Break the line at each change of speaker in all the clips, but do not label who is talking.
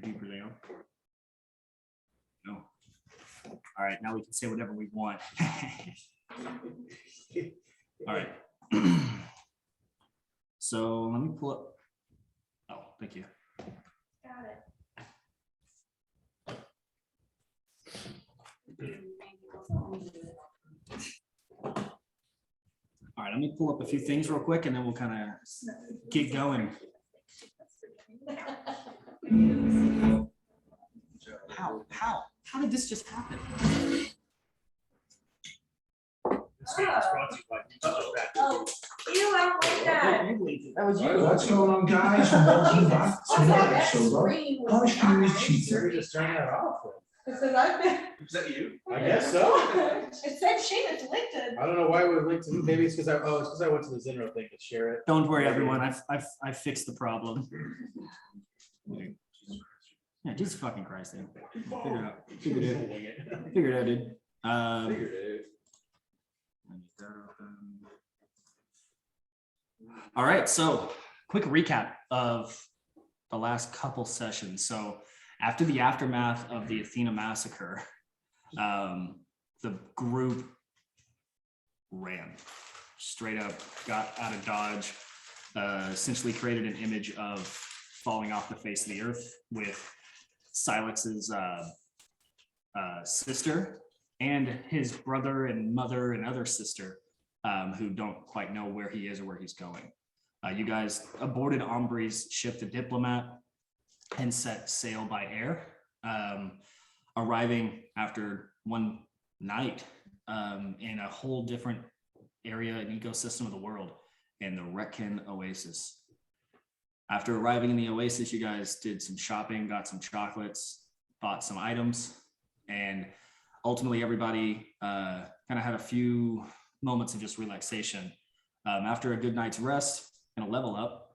Deeper down. No. All right, now we can say whatever we want. All right. So let me pull up. Oh, thank you.
Got it.
All right, let me pull up a few things real quick and then we'll kind of get going. How did this just happen?
Oh, ew, I don't like that.
That was you.
What's going on, guys? Welcome back to another episode of Harsh News Cheater.
Just turn that off.
It says I've been.
Is that you? I guess so.
It said Shane, it's LinkedIn.
I don't know why we would link to. Maybe it's because it's because I went to the Zinro thing to share it.
Don't worry, everyone. I fixed the problem. Yeah, Jesus fucking Christ, dude. Figure it out. Figure it out, dude.
Figured it.
All right, so quick recap of the last couple sessions. So after the aftermath of the Athena massacre, the group ran straight up, got out of Dodge, essentially created an image of falling off the face of the earth with Silex's sister and his brother and mother and other sister who don't quite know where he is or where he's going. You guys aborted Ombre's ship, the Diplomat, and set sail by air, arriving after one night in a whole different area and ecosystem of the world in the Rekin Oasis. After arriving in the Oasis, you guys did some shopping, got some chocolates, bought some items, and ultimately everybody kind of had a few moments of just relaxation. After a good night's rest and a level up,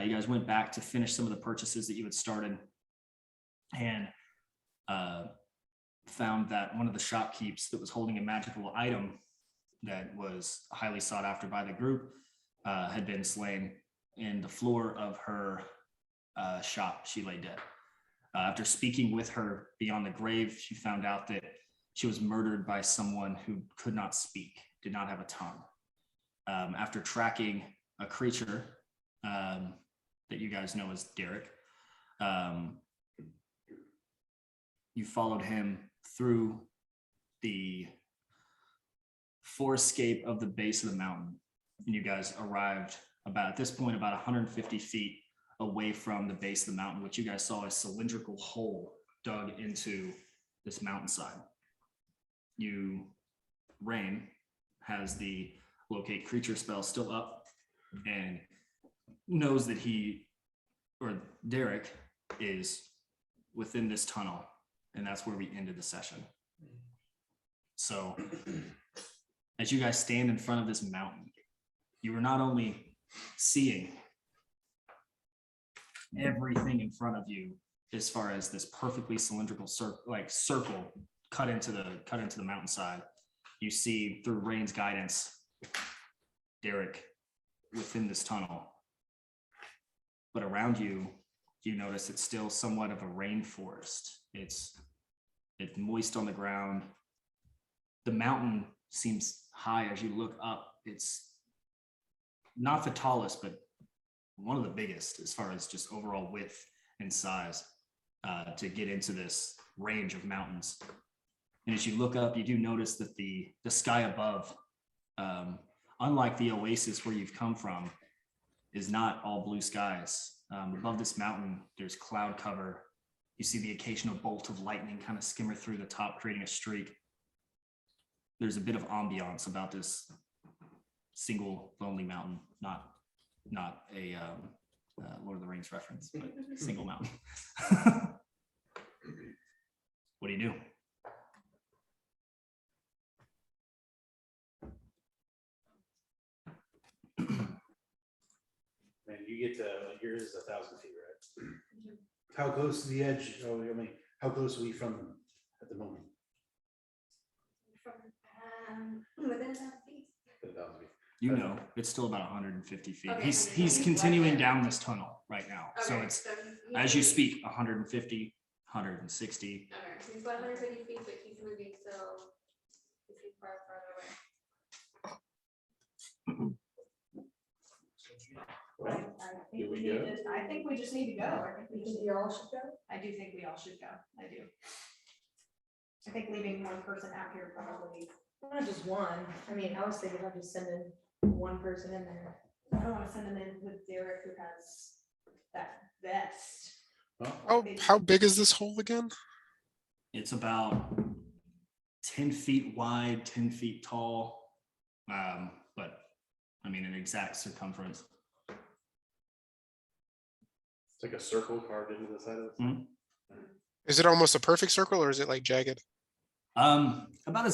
you guys went back to finish some of the purchases that you had started and found that one of the shopkeepers that was holding a magical item that was highly sought after by the group had been slain in the floor of her shop. She lay dead. After speaking with her beyond the grave, she found out that she was murdered by someone who could not speak, did not have a tongue. After tracking a creature that you guys know as Derek, you followed him through the forescape of the base of the mountain, and you guys arrived at this point about 150 feet away from the base of the mountain, which you guys saw a cylindrical hole dug into this mountainside. Rain has the locate creature spell still up and knows that Derek is within this tunnel, and that's where we ended the session. So as you guys stand in front of this mountain, you are not only seeing everything in front of you as far as this perfectly cylindrical circle cut into the mountainside. You see through Rain's guidance Derek within this tunnel, but around you notice it's still somewhat of a rainforest. It's moist on the ground. The mountain seems high as you look up. It's not the tallest, but one of the biggest as far as just overall width and size to get into this range of mountains. And as you look up, you do notice that the sky above, unlike the oasis where you've come from, is not all blue skies. Above this mountain, there's cloud cover. You see the occasional bolt of lightning kind of skimmer through the top, creating a streak. There's a bit of ambiance about this single lonely mountain, not a Lord of the Rings reference, but single mountain. What do you do?
Man, you get to yours is 1,000 feet, right? How close to the edge? Oh, I mean, how close are we from them at the moment?
Within 1,000 feet.
1,000 feet.
You know, it's still about 150 feet.
Okay,
He's
150.
continuing down this tunnel right now. So
Okay,
it's,
he-
as you speak, 150, 160.
Okay, so he's about 150 feet, but he's moving, so he's farther away.
Do we go?
I think we just need to go. I think we
We all should go.
I do think we all should go. I do. I think leaving one person out here probably,
Not just one. I mean, I was thinking of just sending one person in there.
I don't want to send them in with Derek who has that vest.
How big is this hole again?
It's about 10 feet wide, 10 feet tall. But I mean, an exact circumference.
It's like a circle carved into the side of it.
Mhm.
Is it almost a perfect circle or is it like jagged?
About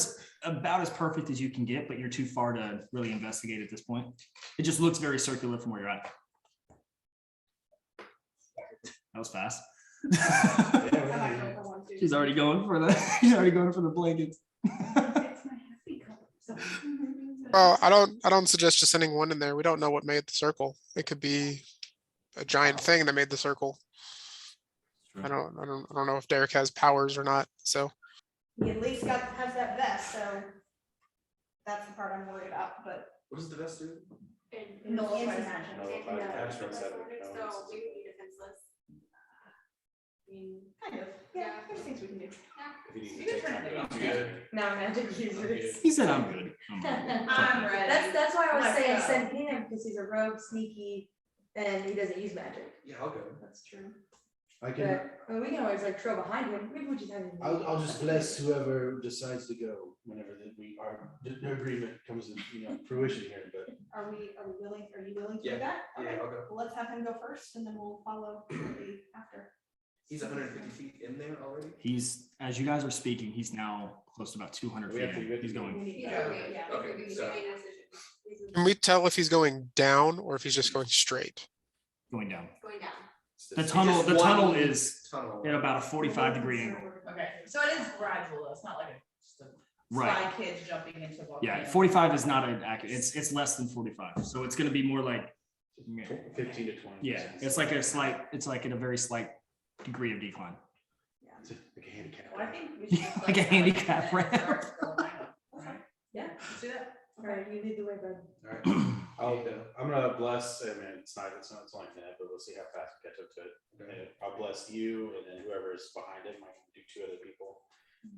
as perfect as you can get, but you're too far to really investigate at this point. It just looks very circular from where you're at. That was fast. She's already going for the blankets.
Well, I don't suggest just sending one in there. We don't know what made the circle. It could be a giant thing that made the circle. I don't know if Derek has powers or not. So
He at least has that vest, so that's the part I'm worried about, but.
What does the vest do?
And
No,
and-
it's
and-
no,
and-
I-
yeah,
I just read
that's
that.
what it is,
No,
So
it's-
we would be defenseless. I mean,
Kind of, yeah, there's things we can do.
If you need
You
to
can
take
try
time
to
to
do
do it.
Now magic users.
He said, I'm good. I'm good."
I'm ready.
That's why I was
Let's
saying
go.
send him because he's a rogue, sneaky, and he doesn't use magic.
Yeah, I'll go.
That's true.
I can,
But I mean, we can always like trail behind him. Maybe we just have him.
I'll just bless whoever decides to go whenever the agreement comes to, fruition here, but.
Are you willing to do
Yeah.
that?
Yeah,
Okay.
I'll go.
Well, let's have him go first and then we'll follow shortly after.
He's 150 feet in there already?
He's, as you guys are speaking, he's now close to about 200
We
feet.
have to
in.
get
He's
to-
going.
We need to
yeah,
go.
okay,
Yeah.
Okay,
we
so-
made a decision. He's
can we tell if he's going down or if he's just going straight?
Going down.
going down.
The
It's
tunnel,
just
the
one
tunnel is
tunnel.
at about a 45-degree angle.
Okay, so it is gradual, it's not like just a
Right.
sly kids jumping into a volcano.
Yeah, 45 is not an accurate. It's less than 45. So it's going to be more like,
15 to 20.
yeah, it's like at a very slight degree of decline.
It's like a handicap.
Well, I think we should just
Like a
that
handicap
and
ramp.
start the volcano, right?
Yeah.
Let's do that.
All right, you lead the way, bud.
All right, I'm gonna bless, I mean, it's only a minute, but we'll see how fast we catch up to it. And I'll bless you and then whoever is behind it, might do 2 other people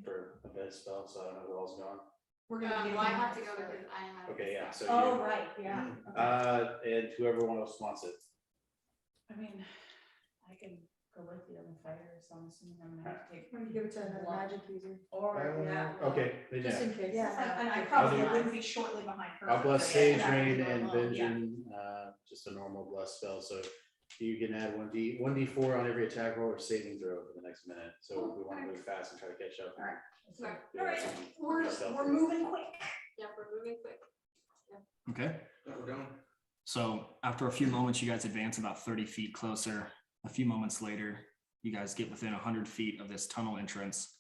for a bed spell, so I don't know who else going.
We're gonna.
Well, I have to go because I have.
Okay, yeah, so
Oh,
you,
right, yeah. Okay.
and whoever else wants it.
I mean, I can go with you on the fire, so I'm assuming I'm gonna have to take.
Or you give it to another magic user.
Or, yeah.
Okay, then
Just
yeah.
in case.
Yeah, and I
I'll
probably
do-
wouldn't be shortly behind her.
I'll bless
So,
Sage
yeah,
Rain
that would
and
go along, yeah.
Vengeance, just a normal bless spell, so you can add 1d4 on every attack roll or saving throw for the next minute, so we wanna move fast and try to catch up.
Alright.
Okay.
Yeah,
All right,
so-
we're moving quick.
Yeah, we're moving quick.
Okay.
Oh, we're going.
So after a few moments, you guys advance about 30 feet closer. A few moments later, you guys get within 100 feet of this tunnel entrance.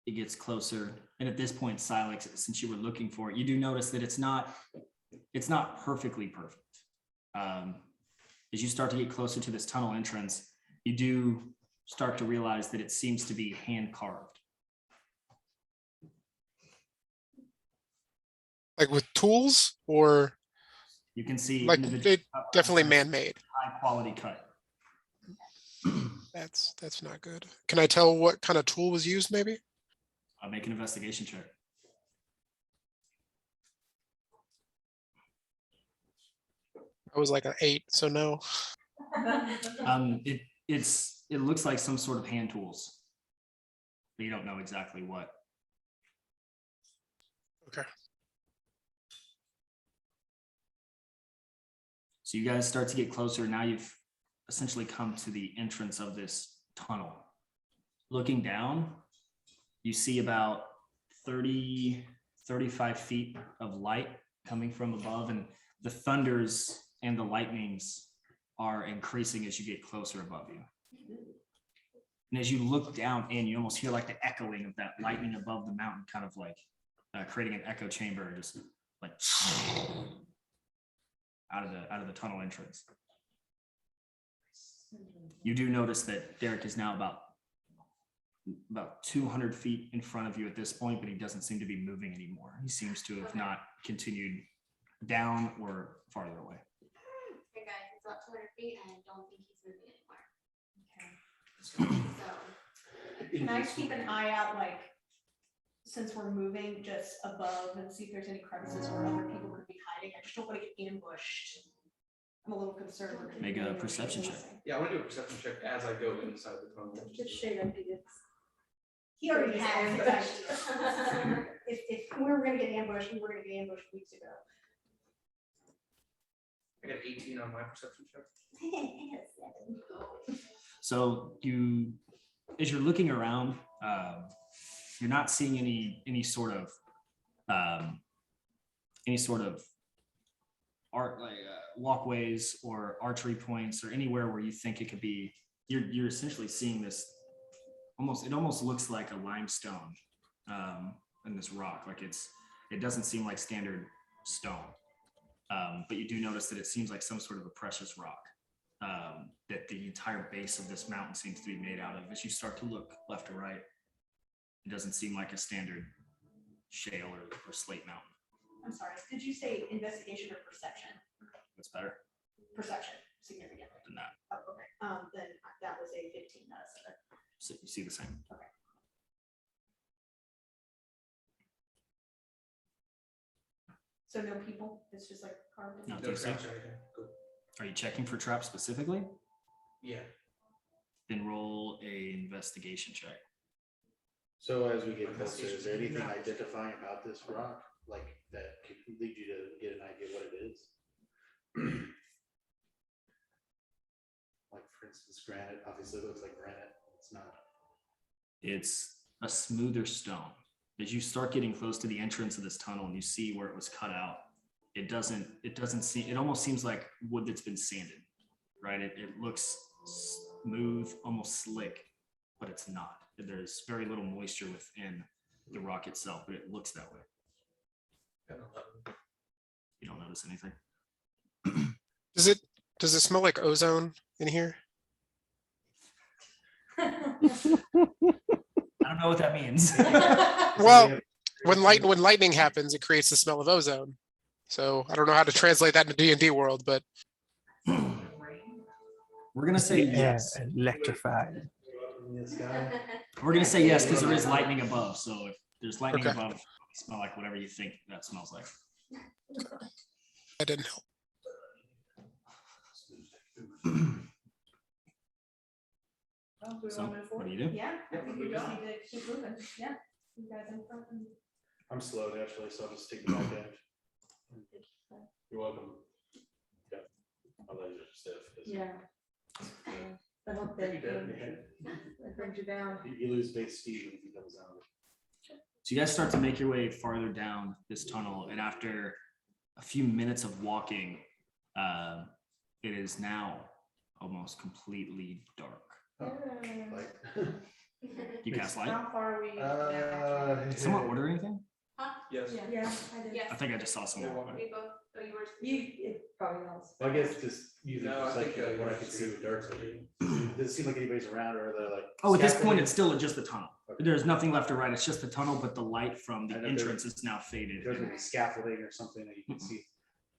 It gets closer. And at this point, Silex, since you were looking for it, you do notice that it's not perfectly perfect. As you start to get closer to this tunnel entrance, you do start to realize that it seems to be hand carved.
Like with tools or
You can see
like
individual-
it definitely man-made?
high quality cut.
That's not good. Can I tell what kind of tool was used maybe?
Make an investigation check.
I was like an 8, so no.
It looks like some sort of hand tools, but you don't know exactly what.
Okay.
So you guys start to get closer. Now you've essentially come to the entrance of this tunnel. Looking down, you see about 30, 35 feet of light coming from above, and the thunders and the lightnings are increasing as you get closer above you. And as you look down in, you almost hear like the echoing of that lightning above the mountain, kind of like creating an echo chamber, just like out of the tunnel entrance. You do notice that Derek is now about 200 feet in front of you at this point, but he doesn't seem to be moving anymore. He seems to have not continued down or farther away.
Hey guys, it's about 200 feet and I don't think he's moving anymore. So,
Can I keep an eye out, like, since we're moving just above and see if there's any crevices where other people could be hiding? I just don't want to get ambushed. I'm a little concerned. we're gonna
Make
be
a
ambushed
perception check.
anything.
Yeah, I wanna do a perception check as I go inside the tunnel.
Just shade ideas.
He already
Just
has.
ambush.
If we were gonna get ambushed, we were gonna get ambushed weeks ago.
I got 18 on my perception check.
So you, as you're looking around, you're not seeing any sort of art like walkways or archery points or anywhere where you think it could be. You're essentially seeing this it almost looks like a limestone in this rock. Like it doesn't seem like standard stone, but you do notice that it seems like some sort of a precious rock that the entire base of this mountain seems to be made out of. As you start to look left or right, it doesn't seem like a standard shale or slate mountain.
I'm sorry, did you say investigation or perception?
What's better
Perception, significantly.
than that?
Oh, okay, then that was a 15, not a 7.
So you see the same.
So no people, it's just like carved in?
No.
No traps or anything. Cool.
Are you checking for traps specifically?
Yeah.
Then roll a investigation check.
So as we get closer, is there anything identifying about this rock, like that could lead you to get an idea what it is? Like for instance, granite, obviously it looks like granite, it's not.
It's a smoother stone. As you start getting close to the entrance of this tunnel and you see where it was cut out, it almost seems like wood that's been sanded, right? It looks smooth, almost slick, but it's not. There's very little moisture within the rock itself, but it looks that way. You don't notice anything.
Does it smell like ozone in here?
I don't know what that means.
Well, when lightning happens, it creates the smell of ozone. So I don't know how to translate that into D&D world, but
We're gonna say yes.
Electrified.
This guy.
We're gonna say yes because there is lightning above. So if there's lightning
Okay.
above, smell like whatever you think that smells like.
that didn't help.
Well, do we
So
wanna move
what do
forward?
you do?
Yeah, I think we just need to keep moving, yeah. You guys in front and
I'm slow naturally, so I'll just take the back end. You're welcome. Yeah. My legs are stiff.
Yeah. I hope
Pretty
that
dead.
that brings you down.
You lose base speed when he comes out.
So you guys start to make your way farther down this tunnel, and after a few minutes of walking, it is now almost completely dark.
Like.
You cast light.
How far are we now?
Did someone order anything?
Yes.
Yeah, I did.
Yes.
I think I just saw someone.
We both, oh, you were.
It probably helps.
I guess just using
No, I think,
perception, what I
you're
can see with
good.
dark vision. Does it seem like anybody's around or they're like?
Oh, at this point,
scaffolding?
it's still just the tunnel.
Okay.
There's nothing left or right. It's just the tunnel, but the light from the
I know
entrance is now faded.
There's maybe scaffolding or something that you can see.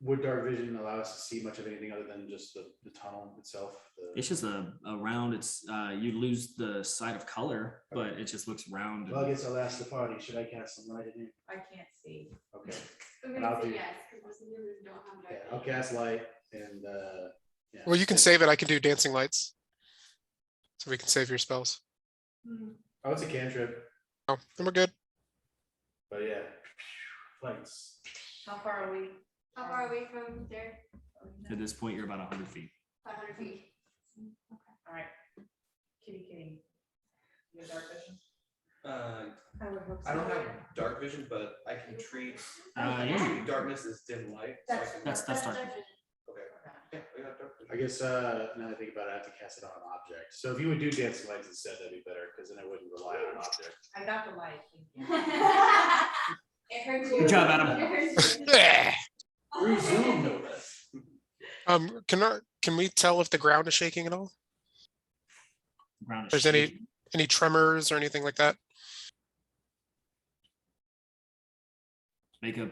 Would dark vision allow us to see much of anything other than just the tunnel itself?
It's just a round. It's you lose the sight of color, but it just looks round.
Well, I guess I'll ask the party. Should I cast some light in here?
I can't see.
Okay,
I'm
And
gonna
I'll
say
do-
yes, because most of you don't have
yeah,
dark
I'll
vision.
cast light and, yeah.
Well, you can save it. I can do dancing lights. So we can save your spells.
Oh, it's a cantrip,
Oh, then we're good.
but yeah. Lights.
How far are we?
How far are we from there?
At this point, you're about 100 feet.
500 feet.
All right. Kitty. You have dark vision?
I would hope so.
I don't have dark vision, but I can treat
Yeah.
darkness as dim light. So I
That's-
can-
That's dark.
vision.
Okay. Yeah, we got dark vision.
I guess, now that I think about it, I have to cast it on an object. So if you would do dancing lights instead, that'd be better, because then I wouldn't rely on an object.
I got the light. Thank you.
It hurts you.
Good job, Adam.
It hurts you.
Yeah.
Resume, no less.
It hurts you.
Resume, no less.
Can we tell if the ground is shaking at all?
Ground is
There's
shaking.
any tremors or anything like that?
Make a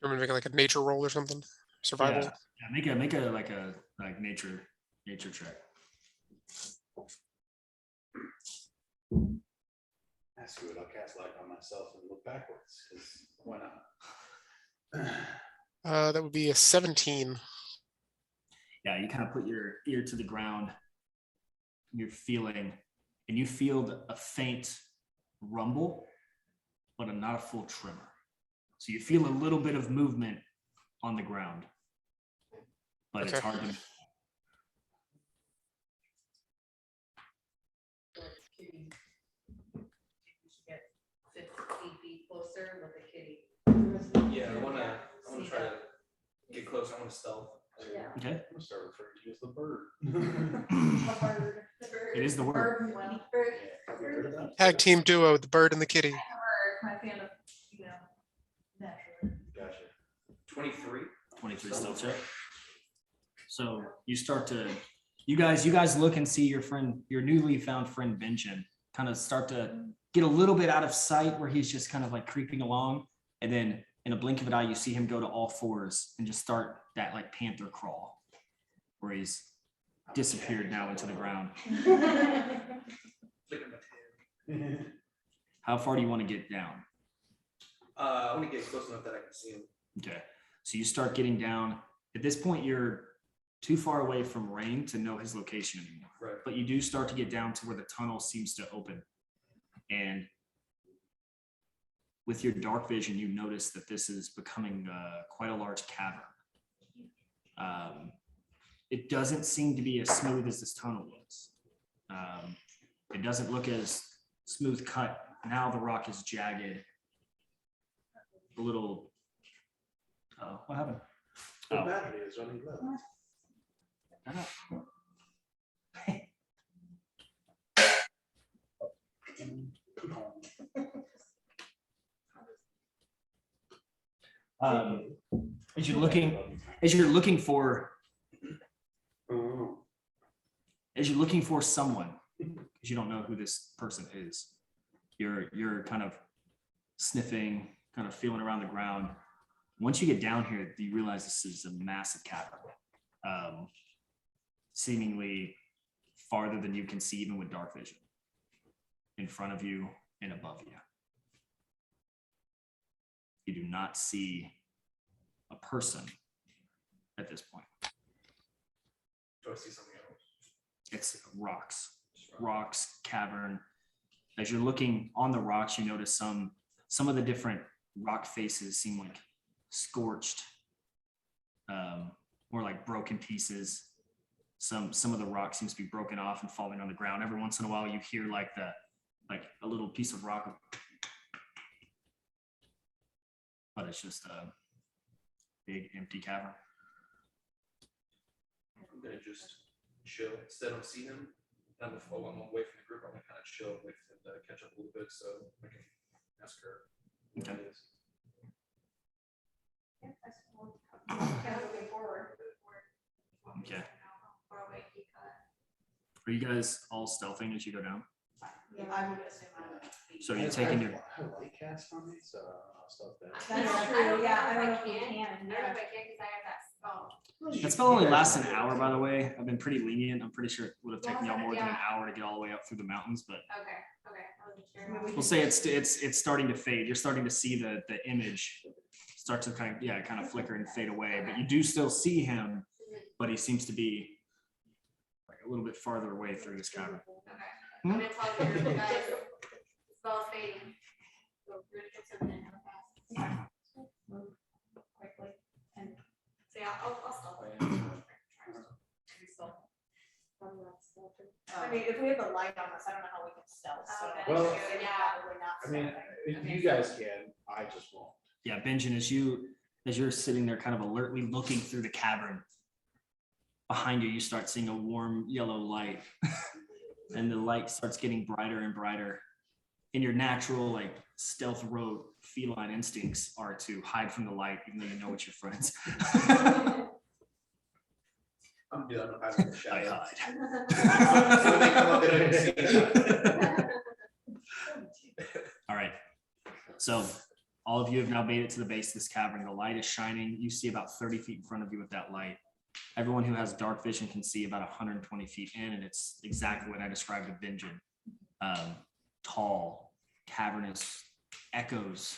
Or maybe like a nature roll or something? Survival?
yeah, make a like nature check.
That's good. I'll cast light on myself and look backwards, because why not?
That would be a 17.
Yeah, you kind of put your ear to the ground. You're feeling, and you feel a faint rumble, but not a full tremor. So you feel a little bit of movement on the ground, but it's
Okay.
hard to.
Kitty. You should get 15 feet closer with a kitty.
Yeah, I wanna try to get close, I wanna stealth.
Yeah.
Okay.
I'm gonna start referring to you as the bird.
A bird.
The bird.
It is the word.
Bird, well,
Bird.
Yeah, have you heard of that?
Tag team duo, the bird and the kitty.
bird, my fan of, naturally.
Gotcha.
23.
23 stealth check. So you start to, you guys look and see your friend, your newly found friend Benjamin, kind of start to get a little bit out of sight where he's just kind of like creeping along, and then in a blink of an eye you see him go to all fours and just start that like panther crawl, where he's disappeared now into the ground.
Flicking my tail.
How far do you want to get down?
I wanna get close enough that I can see him.
Okay, so you start getting down. At this point, you're too far away from Rain to know his location anymore.
Right.
But you do start to get down to where the tunnel seems to open. And with your dark vision, you notice that this is becoming quite a large cavern. It doesn't seem to be as smooth as this tunnel was. It doesn't look as smooth cut. Now the rock is jagged. A little, what happened?
The
Oh.
battery is running low.
As you're looking for
Oh.
someone, because you don't know who this person is, you're kind of sniffing, kind of feeling around the ground. Once you get down here, you realize this is a massive cavern, seemingly farther than you can see even with dark vision, in front of you and above you. You do not see a person at this point.
Do I see something else?
It's rocks, cavern. As you're looking on the rocks, you notice some of the different rock faces seem like scorched, or like broken pieces. Some of the rock seems to be broken off and falling on the ground. Every once in a while you hear like a little piece of rock, but it's just a big empty cavern.
I'm gonna just chill, instead of seeing him, I'm away from the group, I'm gonna kind of chill, wait for him to catch up a little bit, so I can ask her. what
Okay.
it is.
Kind of looking forward.
Okay.
Far away he cut.
Are you guys all stealthing as you go down?
I would assume I would.
So you're taking your,
I have light cast on me, so I'll stop that.
That's
I
true,
don't
yeah,
know
I
if
don't know
I
if we
can.
can,
I don't know
yeah.
if I can because I have that spell.
that spell only lasts an hour, by the way. I've been pretty lenient. I'm pretty sure it would have taken y'all more than an hour to get all the way up through the mountains, but
Okay, I wasn't sure.
Maybe
we'll say it's starting to fade. You're starting to see the image start to kind of flicker and fade away, but you do still see him, but he seems to be like a little bit farther away through this cavern.
Okay, I'm gonna tell the group, guys, spell's fading. So we're gonna get something in real fast.
Move quickly. And
So yeah, I'll stop.
I mean, if we have the light on us, I don't know how we can stealth, so.
Okay.
Well,
It's
yeah.
probably not
I mean,
stealthing.
if you guys can, I just won't.
Yeah, Benjamin, as you're sitting there kind of alertly looking through the cavern, behind you, you start seeing a warm yellow light. And the light starts getting brighter and brighter. in your natural like stealth road feline instincts are to hide from the light, even though you know it's your friends.
I'm done hiding in the
I
shadow.
hide.
So when they come up, they don't see me.
All right. So all of you have now made it to the base of this cavern. The light is shining. You see about 30 feet in front of you with that light. Everyone who has dark vision can see about 120 feet in, and it's exactly what I described to Benjamin. Tall, cavernous echoes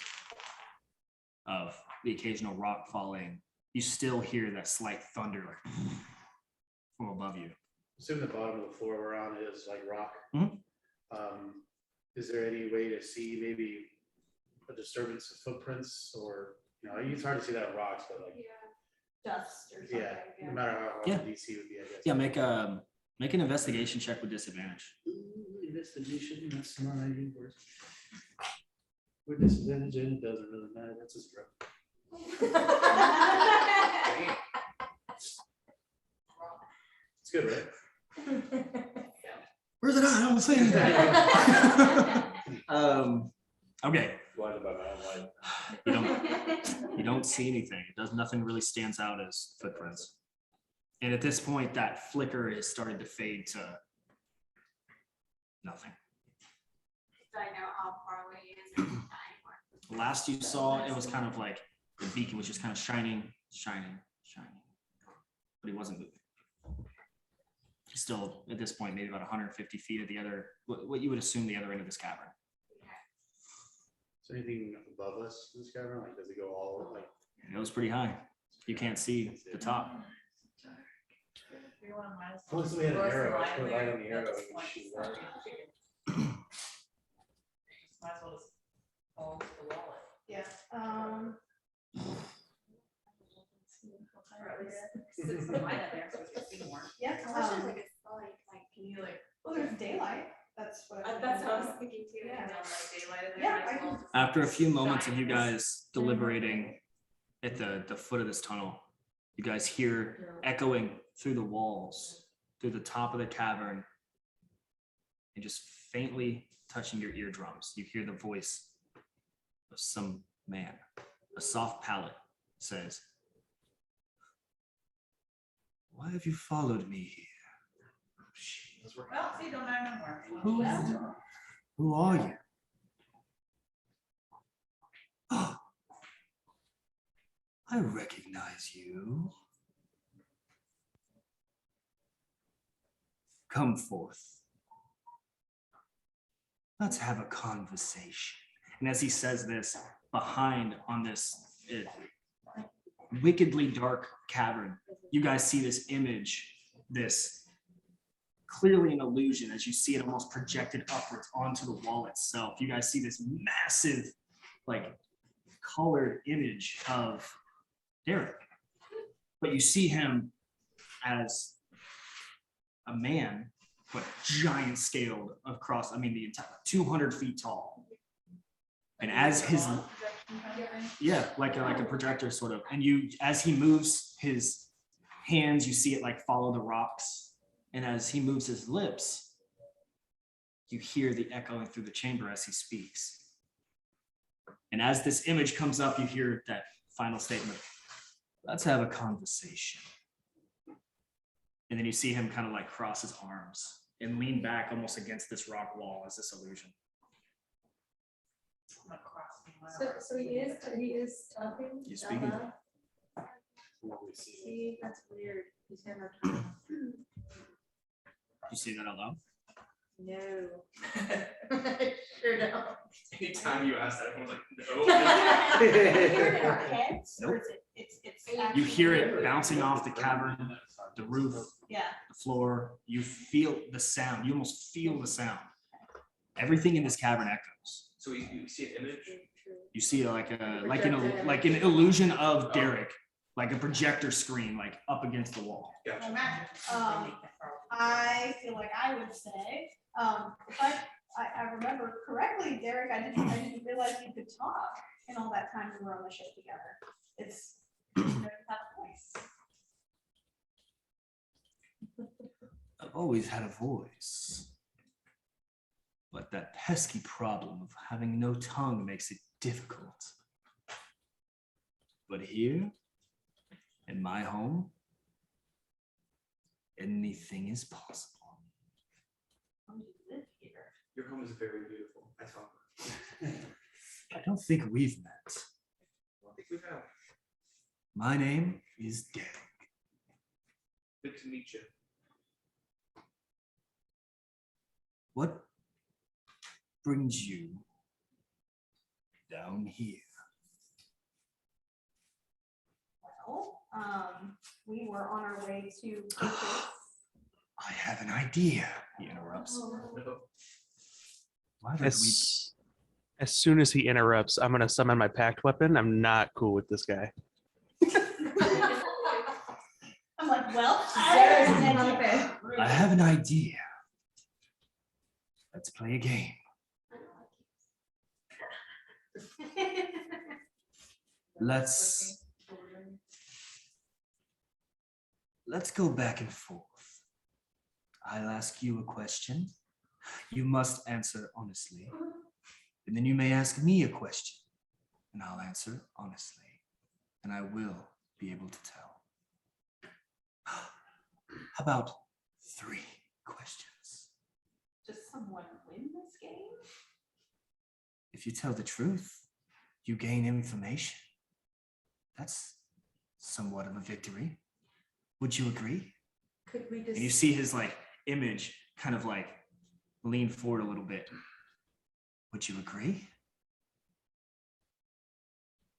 of the occasional rock falling. You still hear that slight thunder like from above you.
Assume the bottom of the floor we're on is like rock.
Mhm.
Is there any way to see maybe a disturbance of footprints, or, it's hard to see that in rocks, but like,
Dust or something.
yeah, no matter how
Yeah.
hard the DC would be, I guess.
Yeah, make an investigation check with disadvantage.
Ooh, investigation, that's not even worth. With disadvantage, it doesn't really matter, that's his drug. It's good, right?
Where's it at? I don't see anything. Okay.
Blinded by my own light.
You don't see anything. It does nothing really stands out as footprints. And at this point, that flicker is starting to fade to nothing.
Do I know how far away he is every time? Or-
Last you saw, it was kind of like the beacon was just kind of shining. But he wasn't moving. He's still, at this point, maybe about 150 feet at the other, what you would assume the other end of this cavern.
Is there anything above us in this cavern? Like, does it go all like?
It was pretty high. You can't see the top.
Once we had an arrow, I put light on the arrow. We can shoot that.
Might as well just fall to the wallet.
Yeah,
Or at least sit some light in there so we can see more.
yeah,
I wish it was like a like,
Can you like?
well, there's daylight, that's what.
that's what I was thinking too.
Yeah.
Down like daylight in
Yeah,
there.
I
might as well
can-
just
After a few moments of you
shine.
guys deliberating at the foot of this tunnel, you guys hear echoing through the walls, through the top of the cavern, and just faintly touching your eardrums, you hear the voice of some man. A soft palate says, "Why have you followed me here?
Well, see, don't matter no more.
Who are you?" "Oh, I recognize you. Come forth. Let's have a conversation." And as he says this, behind on this wickedly dark cavern, you guys see this image, this clearly an illusion as you see it almost projected upwards onto the wall itself. You guys see this massive, like, colored image of Derek, but you see him as a man, but giant scaled across, I mean, the entire 200 feet tall. And as his, yeah, like a projector sort of, and as he moves his hands, you see it like follow the rocks. And as he moves his lips, you hear the echoing through the chamber as he speaks. And as this image comes up, you hear that final statement, "Let's have a conversation." And then you see him kind of like cross his arms and lean back almost against this rock wall as this illusion.
So he is talking.
He's speaking.
See, that's weird. He's never.
You say that out loud?
No. Sure don't.
Anytime you ask that, everyone's like, no.
We hear it in our heads, or is it, it's.
You
actually-
hear it bouncing off the cavern, the roof,
Yeah,
the floor. You feel the sound. You almost feel the sound. Everything in this cavern echoes.
So you see an image?
You see like an illusion of Derek, like a projector screen, like up against the wall.
Gotcha.
I feel like I would say, if I remember correctly, Derek, I didn't realize you could talk in all that time we were on the ship together. It's, you have a voice.
I've always had a voice, but But that pesky problem of having no tongue makes it difficult. But here, in my home, anything is possible.
Your home is very beautiful. I saw.
I don't think we've met.
I don't think we have.
My name is Derek.
Good to meet you.
What brings you down here?
Well, we were on our way to purchase.
I have an idea, he interrupts.
No.
Why don't we
As soon as he interrupts, I'm gonna summon my packed weapon. I'm not cool with this guy.
I'm like, well,
There is a name on the bed.
I have an idea. Let's play a game. Let's go back and forth. I'll ask you a question. You must answer honestly. And then you may ask me a question, and I'll answer honestly. And I will be able to tell. How about 3 questions?
does someone win this game?
If you tell the truth, you gain information. That's somewhat of a victory. Would you agree?
Could we
And you
just,
see his like image kind of like lean forward a little bit. Would you agree?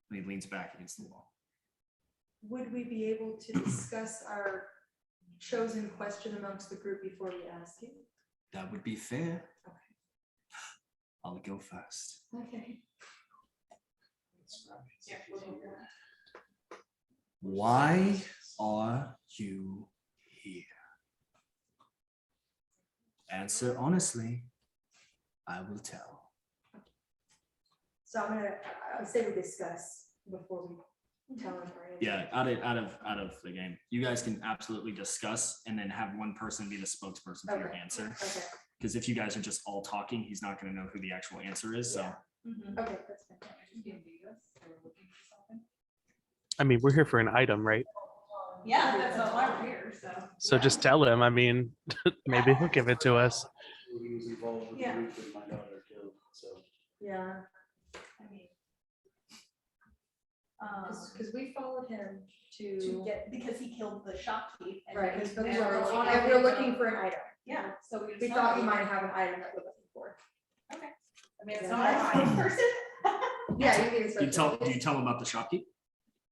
And he leans back against the wall.
would we be able to discuss our chosen question amongst the group before we ask you?
That would be fair.
Okay.
I'll go first.
Okay.
Why are you here? Answer honestly. I will tell.
So I would say we discuss before we tell him. our answer.
Yeah, out of the game. You guys can absolutely discuss and then have one person be the spokesperson for your
Okay.
answer.
Okay,
Because if you guys are just all talking, he's not going to know who the actual answer is. So
Mhm.
okay, that's fine.
I mean, we're here for an item, right?
Yeah, that's why we're here, so.
So just tell him. I mean, maybe he'll give it to us. He was involved with the
Yeah.
group that my daughter killed, so.
Yeah,
I mean,
because we followed him
to
to,
get, because he killed the shopkeep. and
right,
because
but
we
we
were
were,
on our
and
way
we're
to-
looking for an item.
Yeah, so we.
We thought you might have an item that we're looking for.
I mean,
it's
it's
not
not
our
a person.
Yeah, you can.
do you tell him about the shopkeep?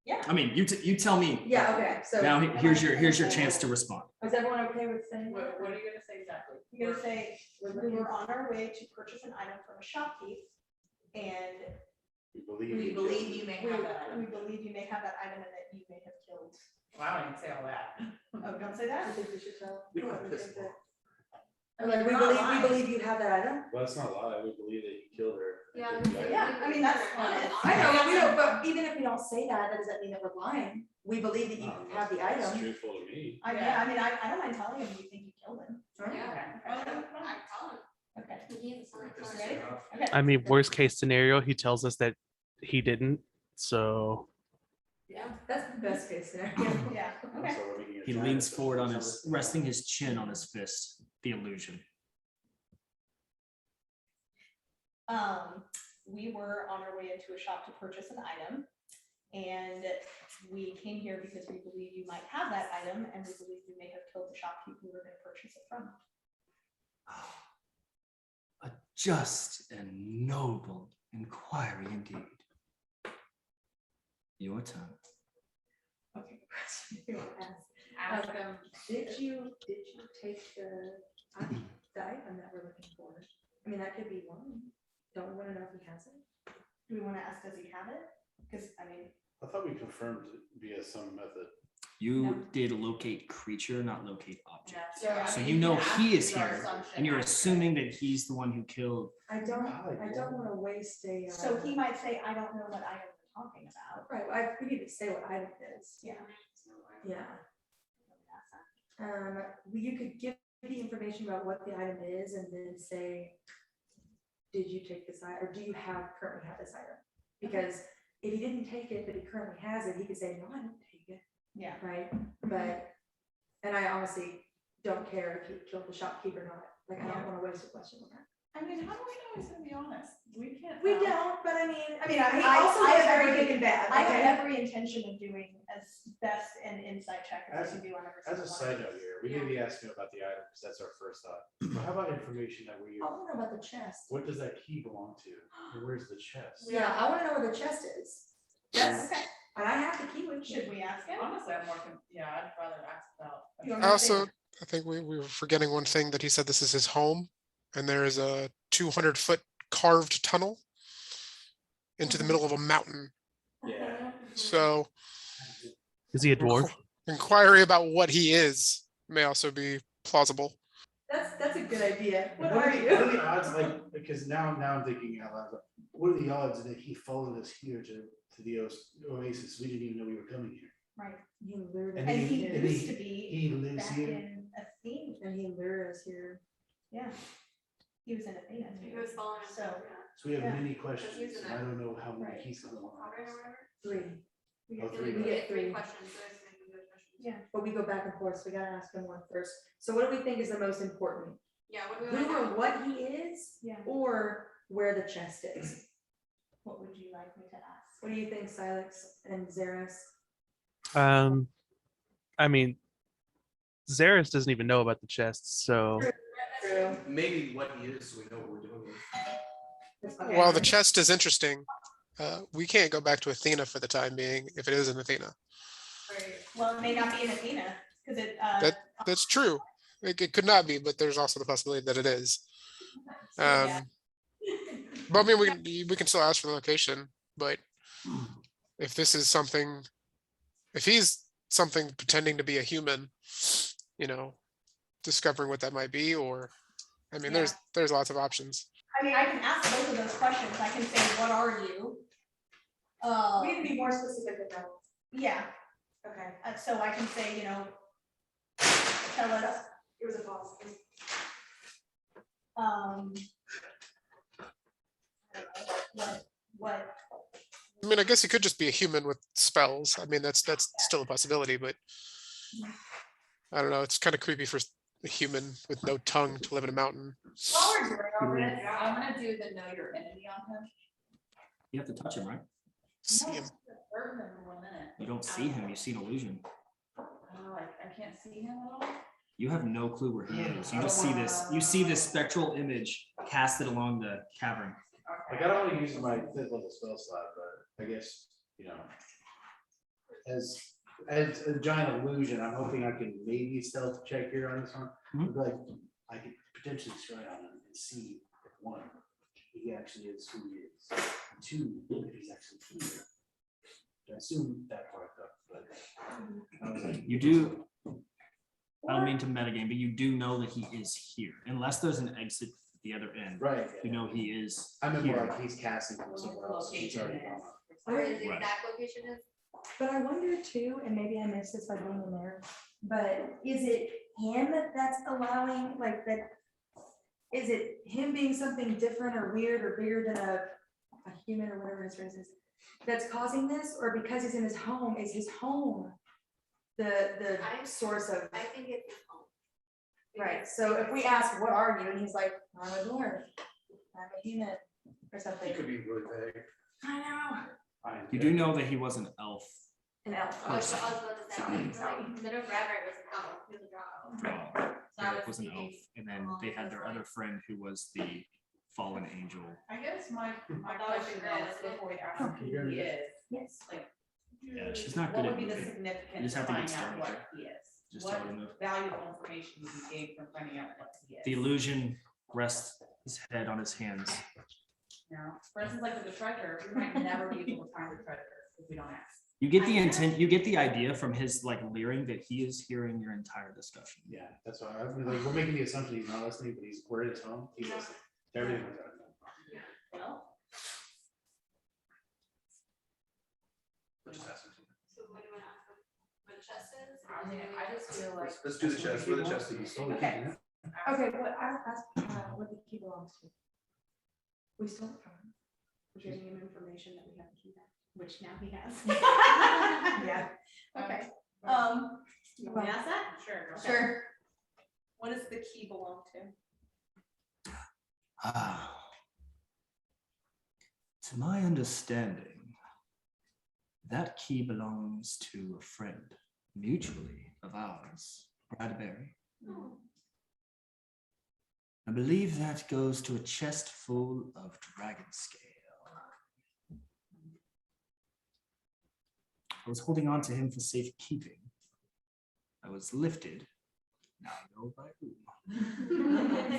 Yeah.
I mean, you tell me.
Yeah, okay, so.
Now here's your chance to respond.
Is everyone okay with saying?
What are you gonna say exactly?
You're gonna say,
We're
we
looking-
were on our way to purchase an item from a shopkeep, and
We believe.
We
he
believe
killed
you may
we,
have that
we
item.
believe you may have that item and that you may have killed.
Wow, I didn't say all that.
Oh, don't say
I
that?
think we should tell.
We don't
what we
piss
think
them
that-
off.
Or like, we
Not
believe,
lying.
we believe you have that item?
Well, that's not a lie. We believe that he killed her.
Yeah.
Yeah, I mean, that's honest.
I know, we don't, but even if we don't say that, that doesn't mean that we're lying. We believe that you have the
It's
item.
truthful to me.
I don't mind telling him you think you killed him.
Yeah.
Okay.
I tell him.
Okay.
He needs to
Piss
sign
us
it.
off.
Okay.
I mean, worst case scenario, he tells us that he didn't, so.
Yeah.
That's the best case scenario.
Yeah, okay.
So we're making a
He
giant
leans forward on his,
assumption.
resting his chin on his fist. The illusion.
We were on our way into a shop to purchase an item. And we came here because we believe you might have that item and we believe you may have killed the shopkeep we were gonna purchase it from.
A just and noble inquiry indeed. Your turn.
Okay, question you want to ask.
Ask them.
Did you take the item that we're looking for? I mean, that could be one. Don't we want to know if he has it?
Do we wanna ask, does he have it? Cause I mean,
I thought we confirmed it via some method.
You
No.
did locate creature, not locate object.
Yeah,
So
I
you
mean,
know
ask
he is
is our
here,
assumption,
and you're
accurate.
assuming that he's the one who killed.
I don't want to waste a.
so he might say, I don't know what item we're talking about.
Right, we need to say what item it is.
Yeah.
Yeah. You could give the information about what the item is and then say, did you take this item, or do you currently have this item? Because if he didn't take it, but he currently has it, he could say, no, I didn't take it,
Yeah.
right? But, and I honestly don't care if he killed the shopkeeper or not, like, I don't wanna waste a question on that.
I mean, how do we know he's gonna be honest? We can't.
We
tell.
don't, but I mean, he
I
also
have
does
every-
everything in bad,
I have
okay?
every intention of doing as best an inside check as I can do on every
As a
single one.
side note here, we didn't be asking about the item, because that's our first thought. But how about information that we,
I wanna know about the chest.
what does that key belong to? And where's the chest?
Yeah, I wanna know where the chest is. That's,
Okay.
and I have the key, which
Should we ask him?
Honestly, I'm more, yeah, I'd rather ask about.
You want
I
me to
also,
say-
I think we were forgetting one thing, that he said this is his home, and there is a 200-foot carved tunnel into the middle of a mountain.
Yeah.
So
Is he a dwarf?
inquiry about what he is may also be plausible.
that's a good idea. What
What
are
are
you?
the odds, like, because now I'm thinking out loud, like, what are the odds that he followed us here to the Oasis? We didn't even know we were coming here.
Right.
He lured
And
us
And he
here.
used to be
He lives
back
here.
in Athena.
And he lured us here.
Yeah. He was in Athena
He
too.
was following us.
So,
So we have
Yeah.
many
He's
questions,
using
and I don't know how many
Right.
he's going on.
Alright, or whatever.
3,
we
Oh,
get
three.
We get
Three
3.
questions, so it's gonna be good questions.
Yeah.
But we go back and forth, so we gotta ask him one first. So what do we think is the most important?
Yeah, what do we
Who
want
or
to
what he is,
Yeah.
or where the chest is?
What would you like me to ask?
What do you think, Silex and Zaris?
I mean, Zaris doesn't even know about the chest, so
True.
Maybe what he is, so we know what we're doing with.
That's okay.
While the chest is interesting, we can't go back to Athena for the time being if it is in Athena.
Well, it may not be in Athena, because it,
That's true. It could not be, but there's also the possibility that it is.
Yeah.
But I mean, we can still ask for the location, but if this is something, if he's something pretending to be a human, discovering what that might be, or, I mean,
Yeah.
there's lots of options.
I mean, I can ask both of those questions. I can say, what are you?
We need to be more specific than that.
Yeah,
Okay.
so I can say, tell us,
It was a pause.
what,
I mean, I guess he could just be a human with spells. I mean, that's still a possibility, but I don't know. It's kind of creepy for a human with no tongue to live in a mountain.
While we're doing all this,
I'm gonna do the know your enemy on him.
You have to touch him, right?
See him.
Hurt him in 1 minute.
You don't see him, you see an illusion.
Oh, I can't see him at all.
You have no clue where he
Yeah,
is. You just see this, you see this spectral image casted along the cavern.
Like, I don't want to use my 5th level spell slot, but I guess, as a giant illusion, I'm hoping I can maybe stealth check here on this one.
Mhm.
Like, I could potentially strike on him and see if 1, he actually is who he is. 2, if he's actually here. I assume that part up, but. I was like,
You do, I don't mean to metagame, but you do know that he is here, unless there's an exit at the other end.
Right.
You know he is
I meant more
here.
like he's casting from somewhere else. He's already gone.
Where his
Right.
exact location is.
but I wonder too, and maybe I missed this by being in there, but is it him that's allowing, like, that? Is it him being something different or weird or bigger than a human or whatever his race is, that's causing this? Or because he's in his home, is his home the source of?
I think it's his home.
Right, so if we ask, what are you, and he's like, I'm a dwarf, I'm a human, or something.
He could be really vague.
I know.
You do know that he was an elf.
An elf.
I was about to say, like, Middle Rabbit was an elf, he was a drow. So I
Eric was an elf,
thinking
and then they had their other friend who was the fallen angel.
I guess my
thought it was
question
red,
is,
isn't it?
before we ask him who he is,
Yes.
like.
Yeah, she's not
What
good
would
at
be the
moving.
significance
You just
of
have to get
finding out
started.
what he is?
Just
What
tell her to move.
valuable information would you gain from finding out what he is?
The illusion rests his head on his hands.
For instance, like with the treasure, we might never be able to find the treasure if we don't ask.
You get the intent, you get the idea from his like leering that he is hearing your entire discussion.
Yeah, that's why I mean, like, we're making the assumption he's not listening, but we're at his home. He's listening. Everything was done.
Well,
We'll just ask him.
So what do you want to ask him? Where the chest is?
I mean, I just feel like.
Let's do the chest, where the chest is.
Okay.
Okay, what I asked, what the key belongs to. We still have time.
We're giving him information that we haven't seen, which now he has.
Yeah.
Okay, you want to ask that?
Sure.
Okay.
Sure.
What does the key belong to?
To my understanding, that key belongs to a friend, mutually of ours, Bradbury. I believe that goes to a chest full of dragon scale. I was holding on to him for safekeeping. I was lifted, now I know by whom.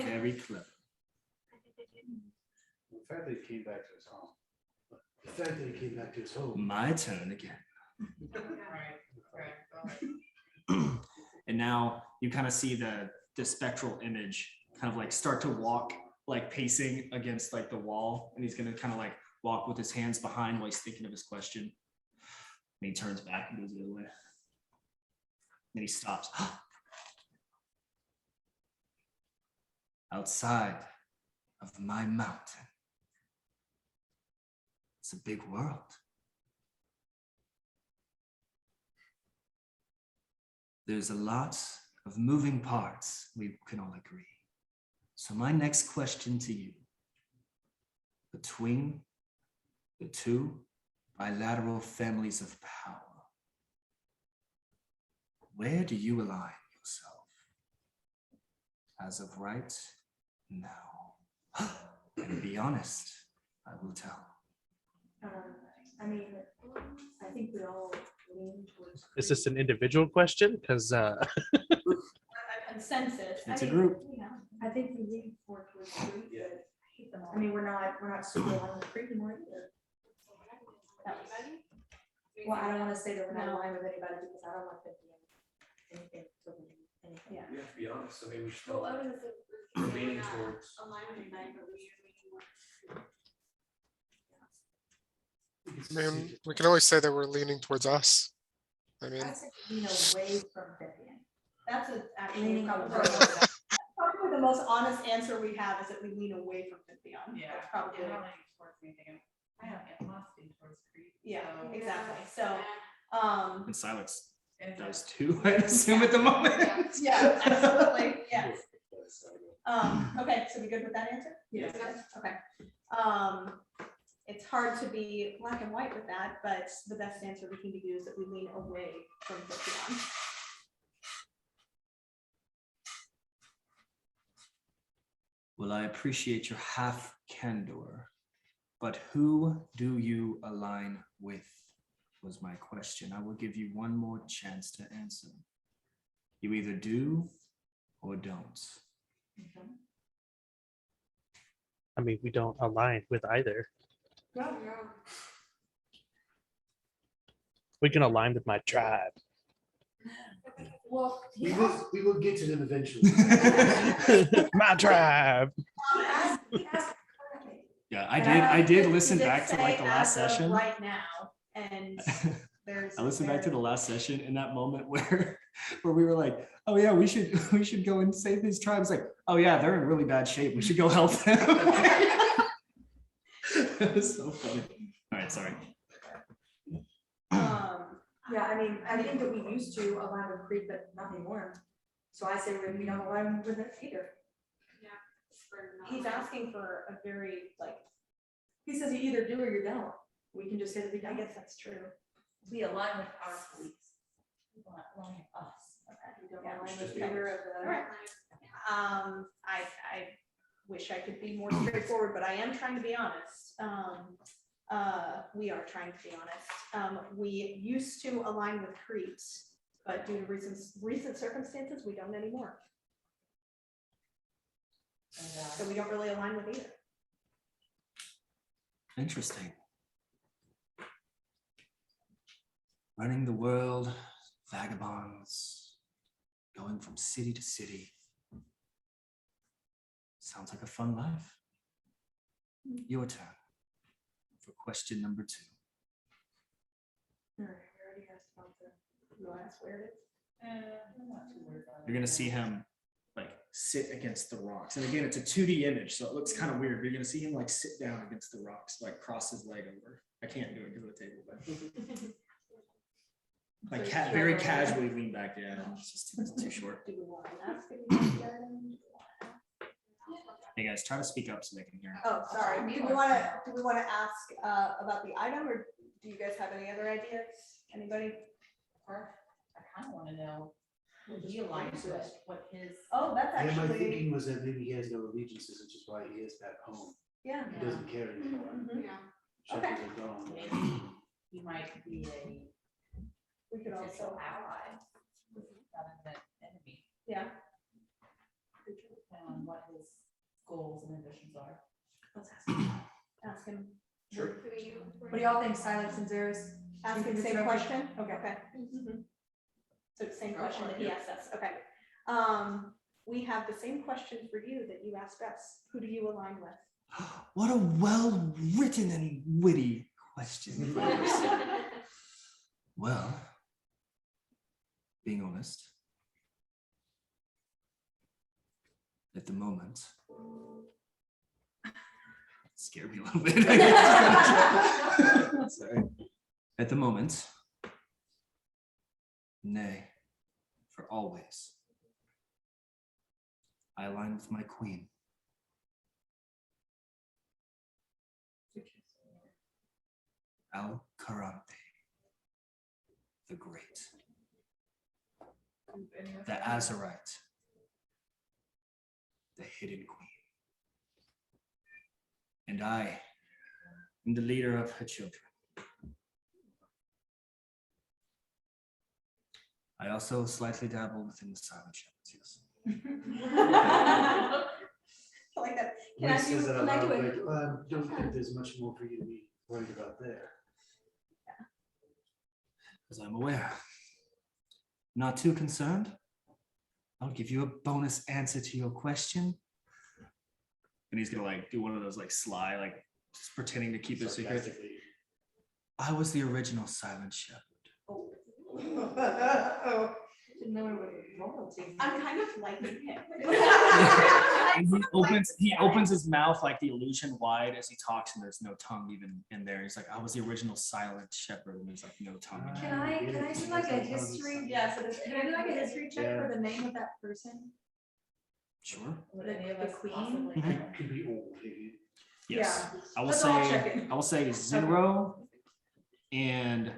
Very clever.
The fact that he came back to his home. The fact that he came back to his home.
My turn again.
Right.
And now you kind of see the spectral image kind of like start to walk, like pacing against like the wall. And he's going to kind of like walk with his hands behind while he's thinking of his question. And he turns back and goes the other way. Then he stops. Outside of my mountain. It's a big world. There's a lot of moving parts, we can all agree. So my next question to you, between the two bilateral families of power, where do you align yourself? As of right now. And be honest, I will tell.
I mean, I think we all lean towards.
Is this an individual question? Because
A consensus.
It's a
I mean,
group.
you know,
I think we lean more towards Creed, but I mean, we're not super aligned with Creed anymore either. Well, I don't want to say that we're not
No.
aligned with anybody because I don't want them to do anything. Anything.
Yeah.
We have to be honest, I mean, we should.
Well, I was
Leaning towards.
aligned with that, but we are leaning more.
I mean, we can always say that we're leaning towards us. I mean,
I say lean away from Vivian.
That's actually
Leaning
probably
away.
probably the most honest answer we have is that we lean away from Vivian.
Yeah.
That's probably,
I don't lean towards anything. I don't get lost in towards Creed.
yeah,
so-
exactly. So,
And Silex
And
does too, I assume at the moment.
yeah, absolutely, yes. Okay, so we good with that answer?
Yes.
Okay. It's hard to be black and white with that, but the best answer we can give you is that we lean away from Vivian.
Well, I appreciate your half candor, but who do you align with was my question. I will give you one more chance to answer. You either do or don't.
I mean, we don't align with either. We can align with my tribe.
Well,
We will get to them eventually.
My tribe.
Yeah, I did listen
He did
back to like the
say
last
as of
session.
right now, and there's.
I listened back to the last session in that moment where we were like, oh yeah, we should go and save these tribes. Like, oh yeah, they're in really bad shape. We should go help them. It was so funny. All right, sorry.
Yeah, I mean, I think that we used to align with Creed, but not anymore. So I say we don't align with it either.
He's asking for a very, like,
He says you either do or you don't. We can just say that we
I
don't.
guess that's true.
We align with our beliefs. We don't align with us.
We don't
Yeah,
align
we
with
should
either of
All
the.
right. I wish I could be more straightforward, but I am trying to be honest. We are trying to be honest. We used to align with Crete, but due to recent circumstances, we don't anymore. So we don't really align with either.
Interesting. Running the world, vagabonds, going from city to city. Sounds like a fun life. Your turn for question number 2.
All right, we already asked about the.
You want to ask where it is?
I'm not too worried about it.
You're gonna see him like sit against the rocks. And again, it's a 2D image, so it looks kind of weird. But you're gonna see him like sit down against the rocks, like cross his leg over. I can't do it because of the table, but like very casually lean back. Yeah, it's just too short.
Do we want to ask anything again?
Hey guys, try to speak up so they can hear.
Oh, sorry. Do we want to ask about the item, or do you guys have any other ideas? Anybody?
Or I kind of want to know what he aligns with, what his.
Oh, that's
Yeah, my
actually,
thinking was that maybe he has no allegiances, which is why he is back home.
yeah.
He doesn't care anymore.
Mhm.
Yeah.
Shepherds are gone.
Maybe he might be a
We could
potential
also,
ally rather than enemy,
yeah.
depending on what his goals and ambitions are.
Let's ask him.
Sure.
Who are you?
What do y'all think, Silence and Zeros?
Ask him the
Think
same
it's
question?
Okay.
Okay. So the same
Go
question
for
that
it.
he asked us, okay. We have the same question for you that you asked us. Who do you align with?
What a well-written and witty question. Well, being honest, at the moment, it scared me a little bit. Sorry. At the moment, nay, for always, I align with my queen. Alkaranthe, the Great, the Azurite, the Hidden Queen. And I am the leader of her children. I also slightly dabble within the silent shepherds, yes.
I like that.
When
Can I
he says
do,
that
can I
out
do
loud,
it?
like, don't think there's much more for you to be worried about there.
As I'm aware. Not too concerned. I'll give you a bonus answer to your question. And he's gonna like do one of those like sly, like just pretending to keep it a secret.
Sarcastically.
I was the original silent shepherd.
Didn't know it was royalty.
I'm kind of liking him.
And he opens his mouth like the illusion wide as he talks, and there's no tongue even in there. He's like, I was the original silent shepherd, and there's like no tongue in there.
Can I do like a history? Yeah, so can I do like a history check for the name of that person?
Sure.
Would any of
The
us
queen?
possibly
Mhm.
know?
Could be old, maybe.
Yes.
Yeah.
I will
Let's all
say
check it.
Zinro and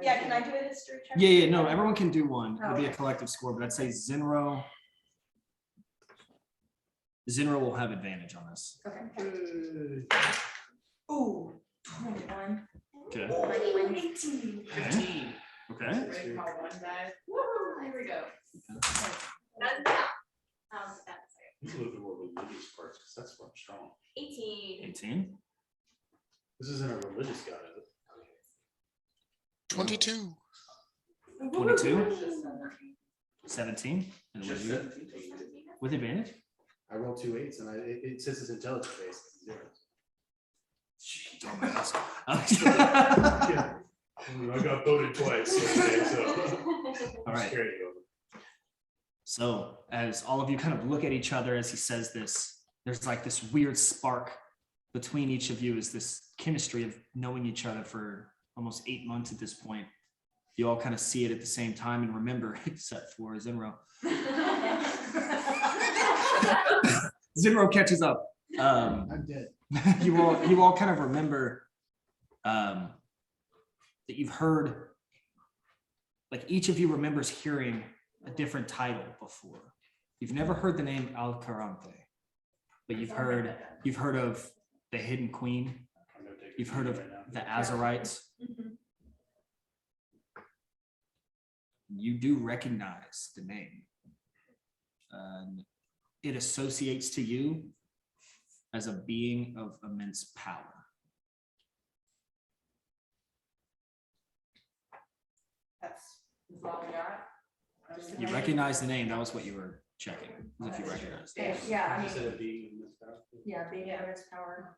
Yeah, can I do a history check?
yeah, no, everyone can do one. It'll be a
Okay.
collective score, but I'd say Zinro will have advantage on this.
Okay. Ooh, 21.
Okay.
18.
15.
Okay.
Ready to call one die?
Woo, there we go. Doesn't count. That's
He's a little bit more religious parts, because that's what's strong.
18.
18.
This isn't a religious god, is it?
22.
22. 17. And what is it?
17.
With advantage?
I rolled 2 8s, and it says it's intelligence based, it's zeros.
Gee, dumbass.
Yeah. I got voted twice yesterday, so.
All right.
Scared you.
So as all of you kind of look at each other as he says this, there's like this weird spark between each of you, is this chemistry of knowing each other for almost 8 months at this point. You all kind of see it at the same time and remember, except for Zinro. Zinro catches up.
I'm dead.
You all kind of remember that you've heard, like each of you remembers hearing a different title before. You've never heard the name Alkaranthe, but you've heard of the Hidden Queen.
I'm gonna take a
You've heard of
right now.
the Azurites.
Mhm.
You do recognize the name. It associates to you as a being of immense power.
That's all we got.
You recognize the name. That was what you were checking, as if you recognized it.
Yeah, I
You said
mean,
a being in this house?
yeah, being of its power.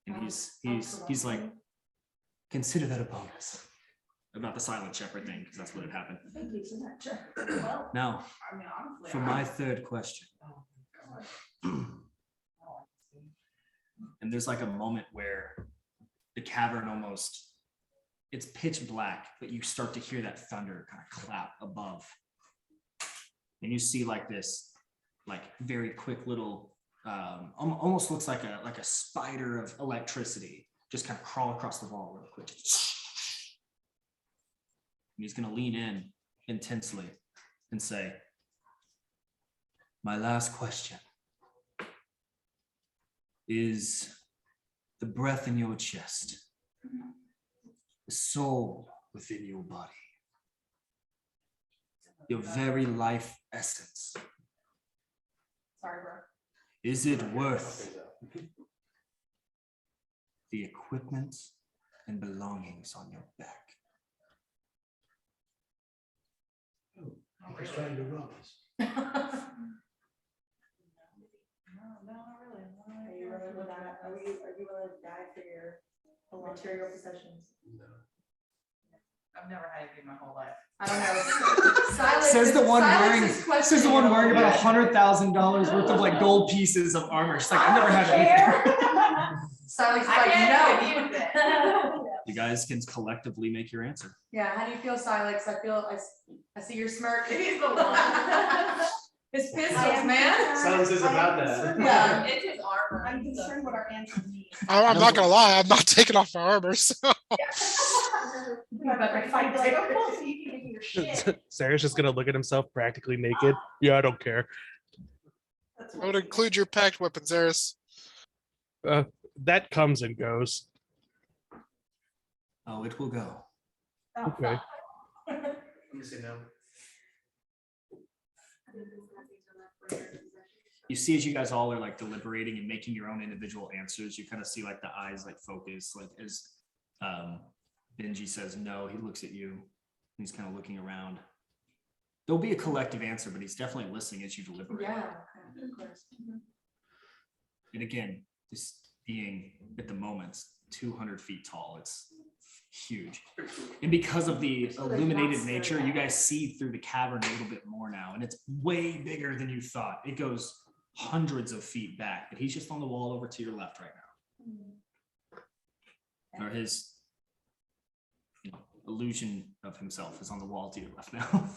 And he's like, consider that a bonus. About the silent shepherd thing, because that's what had happened.
Thank you so much.
Well,
Now,
I mean, honestly.
for my third question,
Oh, God. Oh,
and there's like a moment where the cavern almost, it's pitch black, but you start to hear that thunder kind of clap above. And you see like this, like very quick little, almost looks like a spider of electricity, just kind of crawl across the wall real quick. And he's gonna lean in intensely and say, my last question is the breath in your chest, the soul within your body, your very life essence.
sorry, bro.
Is it worth the equipment and belongings on your back?
He's trying to rob us.
No, not really.
Are you willing to die? Are you willing to die for your material possessions?
I've never had anything my whole life.
I don't know. Silence
Says the
is-
one
silence
wearing,
is
says the one wearing about
questionable.
$100,000 worth of like gold pieces of armor. She's like, I've never had anything.
Silence is
I
like,
can't
no.
believe
You guys can collectively make your answer.
Yeah, how do you feel, Silex? I see your smirk.
He's the one.
His
I
pistols,
am
man.
concerned-
Silence is
I am
about that.
concerned
Yeah.
what-
It's his armor.
I'm concerned what our answer means.
I'm not gonna lie, I'm not taking off my armor, so.
We better fight like, oh, cool, so you can give me your shit.
Sarah's just gonna look at himself practically naked. Yeah, I don't care.
That's
I
what
would
we do.
include your packed weapons, Eris.
That comes and goes.
Oh, it will go.
Oh,
Okay.
I'm gonna say no.
You see, as you guys all are like deliberating and making your own individual answers, you kind of see like the eyes like focus, like as Benji says no, he looks at you, he's kind of looking around. There'll be a collective answer, but he's definitely listening as you deliberate.
Yeah, of course.
And again, this being at the moment 200 feet tall, it's huge. And because of the
So there's
illuminated
not
nature,
stairway.
you guys see through the cavern a little bit more now, and it's way bigger than you thought. It goes hundreds of feet back, but he's just on the wall over to your left right now. Or his illusion of himself is on the wall to your left now.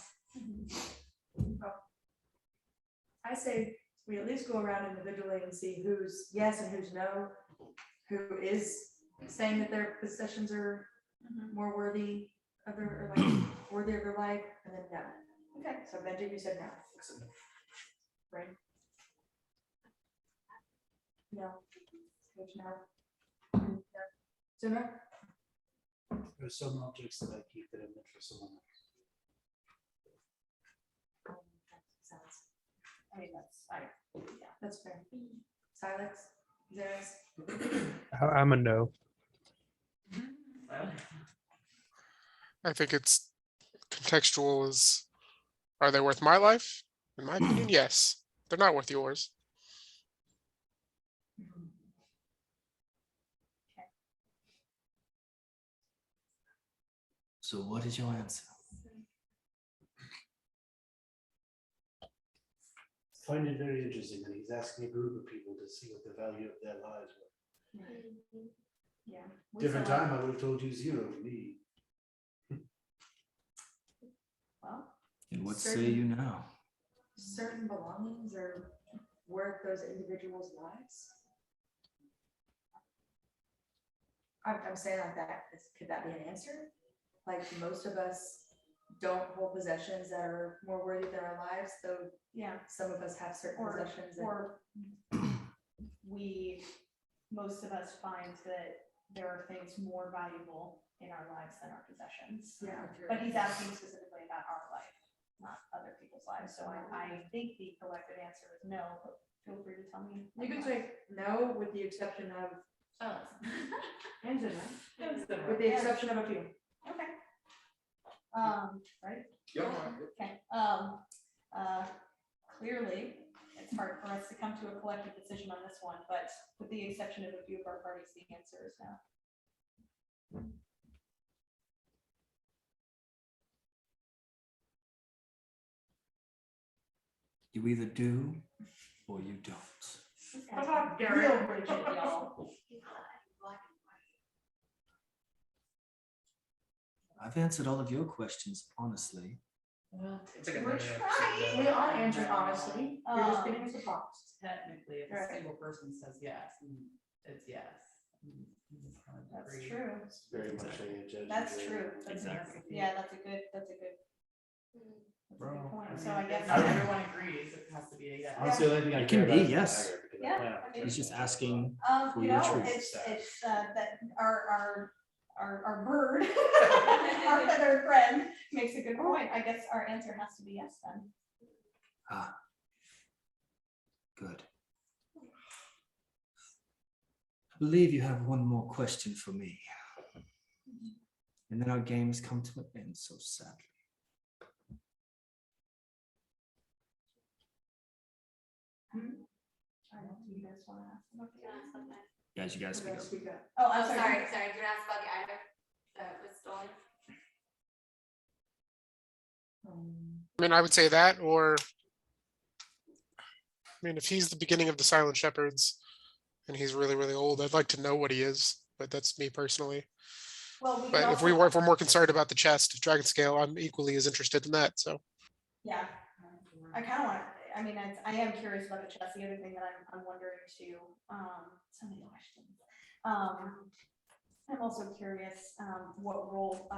I say we at least go around individually and see who's yes and who's no, who is saying that their possessions are more worthy of their, or like worthy of their life, and then no. Okay, so Benji, you said no. Right? No. Which no. No. So no.
There's some objects that I keep that are meant for someone else.
I mean,
That's fair. Silex, Zeris.
I'm a no.
I think it's contextual is, are they worth my life? In my opinion, yes. They're not worth yours.
So what is your answer?
Find it very interesting that he's asking a group of people to see what the value of their lives were.
Yeah.
Different time, I would have told you 0, me.
well,
And what say you now?
Certain belongings are worth those individuals' lives. I'm saying like that, could that be an answer? Like most of us don't hold possessions that are more worthy than our lives, though
yeah,
some of us have certain
or,
possessions. that-
or most of us find that there are things more valuable in our lives than our possessions.
Yeah.
But he's asking specifically about our life, not other people's lives, so I think the collective answer is no, but feel free to tell me.
You can say no with the exception of, with the exception of a few.
Okay. Right? Okay, clearly, it's hard for us to come to a collective decision on this one, but with the exception of a few of our parties, the answer is no.
You either do or you don't.
What about
Real
Derek?
rigid, y'all.
I've answered all of your questions honestly.
Well,
It's like a
We're
nine-hour
trying.
sit
We
down.
are answering honestly. You're just giving us a box.
technically, if a
Right.
single person says yes, it's yes.
That's true.
It's very much a judge.
That's
and
true.
jury.
That's
Exactly.
Yeah, that's a good
Bro,
point.
I
So I
mean,
guess.
if not everyone agrees, it has to be a yes.
Honestly, the only thing I
It
care
can be,
about is the
yes.
dagger, because I
Yeah,
plan on
I mean-
turning
He's just
it into a
asking.
bow.
For
You
your
know,
truth.
it's that our bird, our feathered friend makes a good point. I guess our answer has to be yes then.
Ah. Good. I believe you have one more question for me. And then our game has come to an end so sadly.
I don't know, do you guys want to ask about
Can I ask something?
Guys, you guys speak up.
Speak up.
Oh,
Oh,
I'm
sorry,
sorry.
sorry, do you want to ask about the item that was stolen?
I mean, I would say that, or I mean, if he's the beginning of the Silent Shepherds and he's really, really old, I'd like to know what he is, but that's me personally.
Well, we can
But if
also.
if we're more concerned about the chest, Dragon Scale, I'm equally as interested in that, so.
Yeah, I kind of want, I mean, I am curious about the chest. The other thing that I'm wondering too, so many questions. I'm also curious, what role,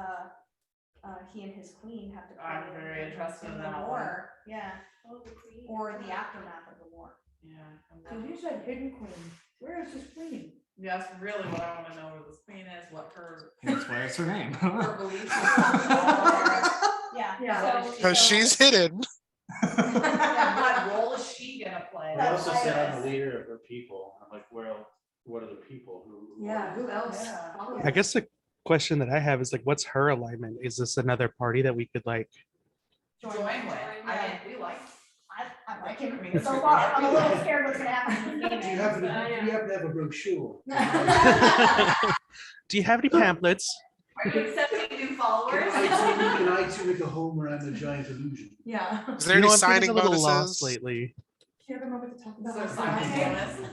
he and his queen have to play.
I'm very interested in
the
that one.
war. Yeah,
Oh, the queen.
or the aftermath of the war.
Yeah.
So you said hidden queen. Where is this queen?
Yeah, that's really what I wanna know, where this queen is, what her,
That's why it's her name.
her beliefs are.
Yeah.
Yeah.
so-
Because
so-
she's hidden.
Yeah, what role is she gonna play?
They also said I'm
Yes.
the leader of her people. I'm like, well, what are the people who?
Yeah, who else?
Yeah.
follows
I guess the question that I have is like, what's her alignment? Is this another party that we could like?
Join with, I mean, we like.
I like him.
I mean,
So far, I'm a little scared what's gonna happen in this game.
Do you happen to,
but-
do you happen to have a brochure?
Do you have any pamphlets?
Are you accepting new followers?
Can I too make a home around the giant illusion?
Yeah.
Is there
You know,
any
I'm feeling
signing
a little
bonuses?
lost lately.
Do you have a moment to talk
So
about?
Simon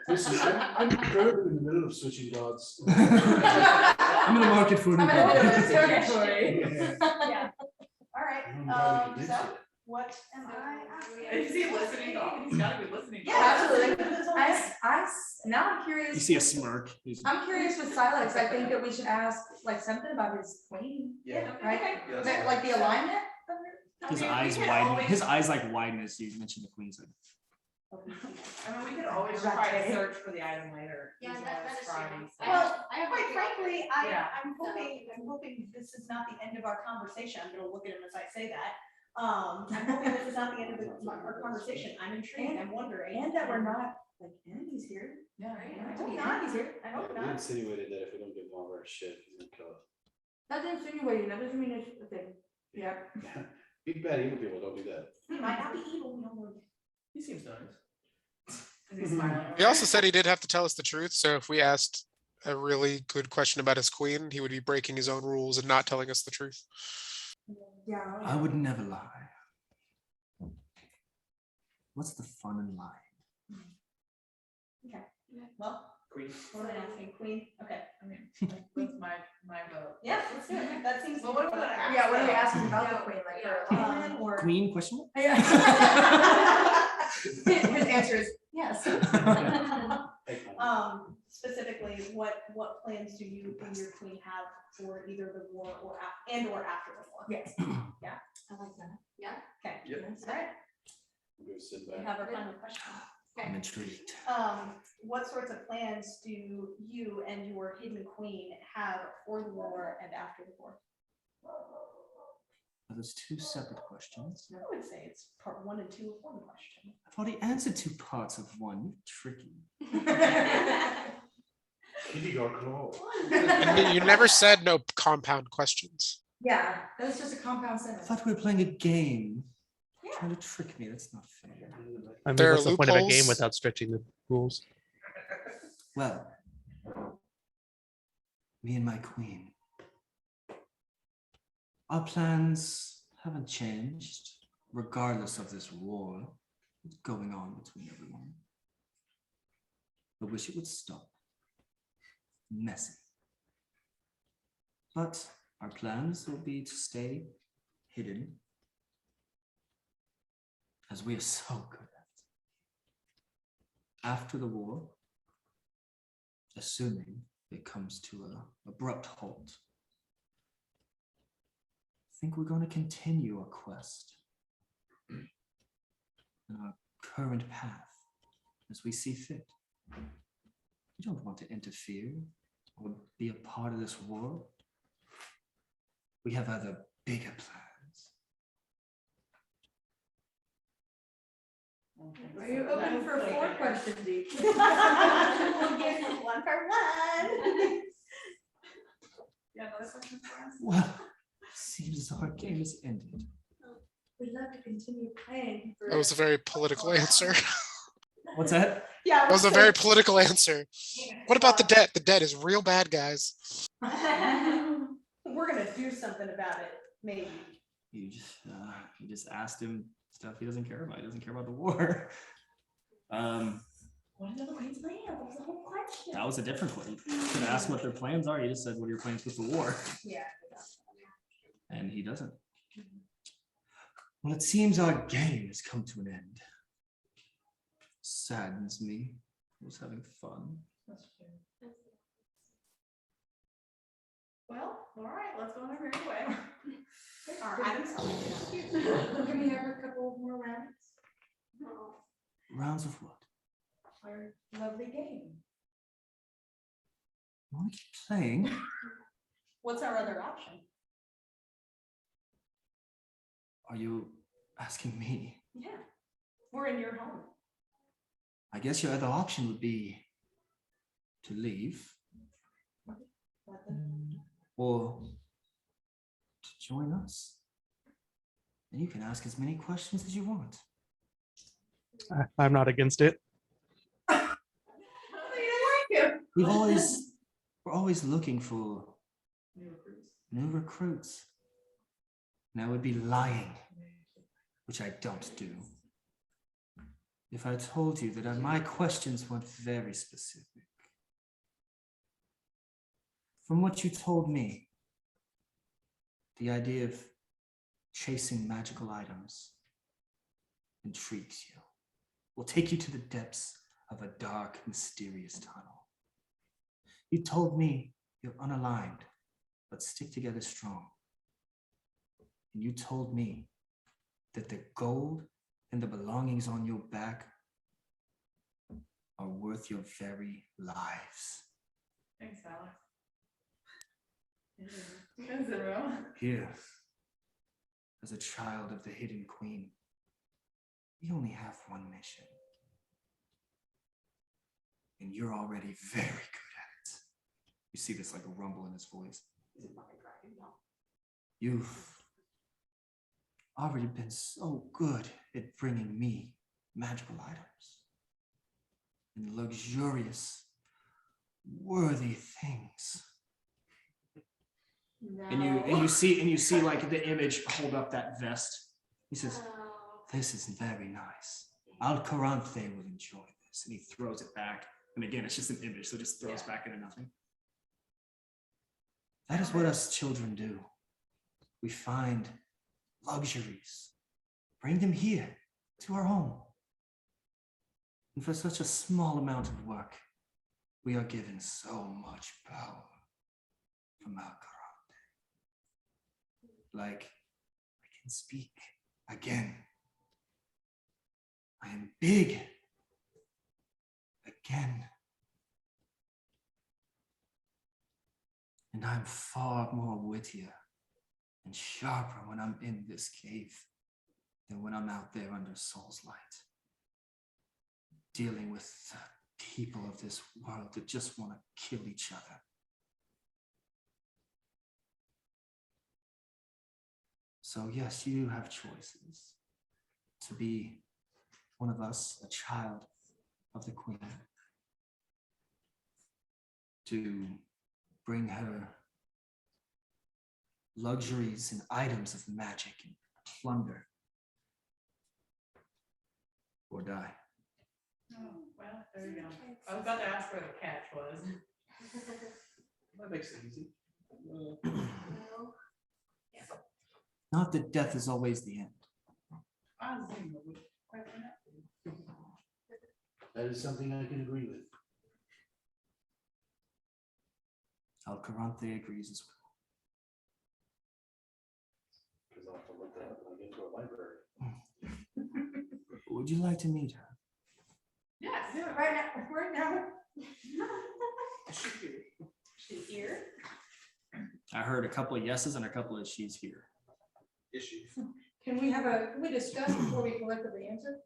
Listen, I'm currently in the middle of switching gods.
I'm in the market for
I'm
new
in a bit of a
gods.
territory.
Yeah.
Yeah, all right,
I'm glad we
so
convinced
what am I asking?
Is he listening to all? He's gotta be listening. to all.
Yeah,
Absolutely.
this whole
I,
thing.
now I'm curious.
You see a smirk.
I'm curious with Silex. I think that we should ask like something about his queen,
Yeah.
right?
Yeah,
But, like the alignment of
His
I mean, we
eyes
could
widen.
always-
His eyes like widen as you mentioned the queen's.
I mean, we could always try to search for the item later.
Yeah,
We can
that
always
is
try
true.
and-
Well,
I have
quite
a-
frankly,
Yeah.
I'm hoping this is not the end of our conversation. I'm gonna look at him as I say that. I'm hoping this is not the end of our conversation. I'm intrigued, I'm wondering.
and that we're not like enemies here.
Yeah.
I
I
hope
hope
not.
not.
Enemies here.
I hope
We
not.
insinuated that if we don't give him all of our shit, he's gonna kill us.
That's insinuating. That doesn't mean it's a thing. Yeah.
Big bad evil people don't do that.
He might not be evil, we don't know.
He seems nice.
Is he smiling?
He also said he did have to tell us the truth, so if we asked a really good question about his queen, he would be breaking his own rules and not telling us the truth.
Yeah.
I would never lie. What's the fun in lying?
Well,
Queen.
what am I asking, queen? Okay.
I mean, that's my vote.
Yeah, let's do it. That seems.
Well, what are we gonna ask?
Yeah, what are we asking about the queen, like her alignment or?
Queen question mark?
Yeah. His answer is yes.
Take my-
Specifically, what plans do you and your queen have for either the war or or after the war?
Yes.
Yeah.
I like that.
Yeah.
Okay.
Yep.
All right,
I'm gonna sit
we
back.
have our final question.
I'm intrigued.
What sorts of plans do you and your hidden queen have for the war and after the war?
Well, there's two separate questions.
I would say it's part 1 and 2 of one question.
I've already answered two parts of one. Tricky.
Kindergarten roll.
You never said no compound questions.
Yeah, that's just a compound
I
sentence.
thought we were playing a game.
Yeah.
Trying to trick me. That's not fair.
I mean,
There are
what's the point of a game
loopholes.
without stretching the rules?
Well, me and my queen. Our plans haven't changed. regardless of this war that's going on between everyone. I wish it would stop. Messy. But our plans will be to stay hidden, as we are so good at. After the war, assuming it comes to an abrupt halt, I think we're going to continue our quest in our current path as we see fit. We don't want to interfere or be a part of this war. We have other bigger plans.
Are you open for 4 questions each?
We'll give you 1 for 1.
Yeah, another question for us?
Well, seems as though our game has ended.
We'd love to continue playing.
That was a very political answer.
What's that?
Yeah.
That was a very political answer. What about the debt? The debt is real bad, guys.
We're gonna do something about it, maybe.
You just asked him stuff he doesn't care about. He doesn't care about the war.
What are the Queen's plans? That was the whole question.
That was a different one. You could ask what their plans are. You just said, what are your plans with the war?
Yeah.
And he doesn't. Well, it seems our game has come to an end. Saddens me. I was having fun.
That's true. Well, all right, let's go on our merry way. Our items.
Can we have a couple more rounds?
Rounds of what?
Our lovely game.
I want to keep playing.
What's our other option?
Are you asking me?
Yeah, we're in your home.
I guess your other option would be to leave or to join us. And you can ask as many questions as you want.
I'm not against it.
We're always looking for new recruits. And I would be lying, which I don't do, if I told you that my questions weren't very specific. From what you told me, the idea of chasing magical items intrigues you. Will take you to the depths of a dark, mysterious tunnel. You told me you're unaligned, but stick together strong. And you told me that the gold and the belongings on your back are worth your very lives.
Thanks, Alex. Is it real?
Here, as a child of the Hidden Queen, we only have one mission. And you're already very good at it. You see this like a rumble in his voice. You've already been so good at bringing me magical items and luxurious, worthy things.
No.
And you see like the image hold up that vest. He says, "This is very nice. Alkaranthe will enjoy this." And he throws it back. And again, it's just an image, so it just throws back into nothing. That is what us children do. We find luxuries, bring them here to our home. And for such a small amount of work, we are given so much power from Alkaranthe. Like, I can speak again. I am big again. And I'm far more wittier and sharper when I'm in this cave than when I'm out there under Soul's light, dealing with the people of this world that just want to kill each other. So yes, you have choices. To be one of us, a child of the Queen, to bring her luxuries and items of magic and plunder or die.
Oh, well, there you go. I was about to ask where the catch was.
That makes it easy.
Not that death is always the end.
I was thinking it would quite enough.
That is something I can agree with.
Alkaranthe agrees as
Because I'll have to look that up when I get into a library.
well. Would you like to meet her?
Yes.
Right now.
She's here.
I heard a couple of yeses and a couple of she's here.
Issue.
Can we discuss before we collectively answer?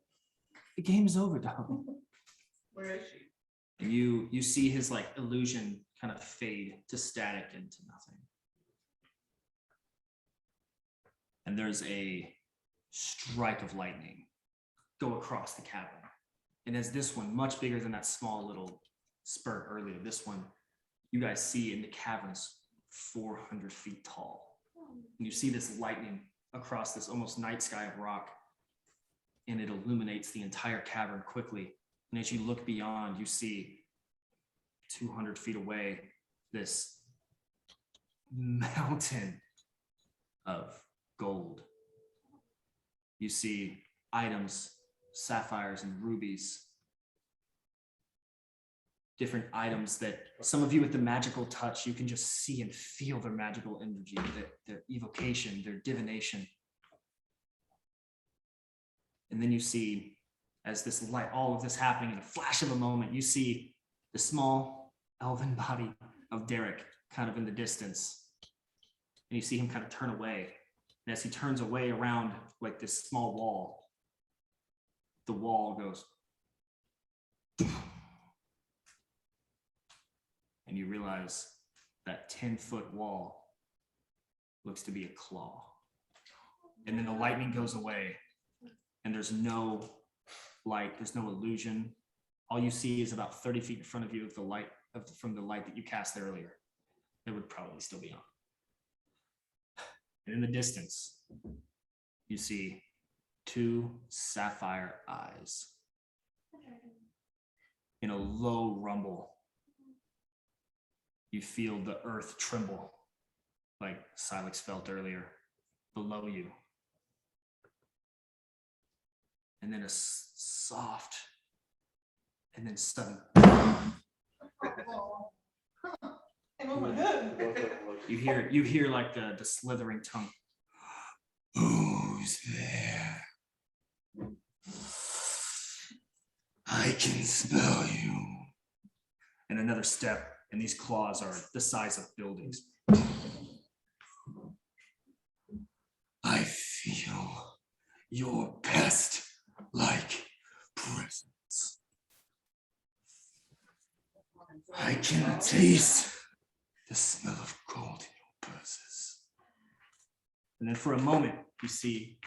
The game's over, dog.
Where is she?
And you see his like illusion kind of fade to static into nothing. And there's a strike of lightning go across the cavern. And as this one, much bigger than that small little spurt earlier, this one, you guys see in the caverns 400 feet tall. And you see this lightning across this almost night sky of rock, and it illuminates the entire cavern quickly. And as you look beyond, you see 200 feet away, this mountain of gold. You see items, sapphires and rubies, different items that some of you with the magical touch, you can just see and feel their magical energy, their evocation, their divination. And then you see, as this light, all of this happening in a flash of a moment, you see the small elven body of Derek kind of in the distance. And you see him kind of turn away. And as he turns away around like this small wall, the wall goes. And you realize that 10-foot wall looks to be a claw. And then the lightning goes away, and there's no light, there's no illusion. All you see is about 30 feet in front of you of the light from the light that you cast earlier. It would probably still be on. And in the distance, you see 2 sapphire eyes. In a low rumble, you feel the earth tremble like Silex felt earlier below you. And then a soft and then sudden. You hear like the slithering tongue. Who's there? I can smell you. And another step, and these claws are the size of buildings. I feel your pest-like presence. I can taste the smell of gold in your purses. And then for a moment, you see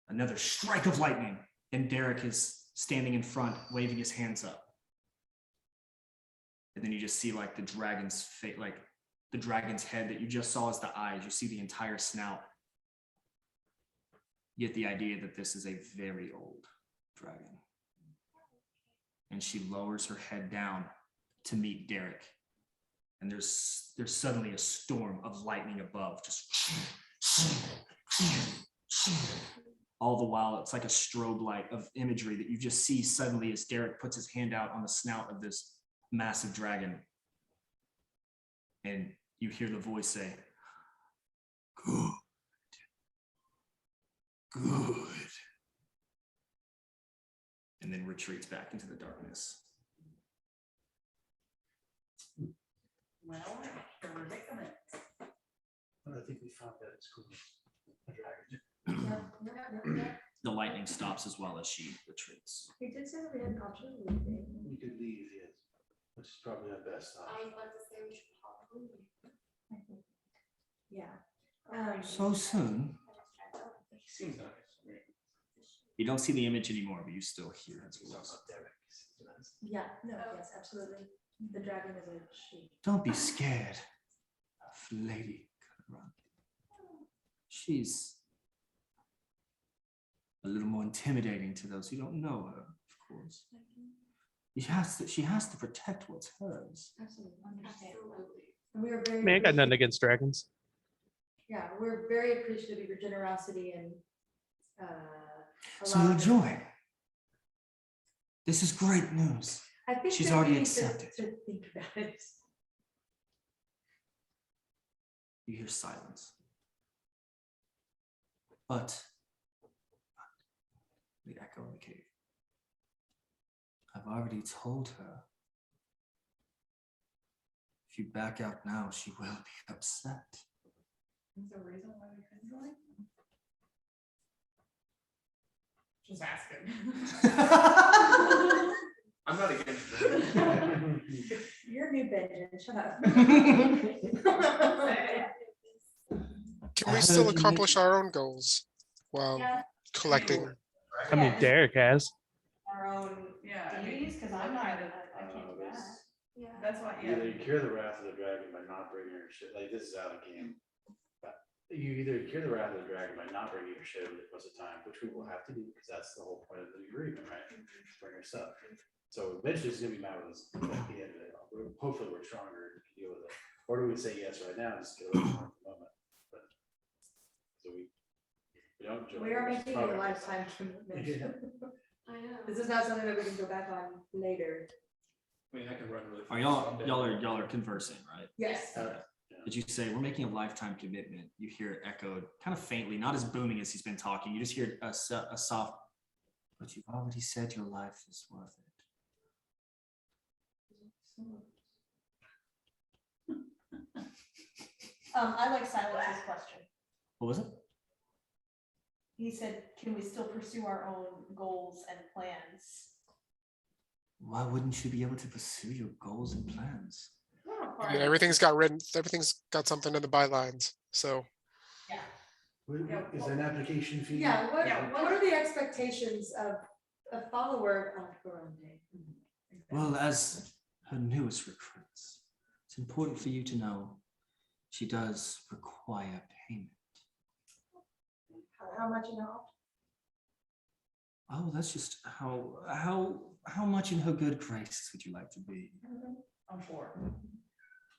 another strike of lightning, and Derek is standing in front, waving his hands up. And then you just see like the dragon's face, like the dragon's head that you just saw as the eyes. You see the entire snout. You get the idea that this is a very old dragon. And she lowers her head down to meet Derek. And there's suddenly a storm of lightning above, just all the while it's like a strobe light of imagery that you just see suddenly as Derek puts his hand out on the snout of this massive dragon. And you hear the voice say, "Good. Good." And then retreats back into the darkness.
Well, the predicament.
But I think we found that it's cool. A dragon.
The lightning stops as well as she retreats.
We did say that we had an option to leave.
We could leave, yes, which is probably our best
I
option.
was about to say we should probably leave.
Yeah.
So soon?
He seems nice. I mean,
You don't see the image anymore, but you still hear his voice.
Yeah, no, yes, absolutely. The dragon is a she.
Don't be scared of Lady Alkaranthe. She's a little more intimidating to those who don't know her, of course. She has to protect what's hers.
Absolutely.
Absolutely.
And we are very.
Man, I got nothing
appreciative-
against dragons.
Yeah, we're very appreciative of your generosity and.
So you
allowing us-
enjoy. This is great news.
I think
She's
that we
already
need to-
accepted.
To think about it.
You hear silence. But the echo in the cave. I've already told her. If you back out now, she will be upset.
Is there a reason why we couldn't join? Just asking.
I'm not against it.
You're new, Benjamin, shut up.
Can
I
we
heard
still
you
accomplish
need-
our own goals while
Yeah,
collecting?
I mean,
Yeah.
Derek has.
our own
Yeah, I mean,
deities, because I'm not, I
Uh,
can't do that.
Yeah.
that's why,
Either
yeah.
you cure the wrath of the dragon by not bringing your shit, like this is out of game. But you either cure the wrath of the dragon by not bringing your shit when it was a time, which we will have to do, because that's the whole point of the agreement, right? Bring your stuff. So eventually it's gonna be mad with us at the end of it. Hopefully we're stronger and can deal with it. Or do we say yes right now and just get over it at the moment? But so we don't. join,
We are
just
making a
probably-
lifetime commitment.
Yeah.
I know.
This is not something that we can go back on later.
I mean, I can run really fast.
Are y'all
someday.
y'all are conversing, right?
Yes.
Did you say we're making a lifetime commitment? You hear it echoed kind of faintly, not as booming as he's been talking. You just hear a soft, but you've already said your life is worth it.
I like Silence's question.
What was it?
He said, can we still pursue our own goals and plans?
Why wouldn't you be able to pursue your goals and plans?
Yeah, everything's got something in the bylines. So
Is there an application fee?
Yeah,
Yeah,
what are the expectations of a follower of Alkaranthe?
Well, as her newest recruits, it's important for you to know she does require payment.
How much in all?
Oh, that's just how much in her good graces would you like to be?
I'm for.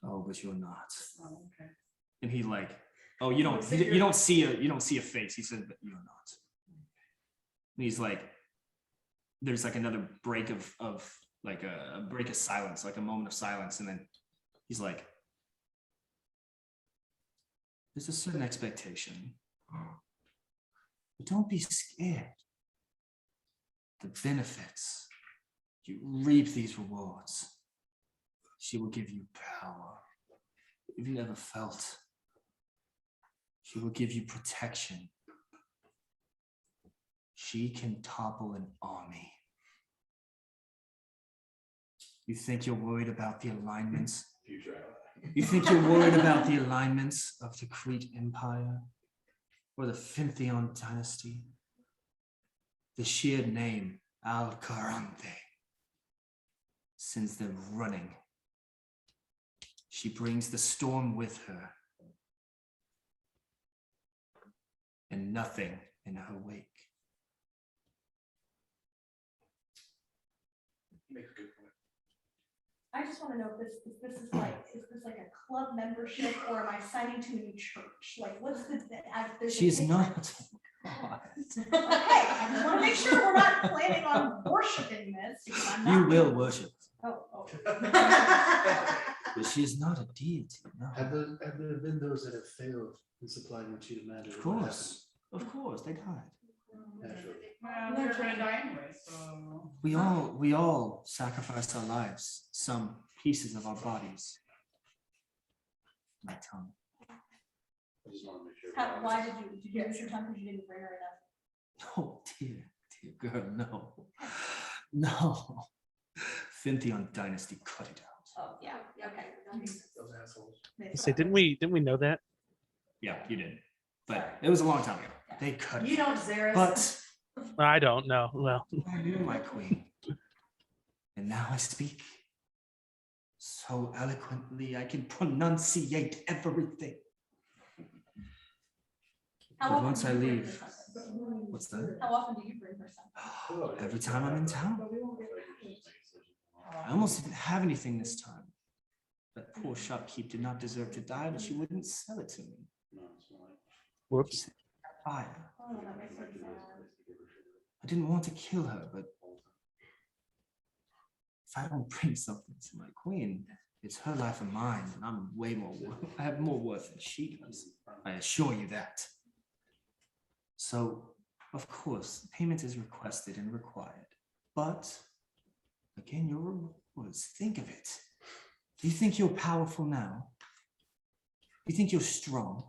Oh, but you're not.
Oh, okay.
And he like, oh, you don't see a face. He said, but you're not. And he's like, there's like another break of like a break of silence, like a moment of silence, and then he's like, there's a certain expectation, but don't be scared. The benefits, you reap these rewards. She will give you power. If you never felt, she will give you protection. She can topple an army. You think you're worried about the alignments?
Future ally.
You think you're worried about the alignments of the Crete Empire or the Fintheon dynasty? The sheer name Alkaranthe sends them running. She brings the storm with her, and nothing in her wake.
You make a good point.
I just want to know if this is like a club membership, or am I signing to a new church? Like, what's the? there's a
She's
difference.
not.
Okay, I just want to make sure we're not planning on worshiping this, because I'm not.
You will worship,
Oh.
but she is not a deity. No.
Have there been those that have failed in supplying what you demanded?
Of
What
course, they died.
happened? Naturally.
Well, we're gonna die anyway, so.
We all sacrificed our lives, some pieces of our bodies. My tongue.
I just want to make sure.
Why did you lose your tongue because you didn't bring her enough?
Oh dear girl, no. No. Fintheon dynasty cut it out.
Oh, yeah, okay.
Those assholes.
I say, didn't we know that?
Yeah, you did. But it was a long time ago. They cut it.
You don't, Zaris.
But
I don't know. Well,
I knew my queen. And now I speak so eloquently I can pronunciate everything.
How
But
often
once
do
I
you bring
leave-
her something?
What's that?
How often do you bring her something?
Every time I'm in town. I almost didn't have anything this time. That poor shopkeep did not deserve to die, but she wouldn't sell it to me.
Whoops.
Fire.
Oh, that makes me sad.
I didn't want to kill her, but if I don't bring something to my queen, it's her life and mine, and I'm way more worth. I have more worth than she does. I assure you that. So, of course, payment is requested and required. But again, your rewards. Think of it. Do you think you're powerful now? Do you think you're strong?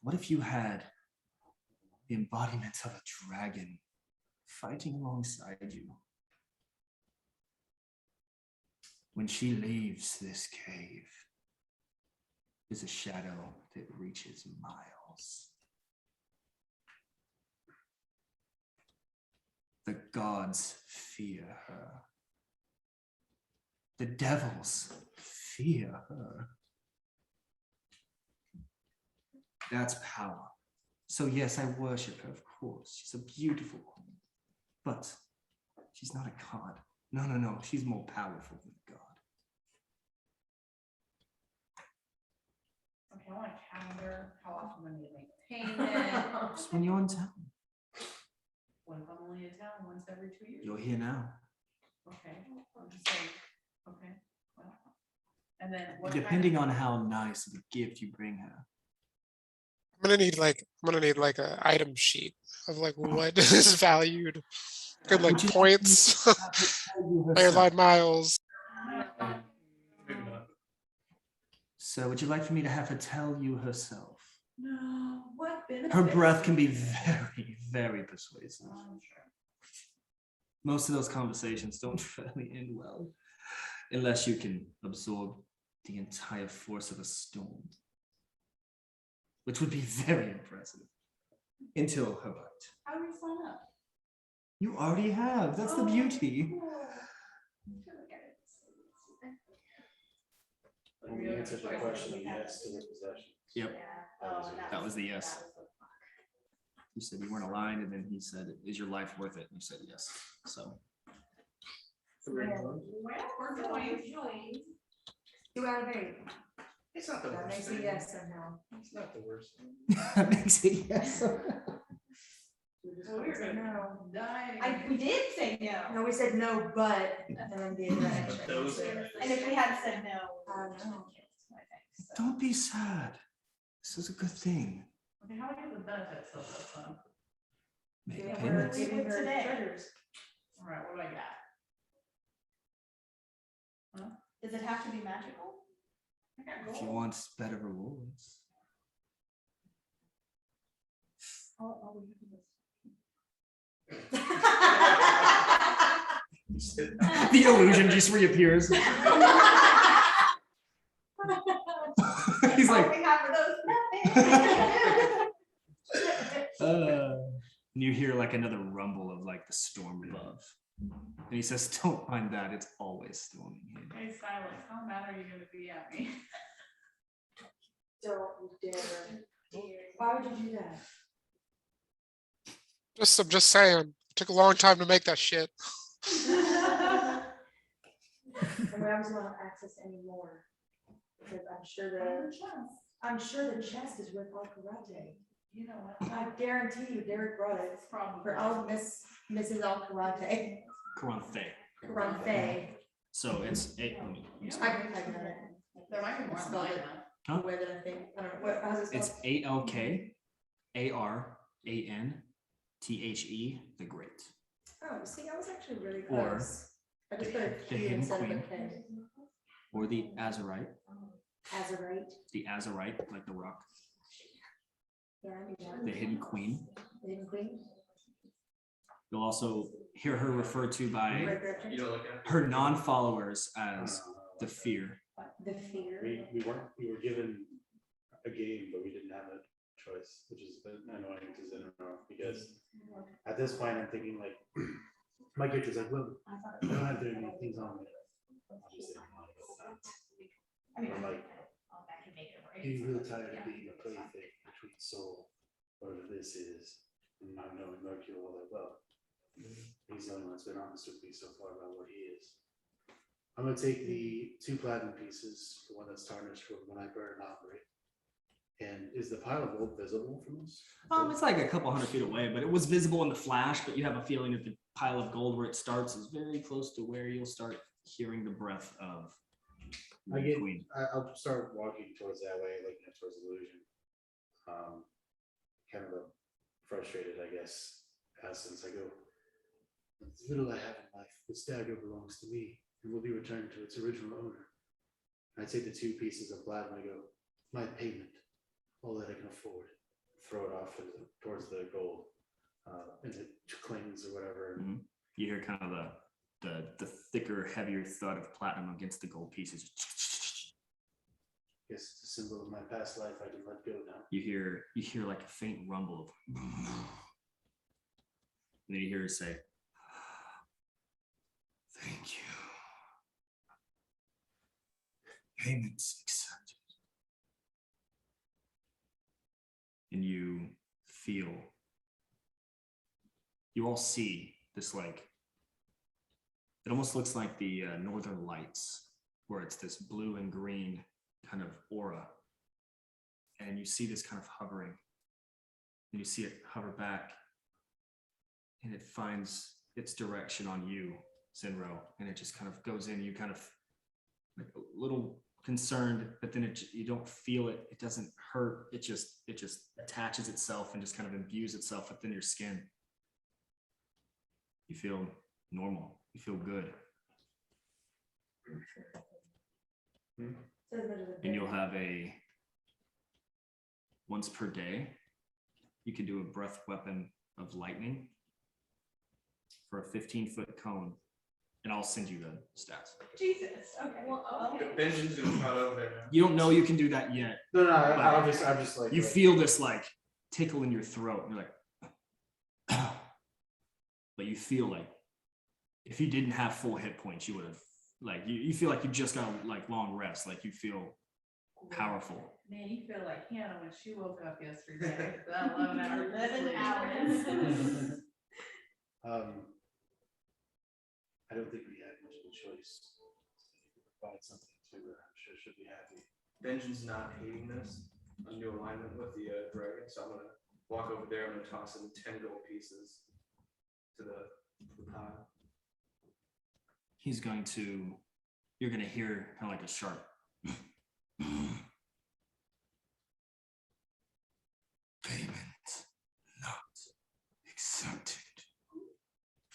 What if you had the embodiment of a dragon fighting alongside you? When she leaves this cave, there's a shadow that reaches miles. The gods fear her. The devils fear her. That's power. So yes, I worship her, of course. She's a beautiful queen. But she's not a god. No. She's more powerful than a god.
Okay, I want a calendar, how often when you make payment.
Just when you're in town.
What if I'm only in town once every 2 years?
You're here now.
Okay, I'm just saying, okay, well. And then what? kind of-
Depending on how nice of a gift you bring her.
I'm gonna need like a item sheet of like what is valued. Good like
Would you like
points,
me to have her tell you herself?
airline miles.
Maybe not.
So would you like for me to have her tell you herself?
No, what benefits?
Her breath can be very, very persuasive.
Oh, I'm sure.
Most of those conversations don't really end well unless you can absorb the entire force of a storm, which would be very impressive until her bite.
How do we sign up?
You already have. That's the beauty.
And we answered the question of yes to the possession.
Yep, that was the yes. You said we weren't aligned, and then he said, "Is your life worth it?" And you said yes. So
Well, we're going.
2 out of 8.
It's not the
That
worst
makes a
thing.
yes somehow.
It's not the worst.
that makes it yes.
Well, we're gonna die.
We did say no.
No, we said no, but, and then gave that extra
Those
answer.
And if we had said no.
I know.
I think, so.
Don't be sad. This is a good thing.
Okay, how do I get the benefits of this one?
Make
Yeah, we're
payments.
giving her
Today.
treasures.
All right, what do I got?
Does it have to be magical?
I got
If you
gold.
want better rewards. The illusion just reappears. He's like,
We have those.
and you hear like another rumble of like the storm above. And he says, "Don't mind that, it's always storming here."
Hey, Silas, how mad are you gonna be at me?
Don't you dare. Why would you do that?
I'm just saying. Took a long time to make that shit.
And we always want to access any more. Because I'm sure the chest is with Alkaranthe.
You know what?
I guarantee you Derek brought it
It's probably.
for Mrs. Alkaranthe. Karanthe.
So it's eight.
I can type it in.
There might be more
Spell
online
it.
Huh?
The way that I think, I don't know, what, how's it
It's
spelled?
ALKARANTHE, the Great.
Oh, see, I was actually really
Or
close. I just put a
the
Q
hidden
instead of a
queen.
K.
Or the Azurite,
Azurite.
like the rock,
Yeah, I knew that.
the hidden queen.
The hidden queen.
You'll also hear her referred to by
Right direction.
You don't look at it.
her non-followers as the Fear.
The fear.
We were given a game, but we didn't have a choice, which is annoying to Zenro, because at this point I'm thinking like, my gift is like, well, I don't have very many things on me. Obviously, I'm like,
make it right.
Do you feel tired of being a plaything between soul, whatever this is, and not knowing Mercure all that well? He's the only one that's been honest with me so far about what he is. I'm gonna take the 2 platinum pieces, the one that's tarnished from when I burn and operate. And is the pile of gold visible from us?
It's like a couple 100 feet away, but it was visible in the flash, but you have a feeling that the pile of gold where it starts is very close to where you'll start hearing the breath of
I
the
get,
queen.
I'll start walking towards that way, looking towards illusion. Kind of a frustrated, I guess, since I go, "The little I have in life, this dagger belongs to me and will be returned to its original owner." I take the 2 pieces of platinum and I go, "My payment, all that I can afford." Throw it off towards the gold, and it clings or whatever.
Mhm. You hear kind of the thicker, heavier thud of platinum against the gold pieces.
Guess it's a symbol of my past life. I can let go now.
You hear like a faint rumble of, and then you hear her say, "Thank you. Payments accepted." And you all see this, like, it almost looks like the Northern Lights, where it's this blue and green kind of aura. And you see this kind of hovering, and you see it hover back, and it finds its direction on you, Zinro, and it just kind of goes in. You kind of like a little concerned, but then you don't feel it. It doesn't hurt. It just attaches itself and just kind of imbues itself within your skin. You feel normal. You feel good. And you'll have once per day, you can do a breath weapon of lightning for a 15-foot cone, and I'll send you the stats.
Jesus, okay. Well,
Benjamin's gonna cut over there now.
You don't know you can do that yet.
No, I'm just like.
You feel this like tickle in your throat, and you're like, but you feel like if you didn't have full hit points, you would have, like, you feel like you just got like long rest, like you feel powerful.
Man, you feel like Hannah when she woke up yesterday. That 11 hours.
11 hours.
I don't think we had much of a choice. Provide something to her, I'm sure she'll be happy.
Benjamin's not hating this. A new alignment with the dragon, so I'm gonna walk over there. I'm gonna toss in 10 gold pieces to the pile.
You're gonna hear kind of like a sharp payment not accepted.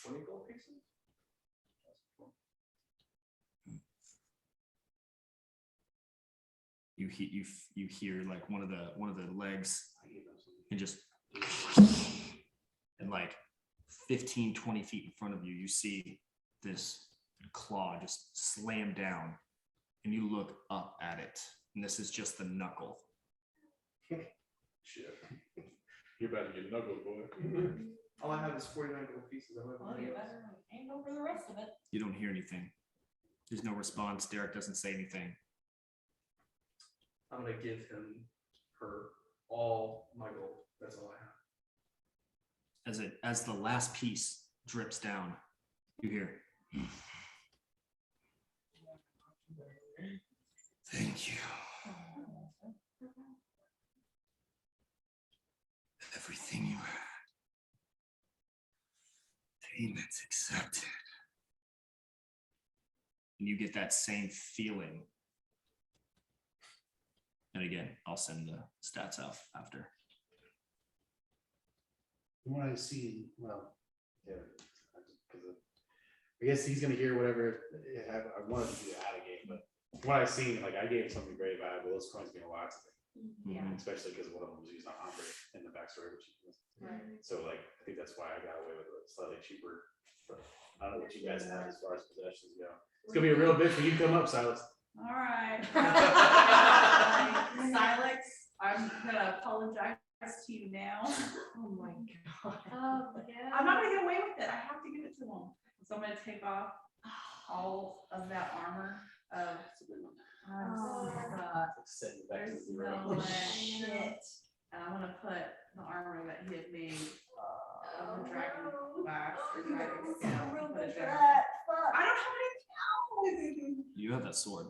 20 gold pieces?
You hear like one of the legs and just, and like 15-20 feet in front of you, you see this claw just slam down, and you look up at it, and this is just the knuckle.
Shit. You're about to get knuckled, boy.
All I have is 49 gold pieces. I don't have
Well, you better hang over the rest of it.
You don't hear anything. There's no response. Derek doesn't say anything.
I'm gonna give her all my gold. That's all I have.
As the last piece drips down, you hear, "Thank you. Everything you had. Payments accepted." And you get that same feeling. And again, I'll send the stats out after.
From what I've seen, well, yeah, I guess he's gonna hear whatever. I wanted to do the out of game, but from what I've seen, like I gave something very valuable. Those coins mean a lot to me,
Yeah.
especially because one of them was used on Ombre in the backstory, which
Right.
so like I think that's why I got away with it slightly cheaper. But I don't know what you guys have as far as possessions go. It's gonna be a real bit for you to come up, Silas.
All right. Silex, I'm gonna apologize to you now.
Oh my God.
Oh, yeah.
I'm not gonna get away with it. I have to give it to him. So I'm gonna take off all of that armor of
Send you back to
There's
zero.
no way.
Shit.
And I'm gonna put the armor that he had made of the dragon glass or dragon scale. and Put it down. I don't have any cows.
You have that sword.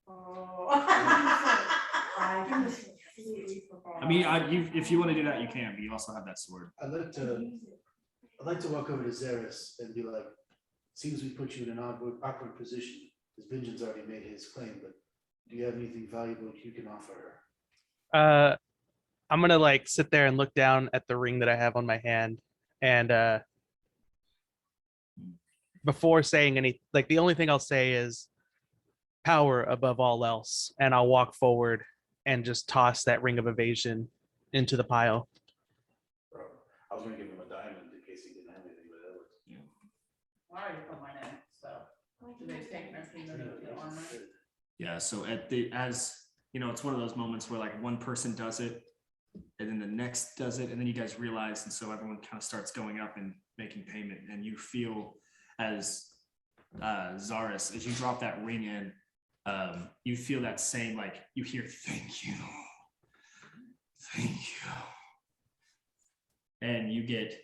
Oh.
I completely forgot.
I mean, if you want to do that, you can, but you also have that sword.
I'd like to walk over to Xeris and be like, seems we put you in an awkward position. Because Vengeance already made his claim, but do you have anything valuable you can offer her?
I'm gonna like sit there and look down at the ring that I have on my hand, and before saying any, like the only thing I'll say is power above all else, and I'll walk forward and just toss that ring of evasion into the pile.
Bro, I was gonna give him a diamond in case he didn't have anything, but that was.
I already put mine in, so. Do they take their payment of the armor?
Yeah, so as you know, it's one of those moments where like one person does it and then the next does it, and then you guys realize, and so everyone kind of starts going up and making payment, and you feel as Zaris, as you drop that ring in, you feel that same, like you hear thank you, and you get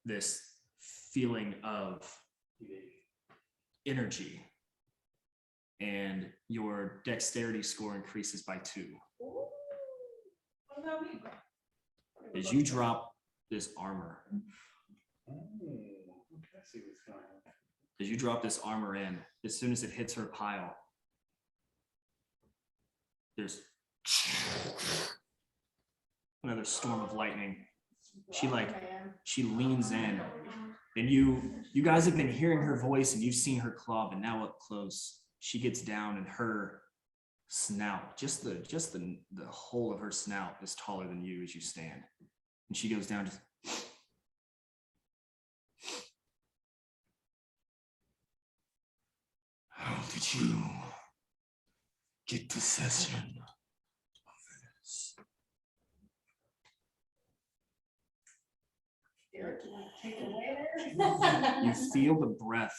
this feeling of energy, and your dexterity score increases by 2
What about me?
as you drop this armor.
Oh, okay, I see what's going on.
As you drop this armor in, as soon as it hits her pile, there's another storm of lightning. She leans in, and you guys have been hearing her voice and you've seen her claw, but now up close, she gets down and her snout, just the whole of her snout is taller than you as you stand. And she goes down just. How did you get possession of this? You feel the breath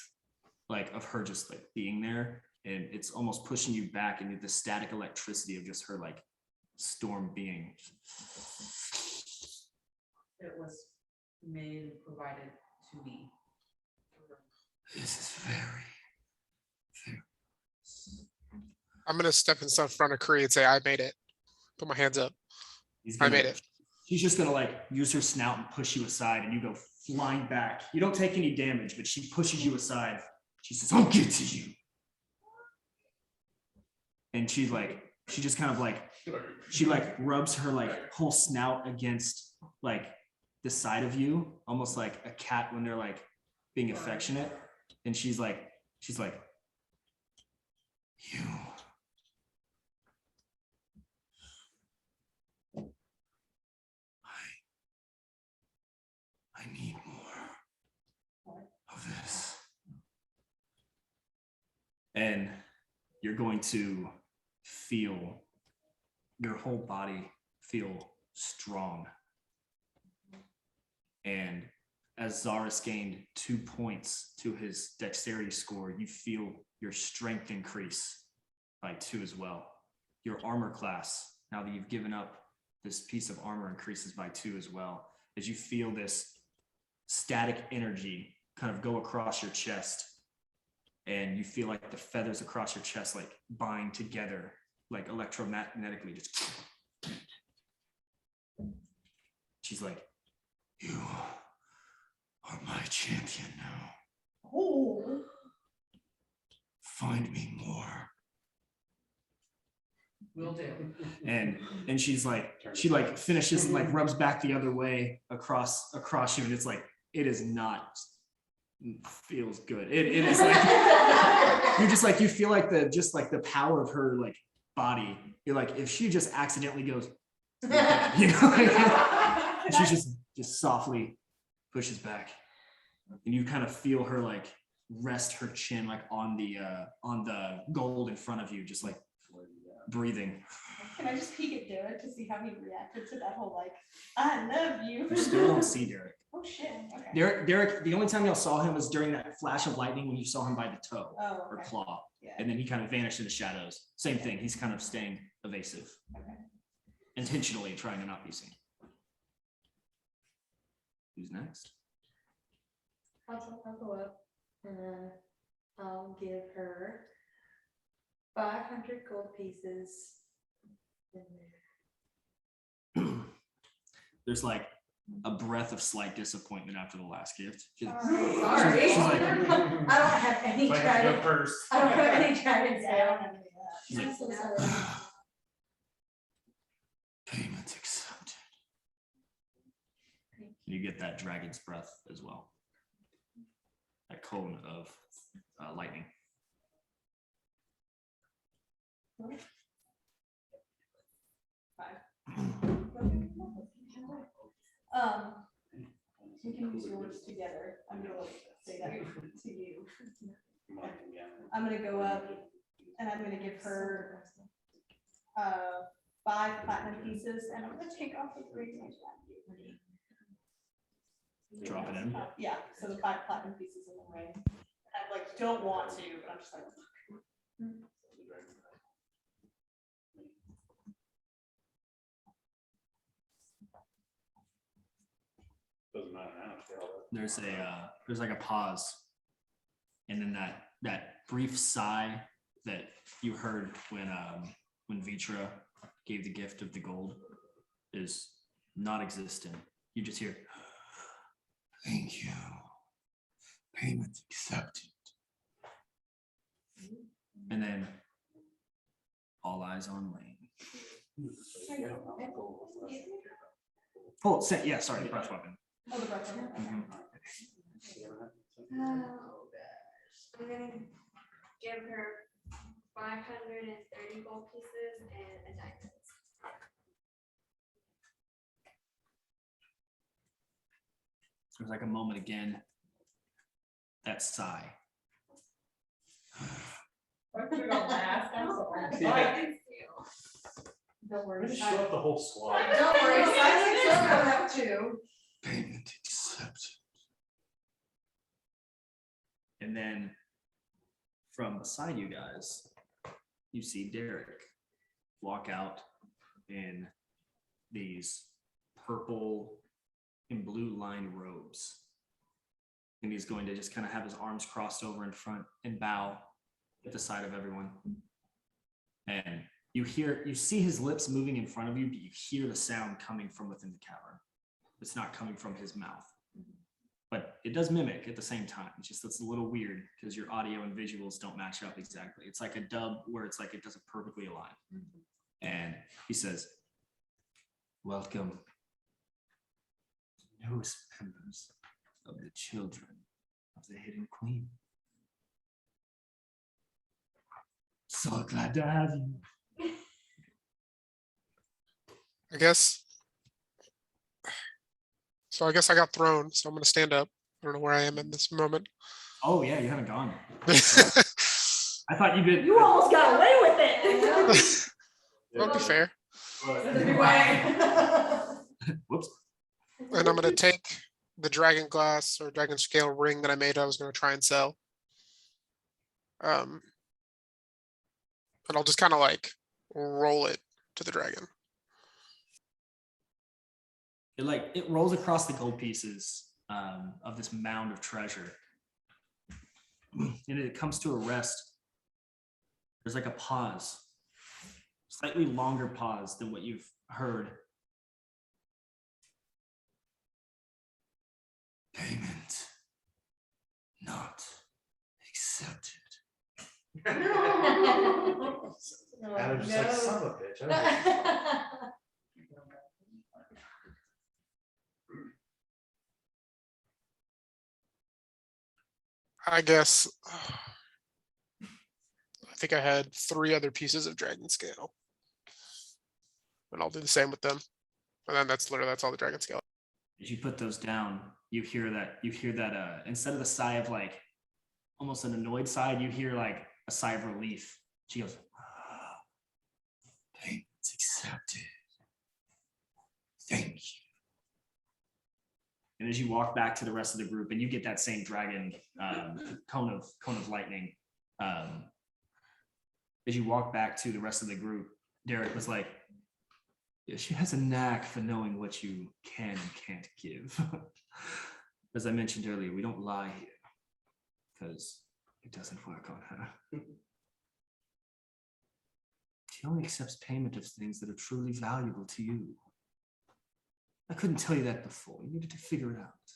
like of her just like being there, and it's almost pushing you back, and the static electricity of just her like storm being.
It was made and provided to me.
This is very.
I'm gonna step in front of Kree and say, I made it. Put my hands up. I made it.
She's just gonna like use her snout and push you aside, and you go flying back. You don't take any damage, but she pushes you aside. She says, I'll get to you. And she just kind of like, she like rubs her like whole snout against like the side of you, almost like a cat when they're like being affectionate. And she's like, you. I need more of this. And you're going to feel your whole body feel strong. And as Zaris gained 2 points to his dexterity score, you feel your strength increase by 2 as well. Your armor class, now that you've given up this piece of armor, increases by 2 as well. As you feel this static energy kind of go across your chest, and you feel like the feathers across your chest like bind together, like electromagnetically. Just. She's like, you are my champion now.
Oh.
Find me more.
Will do.
And she's like, she like finishes and like rubs back the other way across you, and it's like, it is not feels good. It is like you're just like, you feel like the power of her like body. You're like, if she just accidentally goes, you know, and she just softly pushes back, and you kind of feel her like rest her chin like on the gold in front of you, just like breathing.
Can I just peek at Derek to see how he reacted to that whole like, I love you?
You still don't see Derek.
Oh shit, okay.
Derek, the only time y'all saw him was during that flash of lightning when you saw him by the toe
Oh,
or
okay.
claw.
Yeah.
And then he kind of vanished into shadows. Same thing. He's kind of staying evasive.
Okay.
Intentionally trying to not be seen. Who's next?
I'll go up and I'll give her 500 gold pieces. in there.
There's like a breath of slight disappointment after the last gift. She's like,
Sorry.
she's like-
I don't have any
So I have to go
dragon.
first.
I don't have any dragon
Yeah, I don't have any of that.
she's like,
I'm so sorry.
payment accepted. You get that dragon's breath as well. That cone of lightning.
We can use yours together. I'm gonna like say that to you. I'm gonna go up and I'm gonna give her 5 platinum pieces and I'm gonna take off the 3.
Drop it in.
Yeah, so the 5 platinum pieces in the ring. I like don't want to, but I'm just like.
Doesn't matter now.
There's like a pause. And then that brief sigh that you heard when Vitra gave the gift of the gold is not existent. You just hear, thank you. Payment accepted. And then all eyes on Lane. Oh, yeah, sorry, the brush weapon.
Oh, the brush one.
Mhm.
Oh, gosh. I'm gonna give her 530 gold pieces and a diamond.
There's like a moment again. That sigh.
Don't worry.
Just show up the whole squad.
Don't worry. Simon's coming up too.
Payment accepted. And then from beside you guys, you see Derek walk out in these purple and blue lined robes. And he's going to just kind of have his arms crossed over in front and bow at the side of everyone. And you see his lips moving in front of you, but you hear the sound coming from within the cavern. It's not coming from his mouth. But it does mimic at the same time. It's just it's a little weird because your audio and visuals don't match up exactly. It's like a dub where it's like it doesn't perfectly align. And he says, welcome, newest members of the children of the Hidden Queen. So glad to have you.
I guess. So I guess I got thrown, so I'm gonna stand up. I don't know where I am in this moment.
Oh yeah, you haven't gone. I thought you did.
You almost got away with it.
That'll be fair.
Whoops.
And I'm gonna take the dragon glass or dragon scale ring that I made. I was gonna try and sell. And I'll just kind of like roll it to the dragon.
It rolls across the gold pieces of this mound of treasure. And it comes to a rest. There's like a pause, slightly longer pause than what you've heard. Payment not accepted.
Adam's just like, son of a bitch. I don't know."
I guess. I think I had 3 other pieces of dragon scale. And I'll do the same with them. And then that's all the dragon scale.
As you put those down, you hear that instead of the sigh of like almost an annoyed sigh, you hear like a sigh of relief. She goes, payment It's accepted. Thank you. And as you walk back to the rest of the group, and you get that same dragon cone of lightning, as you walk back to the rest of the group, Derek was like, "Yeah, she has a knack for knowing what you can and can't give." As I mentioned earlier, we don't lie here because it doesn't work on her. She only accepts payment of things that are truly valuable to you. I couldn't tell you that before. You needed to figure it out.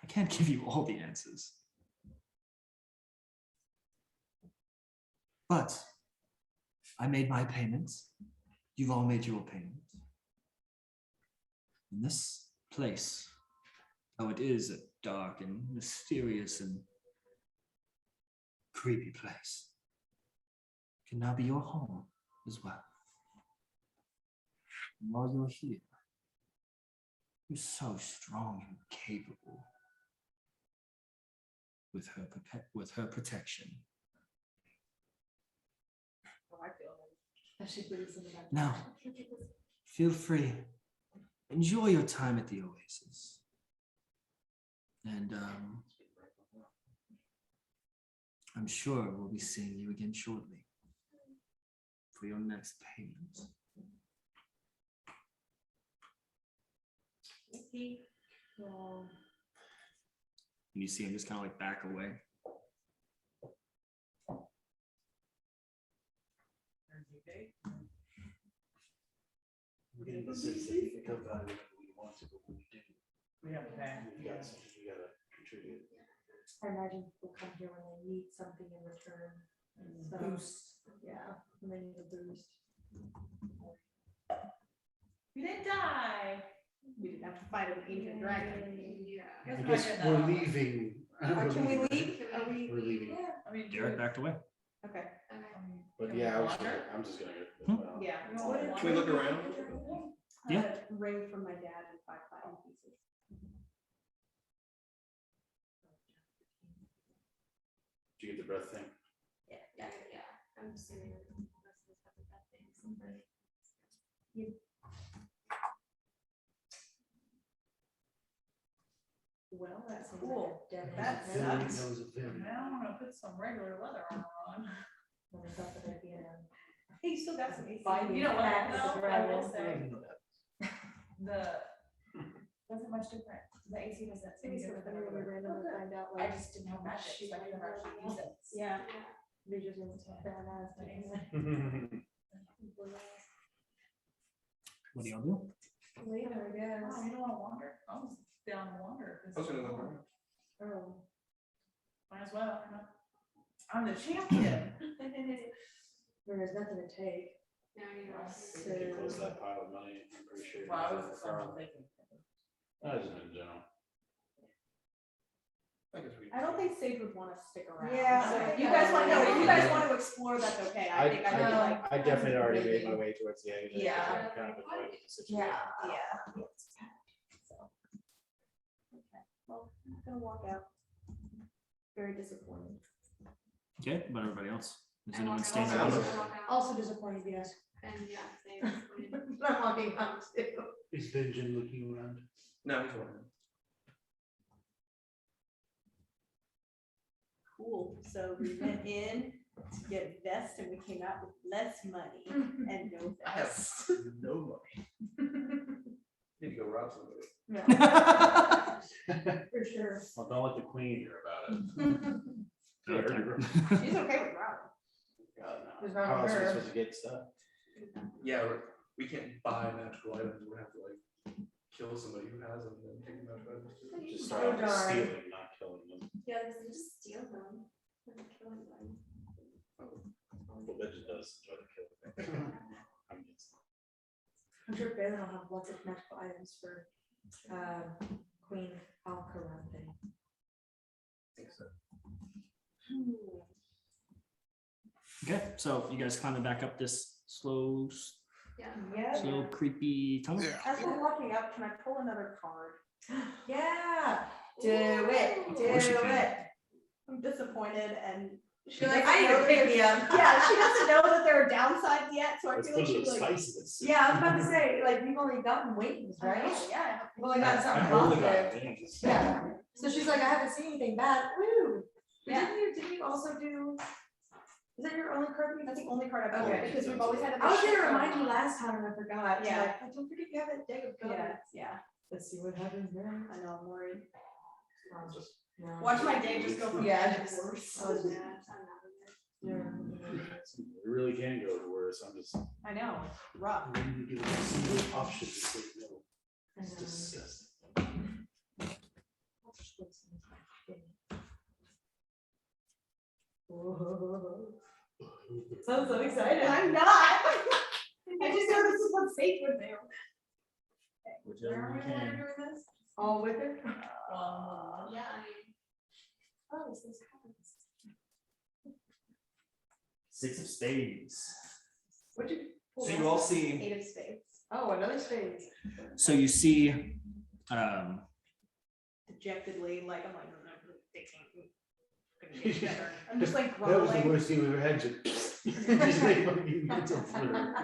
I can't give you all the answers. But I made my payments. You've all made your payments. In this place, though it is a dark and mysterious and creepy place, can now be your home as well. And while you're here, you're so strong and capable with her protection. Now, feel free. Enjoy your time at the Oasis. And I'm sure we'll be seeing you again shortly for your next payment. And you see him just kind of like back away.
This is if you think about it, we want to, but we do.
We have to pay.
We got something we gotta contribute.
I imagine people come here when they need something in return. So, yeah, and they need a boost.
We didn't die.
We didn't have to fight an ancient dragon.
Yeah.
I guess we're leaving.
Can we leave? Are we?
We're leaving.
Yeah.
I mean,
Derek backed away.
Okay.
But yeah, I'm just gonna go.
Yeah.
Can we look around?
Yeah.
Ring from my dad and 5 platinum pieces.
Did you get the breath thing?
Yeah. I'm assuming most of the stuff is that thing.
Well, that's
Cool.
That
That
sucks.
That
sucks.
was a very.
I don't wanna put some regular leather armor on.
When I thought that I'd be
Hey, you still got some AC.
fighting
You know what?
back with
No,
the
I
dragon.
will say, wasn't much different. The AC was that same.
Maybe it's gonna be really random to find out,
I
like,
just didn't have magic, so I could never actually use it.
Yeah.
they just want to badass.
What do y'all do?
Later, I guess.
Oh, you don't wanna wander? I was down to wander.
I was gonna look around.
Oh.
Might as well. I'm the champion.
There's nothing to take.
Now you are.
We can close that pile of money, I'm pretty sure.
Well, I was thinking.
I just in general.
I guess we.
I don't think Sage would want to stick around.
Yeah,
So
I
if
think
you
I
guys want,
would.
no, if you guys want to explore, that's okay. I think I'd be like.
I definitely already made my way towards the exit.
Yeah.
I'm kind of avoiding the situation.
Yeah. So. Okay, well, I'm gonna walk out. Very disappointed.
Okay, what about everybody else? Is
I
anyone
walk
staying
out.
around?
Also disappointed, yes.
And yeah, same.
I'm walking out too.
Is Benjamin looking around?
No, he's wondering.
Cool, so we went in to get vests and we came out with less money and no
I have
vests.
no money. Need to go rob somebody.
For sure.
Well, don't let the queen hear about it.
She's okay with robbing.
God,
There's
no.
not
How else are we
her.
supposed to get stuff?
Yeah, we can't buy magical items. We have to like kill somebody who has them and then take the magical items too.
Just
Oh,
start
darn.
stealing, not killing them.
Yeah, just steal them. And killing them.
Well, Benjamin does try to kill them. I'm just-
I'm sure Balin will have lots of magical items for Queen Alkaranthe.
Okay, so you guys climbing back up this slow,
Yeah.
creepy tunnel?
Yeah.
As we're walking up, can I pull another card?
Yeah, do it, do
course you can.
it.
I'm disappointed and
She's like, I need to pick me up.
Yeah, she doesn't know that there are downsides yet, so I
Let's
feel like
put a
she's
little
like.
spice in this.
Yeah, I was about to say, like, you've only gotten wings, right?
Yeah.
You've only gotten something
I've only got
positive.
things.
Yeah, so she's like, I haven't seen anything bad, woo. But
Yeah.
didn't you also do, is that your only card?
That's the only card I've
Okay.
pulled, because we've always had.
I was gonna remind you last time and I forgot.
Yeah.
Like, oh, don't forget you have that deck of
Yeah,
cards.
yeah,
Let's see what happens there.
I know, I'm worried.
Just-
No.
Watch my day just go from
Yeah,
bad to
just-
worse.
I was-
Yeah, I'm not in there.
It really can go worse. I'm just.
I know, it's rough.
When you give it a single option to say no, it's disgusting.
Sounds so excited.
I'm not. I just know this is what fate would do.
Whichever you can.
All with it?
Yeah, I mean,
Oh, this is happens.
6 of spades.
What'd you pull?
So you all see,
8 of spades.
Oh, another spades.
so you see,
Dejectedly, like, I'm like, they can't get together. I'm just like
That was the
grumbling.
worst thing we've ever had. Just like fucking mental flirt.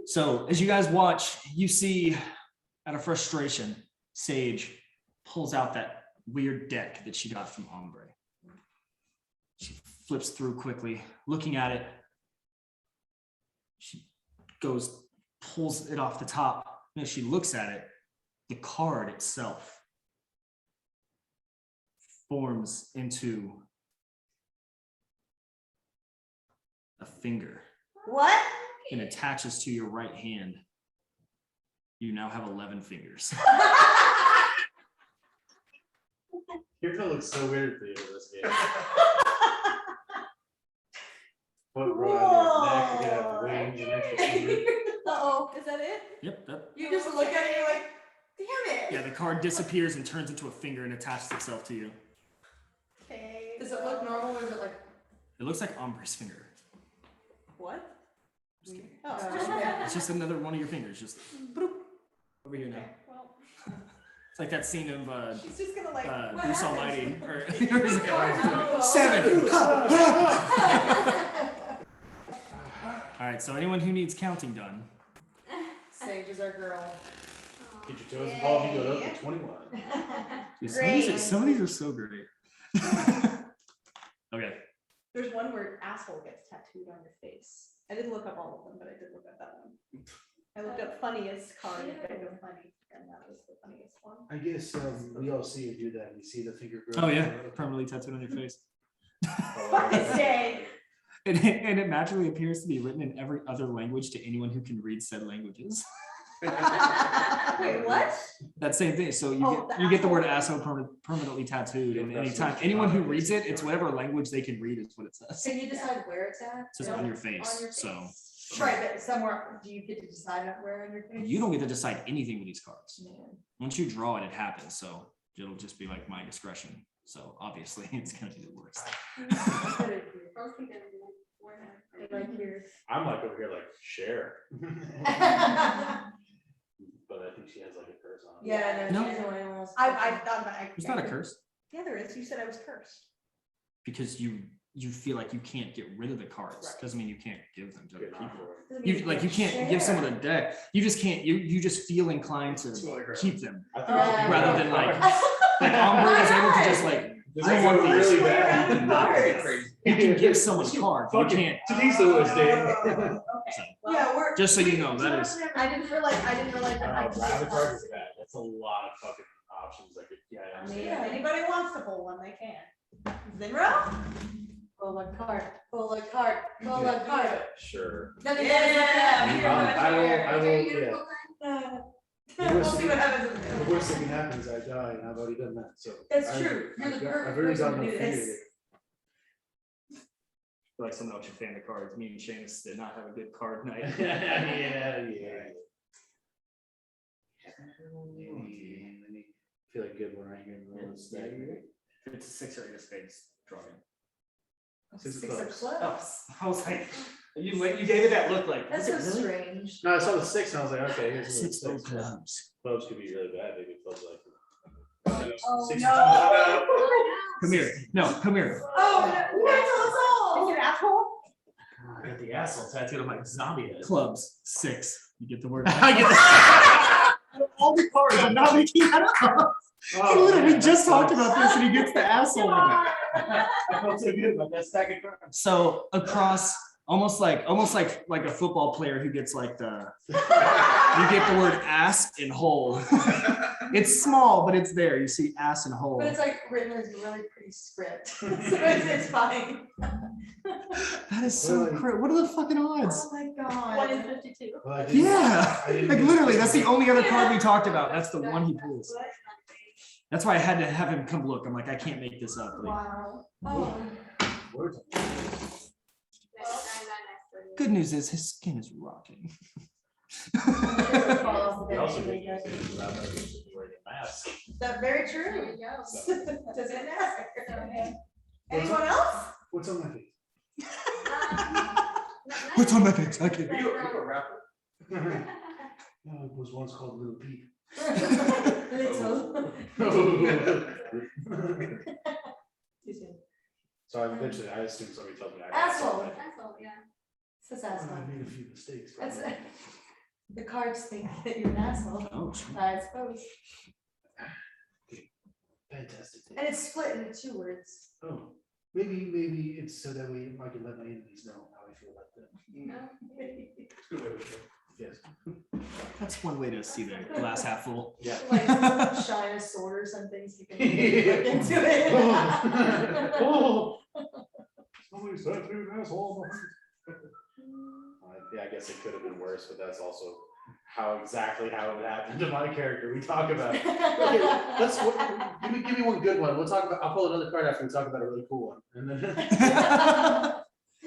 so as you guys watch, you see out of frustration, Sage pulls out that weird deck that she got from Ombre. She flips through quickly, looking at it. She goes, pulls it off the top. And as she looks at it, the card itself forms into a finger
What?
and attaches to your right hand. You now have 11 fingers.
You're gonna look so weird at the end of this game. Foot right on your neck, you have wings and everything.
Uh-oh, is that it?
Yep, that,
You just look at it, you're like, damn it.
yeah, the card disappears and turns into a finger and attaches itself to you.
Okay.
Does it look normal or is it like?
It looks like Ombre's finger.
What?
Just kidding.
Oh.
It's just another one of your fingers, just bloop, over here now.
Okay, well,
It's like that scene of
she's just gonna like. what
Bruce
happened?
Almighty, or is it
Oh.
7. All right, so anyone who needs counting done,
Sage is our girl.
Get your toes involved, you go up to 21.
dude,
Great.
some of these are so great. Okay,
There's one where asshole gets tattooed on your face. I didn't look up all of them, but I did look up that one. I looked up funniest card and I go funny, and that was the funniest one.
I guess we all see you do that. You see the finger grow.
oh yeah, permanently tattooed on your face.
Fuck this day.
And it magically appears to be written in every other language to anyone who can read said languages.
Wait, what?
That same thing. So you
Oh,
get
the
you get the word
asshole.
asshole permanently tattooed, and
Yeah, that's
anytime
what-
anyone who reads it, it's whatever language they can read is what it says.
Can you decide where it's at?
It's just on your face. So
Right, but somewhere, do you get to decide where on your face?
you don't get to decide anything with these cards.
Man.
Once you draw it, it happens. So it'll just be like my discretion. So obviously it's gonna be the worst.
both people are where-
Right here.
I'm like over here like, share. But I think she has like a curse on. it.
Yeah,
No.
no, she's the one who wants.
I thought about it.
It's not a curse
Yeah, there is. You said I was cursed.
because you feel like you can't get rid of the cards. Doesn't mean you can't give them to other
Good
people.
for her.
You can't give someone a deck. You just can't. You just feel inclined to keep them.
I think
Yeah.
she-
Rather than, like Ombre is able to just like
This
I
is
want
really
these.
bad.
you can give someone a card. You
Fucking
can't.
Denise Lewis, dude.
Okay. Well,
Yeah, we're.
Just so you know, that is.
I didn't realize that I could.
Rabbit cards is bad. That's a lot of fucking options. Like, yeah.
I mean, if anybody wants to pull one, they can. Zinro?
Pull a card, pull a card, pull a card.
Sure.
Nothing
Yeah.
I will,
Are you
yeah.
gonna pull one?
We'll see what happens.
The worst thing that happens is I die and I've already done that, so.
That's
I've-
true. You're the
I've got-
perfect
I've already
person
got
to
my
do
finger
this.
there.
Like someone else should fan the cards. Me and Seamus did not have a good card night.
Yeah. Feel like good when I hear the little stack.
It's a 6 or 8 of spades drawing.
Six of
Six of
clubs.
clubs.
I was like, you gave it that look like.
That's
"Was
so
it really?"
strange.
No, I saw the 6 and I was like, okay, here's the
6 of
six.
clubs.
Clubs could be really bad, maybe clubs like.
Oh,
Six-
no.
Come here. No, come here.
Oh, no, you gotta tell us all.
Is it asshole?
I got the asshole tattooed on my zombie head. Clubs, 6. You get the word. I get the all the cards. I'm not making that up. Literally, we just talked about this, and he gets the asshole on it.
I felt so good about that stack of cards.
So across, almost like a football player who gets like the, you get the word ass and hole. It's small, but it's there. You see ass and hole.
But it's like written as a really pretty script. So it's fine.
That is so crazy. What are the fucking odds?
Oh my God.
1 in 52.
Well, I didn't-
Yeah,
I didn't
like
get-
literally, that's the only other card we talked about. That's the one he pulls. That's why I had to have him come look. I'm like, I can't make this up. Like,
Wow. Oh.
Words.
good news is his skin is rocking.
He also did use it without that, he should be wearing a mask.
That's very
There
true.
you go.
Does it matter?
Okay.
Anyone else?
What's on my face?
What's on my face? I can't.
Are you a rapper?
No, it was once called Little Pete.
Little.
So I eventually, I assumed somebody told me.
Asshole.
Asshole, yeah.
Says
I
asshole.
made a few mistakes.
That's it. The cards think that you're an asshole,
Oh, shit.
I suppose.
Fantastic.
And it's split into 2 words.
Oh, maybe it's so that way I can let my enemies know how I feel about them. Yes.
That's one way to see the glass half full.
Yeah.
Like shine a sword or something so you can look into it.
Oh. Somebody said to an asshole. Yeah, I guess it could have been worse, but that's also exactly how it happened to my character. We talk about it. Okay, give me one good one. We'll talk about. I'll pull another card after we talk about a really cool one. And then
All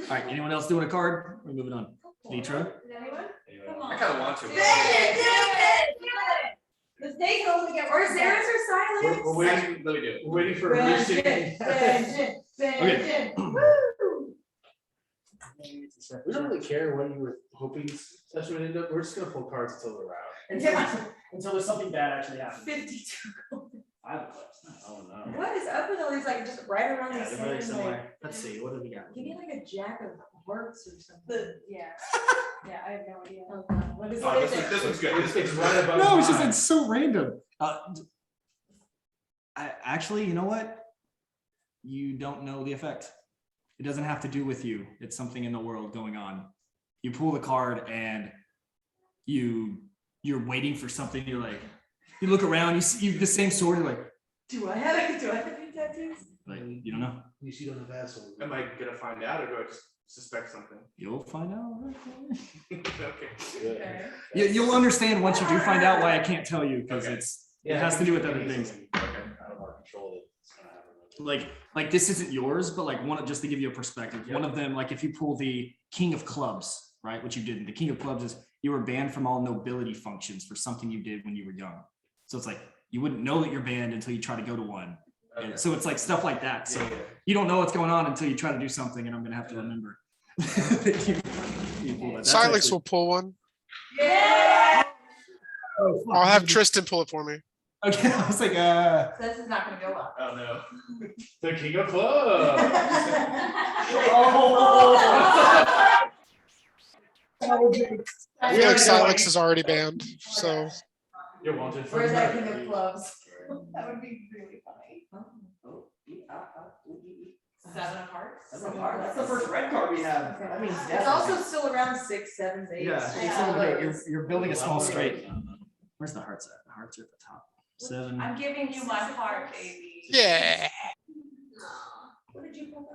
right, anyone else doing a card? We're moving on. Nitra?
Anyone? Come
I
on.
kind of want to.
Do it. Let's take it home and get.
Or Sarah's or silence.
we're waiting.
Actually, let me do it.
We're waiting for a
Vengeance,
machine.
vengeance, vengeance. Woo!
We don't really care what you were hoping session would end up. We're just gonna pull cards until we're out.
Yeah.
Until there's something bad actually happens.
52.
Oh no.
What is up with all these, like, just right around the
Yeah, they're very
same,
similar.
like,
Let's see, what do we got?
give me like a jack of hearts or something.
Yeah. Yeah, I have no idea.
Oh, God, what is
Oh,
it?
this looks good.
It's right above.
No, it's just,
mine.
it's so random. I actually, you know what? You don't know the effect. It doesn't have to do with you. It's something in the world going on. You pull the card and you're waiting for something. You're like, you look around, you see the same sword. You're like,
Do I have any tattoos?
you don't know.
You see, don't have assholes.
Am I gonna find out or do I just suspect something?
You'll find out.
Okay.
Yeah.
You'll understand once you do find out why I can't tell you because
Okay.
it has to do with other things.
Okay, out of our control. That's gonna happen.
Like this isn't yours, but like just to give you a perspective, one of them, like if you pull the King of Clubs, right, which you didn't, the King of Clubs is you were banned from all nobility functions for something you did when you were young. So it's like you wouldn't know that you're banned until you try to go to one.
Okay.
And so it's like stuff like that. So
Yeah.
you don't know what's going on until you try to do something, and I'm gonna have to remember. You pull that. That's
Silence
actually-
will pull one.
Yeah.
Oh, fuck.
I'll have Tristan pull it for me.
Okay, I was like,
This is not gonna go well.
Oh, no.
The King of Clubs.
I feel like Silence is already banned, so
You're wanted for
Where's that King
murder.
of Clubs?
That would be really funny.
7 of hearts.
That's the first red card we have. That means
It's also still around 6, 7, 8.
You're building a small straight. Where's the hearts at? The hearts are at the top. 7.
I'm giving you my heart, baby.
yeah.
What did you pull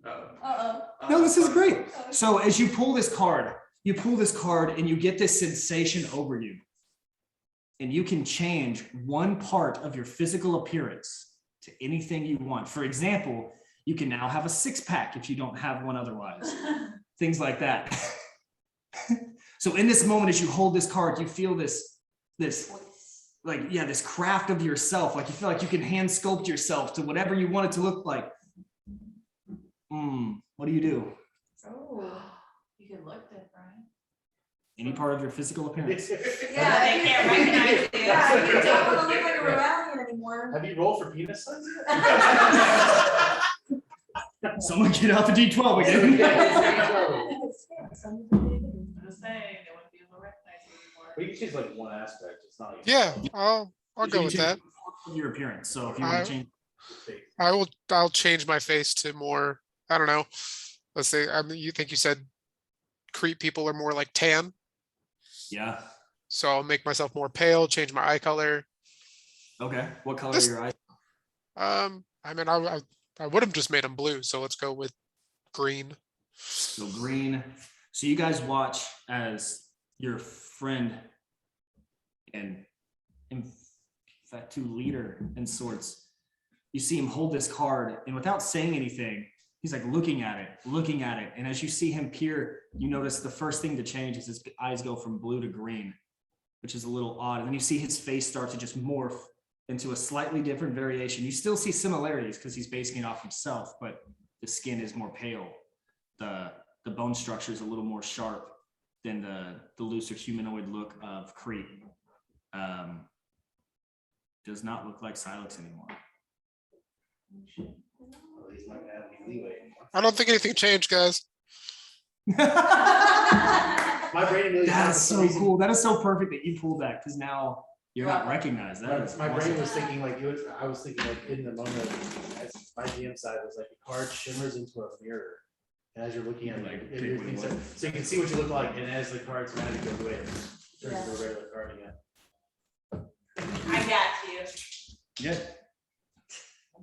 out?
Uh-oh.
No, this is great. So as you pull this card and you get this sensation over you. And you can change one part of your physical appearance to anything you want. For example, you can now have a 6-pack if you don't have one otherwise. Things like that. So in this moment, as you hold this card, you feel this craft of yourself. Like you feel like you can hand sculpt yourself to whatever you want it to look like. What do you do?
Oh.
You could look different.
Any part of your physical appearance.
Yeah, they can't recognize you.
Yeah, you don't wanna look like a rebellion anymore.
Have you rolled for penis size?
Someone get out the D12 again.
I'm just saying, they wouldn't be able to recognize you anymore.
But you can choose like one aspect, it's not like.
Yeah, I'll
You
go
can
with
change
that.
all of your appearance. So if you want to change,
I'll change my face to more, I don't know. Let's say, I mean, you think you said Crete people are more like tan,
yeah.
so I'll make myself more pale, change my eye color.
Okay. What color
Just-
are your eyes?
I mean, I would have just made them blue, so let's go with green.
So green. So you guys watch as your friend and in fact leader in sorts. You see him hold this card, and without saying anything, he's like looking at it. And as you see him peer, you notice the first thing to change is his eyes go from blue to green, which is a little odd. And then you see his face start to just morph into a slightly different variation. You still see similarities because he's basing it off himself, but the skin is more pale. The bone structure is a little more sharp than the looser humanoid look of Crete. Does not look like Silex anymore.
Well, he's not gonna have any leeway anymore.
I don't think anything changed, guys.
My brain immediately.
That's so cool. That is so perfect that you pulled that because now you're not recognized. That is
My brain
awesome.
was thinking like you. I was thinking like in the moment, as my DM side was like the card shimmers into a mirror, and as you're looking at it,
Like,
it,
pick
it
what
thinks
you
that-
want.
so you can see what you look like, and as the cards magically go away, it turns into a regular card again.
I got you.
Yeah.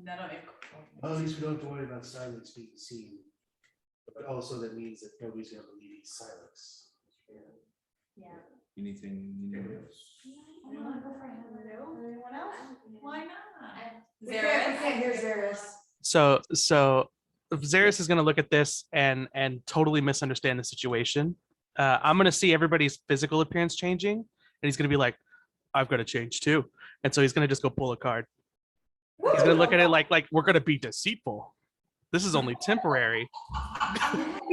None of it.
Well, at least we don't have to worry about Silence being seen. But also that means that nobody's gonna believe he's Silence.
Yeah.
Anything?
Anyone else?
Why not?
We can't hear Zeris.
So Zaris is going to look at this and totally misunderstand the situation. I'm going to see everybody's physical appearance changing, and he's going to be like, "I've got to change too," and so he's going to just go pull a card. He's going to look at it like we're going to be deceitful. This is only temporary.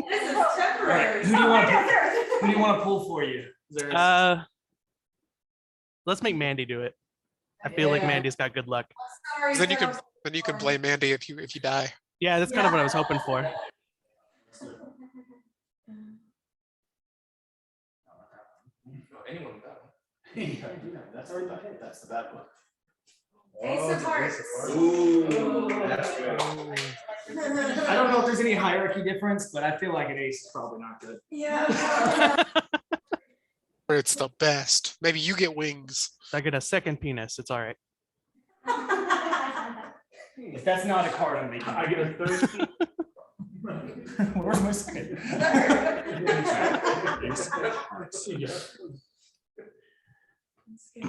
This is temporary.
Who do you want? Who do you want to pull for you? Zaris?
Let's make Mandy do it. I feel like
Yeah.
Mandy's got good luck.
Sorry,
Then you can
Zeros.
blame Mandy if you die.
Yeah, that's kind of what I was hoping for.
Anyone got one.
That's already done. That's the bad one.
Ace
Oh,
of
it's
hearts.
Ooh, that's good.
I don't know if there's any hierarchy difference, but I feel like an ace is probably not good.
Yeah.
It's the best. Maybe you get wings.
I get a second penis. It's all right.
If that's not a card, I'm making.
I get a third.
Where's my second?
You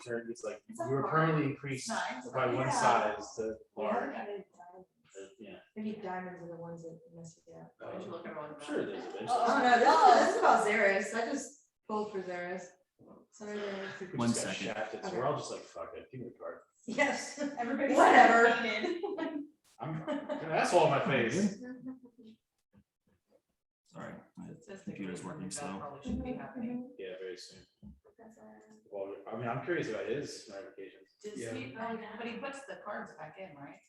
turn, it's like you were permanently increased by one size to large. Yeah.
Maybe diamonds are the ones that mess it up.
Why don't you look at all the-
Sure, there's eventually.
Oh, no, this is about Zeris. I just pulled for Zeris. Sorry, Zeris.
We
One
just got
second.
shafted, so we're all just like, fuck it, give me the card.
Yes.
Everybody.
Whatever.
I'm an asshole on my face.
Sorry, my
Statistically,
computer's working
that
slow.
probably shouldn't be happening.
Yeah, very soon. Well, I mean, I'm curious about his ramifications.
Does
Yeah.
he, but he puts the cards back in, right?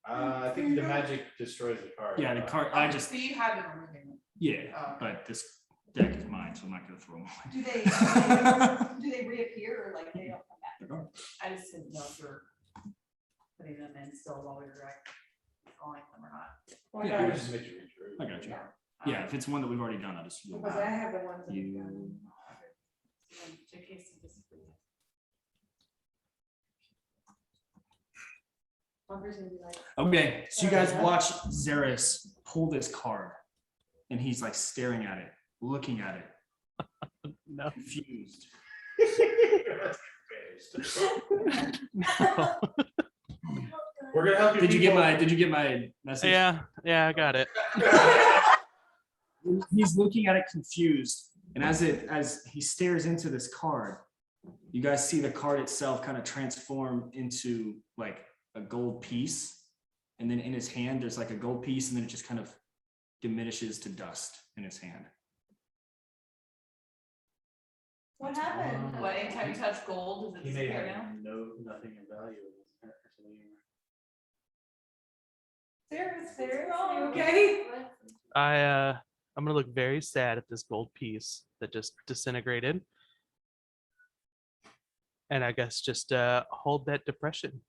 I think the magic destroys the card.
Yeah, the card. I just
So you had been removing them.
yeah, but this deck is mine, so I'm not gonna throw them away.
Do they reappear or like they don't come back?
I just didn't know if you're putting them in still while we were like calling them or not.
Why
Yeah,
It
not?
would just make you read through.
I got you. Yeah, if it's one that we've already done, I'll just go
Because I
back.
have the ones that we've done.
You.
JK said this is for you.
Bumper's gonna be like,
Okay, so you guys watch Zaris pull this card, and he's like staring at it, looking at it,
No.
confused.
No.
We're gonna help you.
Did you
people.
get my message?
Yeah, I got it.
He's looking at it confused, and as he stares into this card, you guys see the card itself kind of transform into like a gold piece, and then in his hand there's like a gold piece, and then it just kind of diminishes to dust in his hand.
What happened?
What, anytime you touch gold, does it
He may
disappear
have
now?
nothing of value in his character.
Sarah,
wrong?
you okay?
I'm gonna look very sad at this gold piece that just disintegrated. And I guess just hold that depression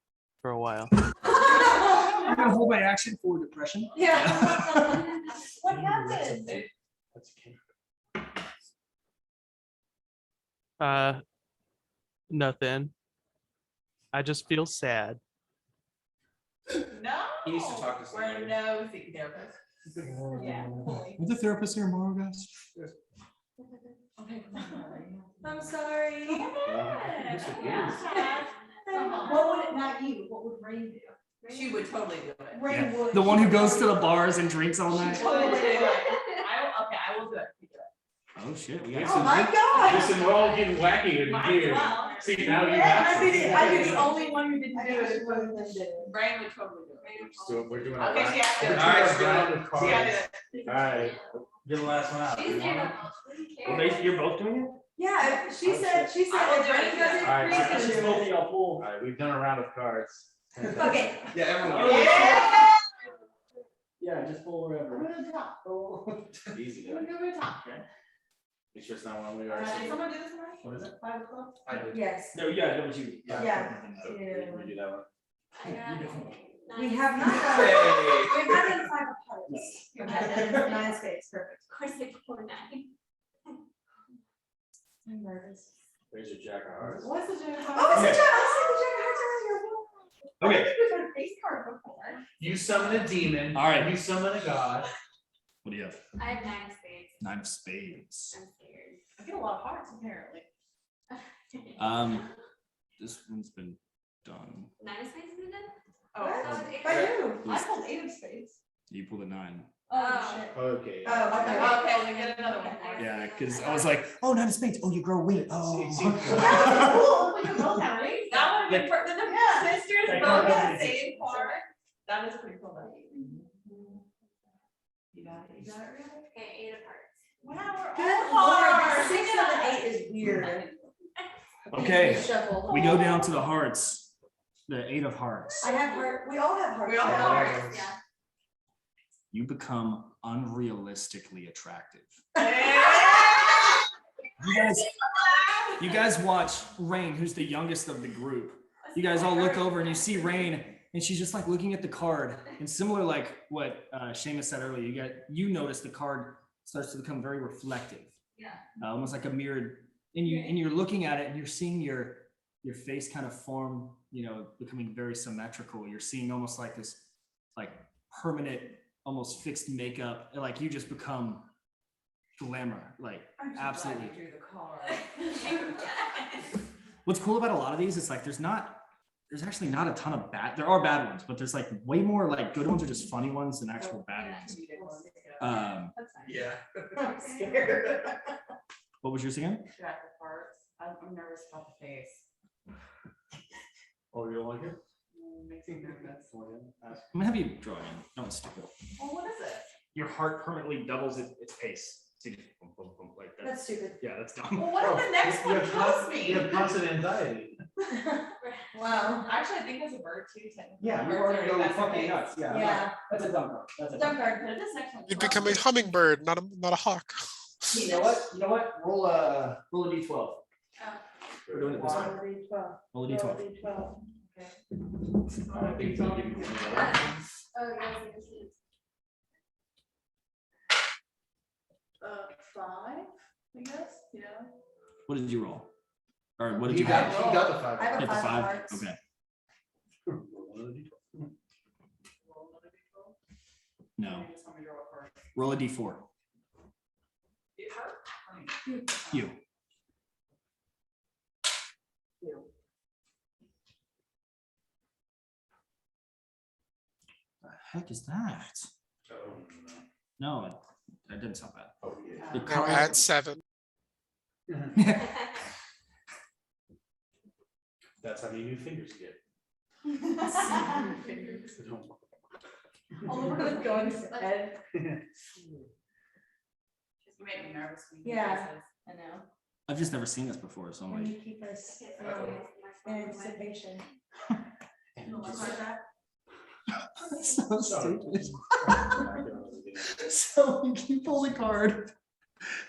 for a while.
I'm gonna hold my action for depression.
Yeah.
What happened?
That's a king.
Nothing. I just feel sad.
No.
He needs to talk to
We're
somebody.
no therapist.
Yeah.
With the therapist here, Morrowgast.
Okay, come on.
I'm sorry.
Yeah.
What would it, not you, what would Rain do?
She would totally do it.
Rain would.
The one who goes to the bars and drinks all
She
night.
totally do it. I will do it. You do it.
Oh shit. We
Listen,
got
Oh my God.
Listen, we're all getting wacky in
Might as
here.
well.
See, now you
Yeah,
have
I'd be
to.
the only one who didn't do it. Both of them did it.
Brain would totally do it.
So we're doing.
Okay, she has to.
We're doing
All right,
a
so
round of
She gotta do
cards.
it.
All right, you're the last one out.
She's
You
doing
want
it.
it?
You're both doing it?
Yeah, she said,
I will
if
do
Rain
it,
does it,
All right,
Reese
so
can do it.
y'all pull.
All right, we've done a round of cards.
Okay.
Yeah, everyone.
Yeah.
Yeah, just pull wherever.
I'm gonna top.
Easy.
I'm gonna go top.
Make sure it's not one we
Did
already.
someone do this already?
What is it?
5 o'clock?
I did.
Yes.
No, yeah, that was you.
Yeah.
So, we do that one.
I got
We
nine.
have not done,
Hey.
we have done 5 of hearts. Okay, then 9 spades, perfect.
Of course, I pulled 9.
I'm nervous.
There's your jack of hearts.
What's the Jack of
Oh,
Hearts?
it's a jack, I said the jack of hearts earlier.
Okay.
We've done a face card before.
You summon a demon.
All right.
You summon a god.
What do you have?
I have 9 spades.
9 of spades.
I'm scared.
I get a lot of hearts apparently.
This one's been done.
9 of spades is it?
Oh,
What?
that was 8
By
of
who?
I pulled 8 of spades.
You pulled a 9.
Oh, shit.
Okay.
Oh, okay.
Okay, we get another one.
Yeah, because I was like, oh, 9 of spades. Oh, you grow wheat. Oh.
Yeah, cool. We can both have rings.
That would have been, then the
Yeah.
sisters
That
both
card
got the
doesn't
same card. That is pretty cool though. You got it really?
Okay, 8 of hearts.
Wow,
Good
we're
lord,
all
the
hard.
6 of the 8 is weird.
Okay,
Shuffle.
we go down to the hearts. The 8 of hearts.
I have heart, we all have hearts.
We all have
Yeah.
hearts.
Yeah.
You become unrealistically attractive. You guys watch Rain, who's the youngest of the group. You guys all look over and you see Rain, and she's just like looking at the card. And similar like what Seamus said earlier, you notice the card starts to become very reflective.
Yeah.
Almost like a mirrored, and you're looking at it and you're seeing your face kind of form, becoming very symmetrical. You're seeing almost like this like permanent, almost fixed makeup. Like you just become glamour, like absolutely.
Drew the card.
What's cool about a lot of these is like there's actually not a ton of there are bad ones, but there's like way more like good ones are just funny ones than actual bad ones.
That's nice.
Yeah.
I'm scared.
What was yours again?
Jack of Hearts. I'm nervous about the face.
Oh, you don't like it?
Makes me nervous.
I'm gonna have you draw in. No, it's stupid.
Well, what is it?
Your heart permanently doubles its pace. So you just boom, boom, boom, like that.
That's stupid.
Yeah, that's dumb.
Well, what if the next one kills me?
You have constant anxiety.
Wow.
Actually, I think there's a bird too. technically.
Yeah,
Birds
you're already
are
going
that's
fucking
okay.
nuts. Yeah,
Yeah.
that's a dumb card. That's a
Dumb
dumb.
card.
But this next one.
You'd become a hummingbird, not a hawk.
You know what? You know what? Roll a d12.
Oh.
We're doing it this way. Roll a d12.
I think it's gonna give you one of those.
Oh, yes, it is.
5, I guess. Yeah.
What did you roll? Or what did
You
you
got,
get?
you got the 5.
I have a
Hit the
5 of
5?
hearts.
Okay.
Roll another d12.
No.
You just want me to roll a card.
Roll a d4.
It hurt.
You. The heck is that?
Oh,
No, that didn't sound bad.
no. Oh, yeah.
The
Now
card-
add 7.
That's how many new fingers you get.
Oh, look at it going to his head.
You make me nervous. When you do
Yeah.
this.
I know.
I've just never seen this before, so I'm
And you
like,
keep us in anticipation.
so stupid. So you pull the card.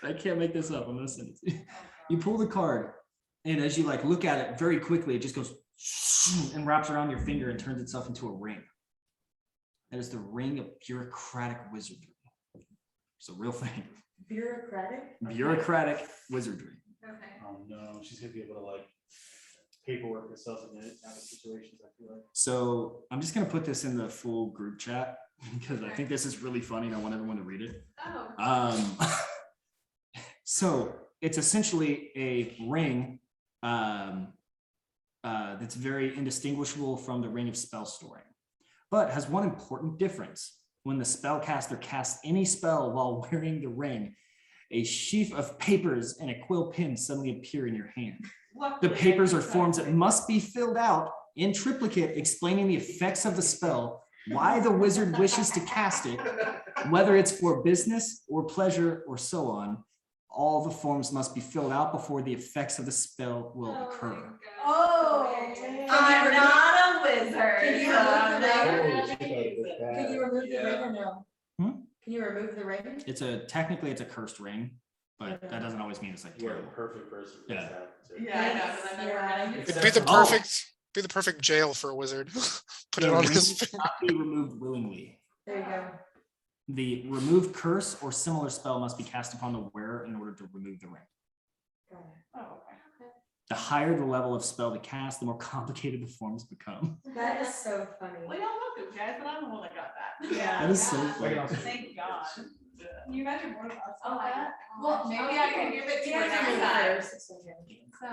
I can't make this up. I'm gonna send it to you. You pull the card, and as you like look at it very quickly, it just goes and wraps around your finger and turns itself into a ring. That is the ring of bureaucratic wizardry. It's a real thing.
Bureaucratic?
Bureaucratic wizardry.
Okay.
Oh no, she's gonna be able to like paperwork herself in it out of situations, I feel like.
So I'm just gonna put this in the full group chat because I think this is really funny and I want everyone to read it.
Oh.
So it's essentially a ring that's very indistinguishable from the ring of spell storing, but has one important difference. When the spellcaster casts any spell while wearing the ring, a sheaf of papers and a quill pen suddenly appear in your hand. The papers are forms that must be filled out in triplicate, explaining the effects of the spell, why the wizard wishes to cast it, whether it's for business or pleasure or so on. All the forms must be filled out before the effects of the spell will occur.
Oh,
I'm not a wizard.
Can you
so I'm
remove the
never
ring?
gonna use it.
Can you remove the ring or no?
Hmm?
Can you remove the ring?
Technically it's a cursed ring, but that doesn't always mean it's like
You are the
terrible.
perfect person for
Yeah.
that.
Yeah, I know, because I'm never gonna use
It'd
it.
be the
Oh.
perfect jail for a wizard. Put
The
it on
ring
his
will
finger.
not be removed willingly.
There you go.
The removed curse or similar spell must be cast upon the wearer in order to remove the ring.
Got it.
Oh, okay.
The higher the level of spell to cast, the more complicated the forms become.
That is so funny.
Well, y'all welcome, guys, but I'm the one that got that.
Yeah.
That is so
I
funny.
can also-
Thank God.
Can you imagine one of us
Oh,
on
I
that?
Well, maybe I can give it to
Yeah,
her
I can
next
remove
time.
first, it's okay.
So,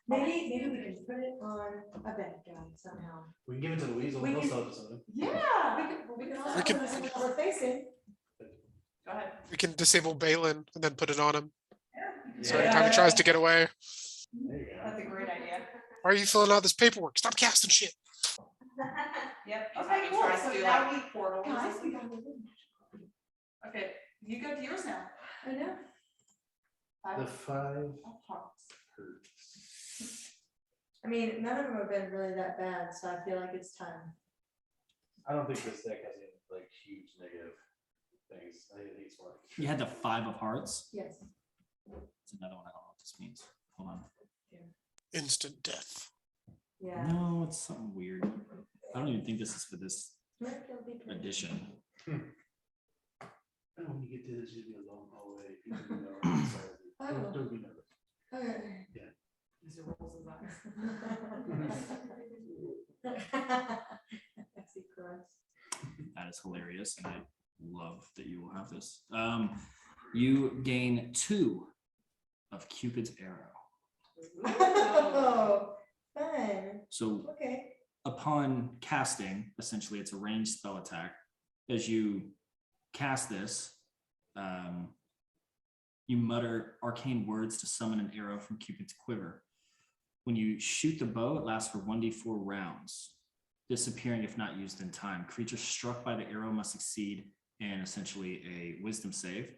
Maybe we can put it on a bed gun somehow.
We can give it to Louise,
We
we'll
can-
sell it to someone.
Yeah.
We can also
We can-
put this with we're facing.
Go ahead.
We can disable Balin and then put it on him. So
Yeah.
anytime he tries to get away,
There you go.
That's a great idea.
why are you filling out this paperwork? Stop casting shit.
Yep.
Okay, cool.
Tries to
So
do
now
like
we-
portals.
Guys, we
Okay, you go to yours now.
I know.
The 5
of hearts.
hurts.
I mean, none of them have been really that bad, so I feel like it's time.
I don't think this deck has any like huge negative things. I think it's more.
You had the 5 of hearts.
Yes.
It's another one. I don't know what this means. Hold on.
Instant death.
Yeah.
No, it's something weird. I don't even think this is for this
Merc will be perfect.
edition.
And when you get to this, you'll be a long hallway. People will know on the side of it.
Oh.
Don't be nervous.
Okay.
These are rolls of eyes.
I see Christ.
That is hilarious, and I love that you will have this. You gain 2 of Cupid's arrow.
Oh, fun.
So
Okay.
upon casting, essentially it's a ranged spell attack. As you cast this, you mutter arcane words to summon an arrow from Cupid's quiver. When you shoot the bow, it lasts for 1d4 rounds, disappearing if not used in time. Creatures struck by the arrow must succeed in essentially a wisdom save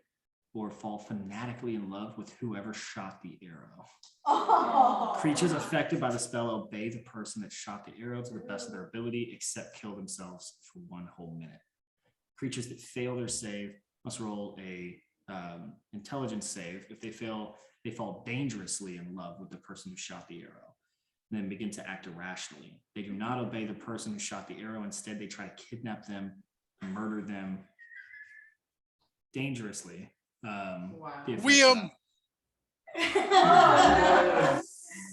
or fall fanatically in love with whoever shot the arrow.
Oh.
Creatures affected by the spell obey the person that shot the arrow to the best of their ability, except kill themselves for 1 whole minute. Creatures that fail their save must roll a intelligence save. If they fail, they fall dangerously in love with the person who shot the arrow, and then begin to act irrationally. They do not obey the person who shot the arrow. Instead, they try to kidnap them, murder them dangerously.
Wow.
the effects
We
of-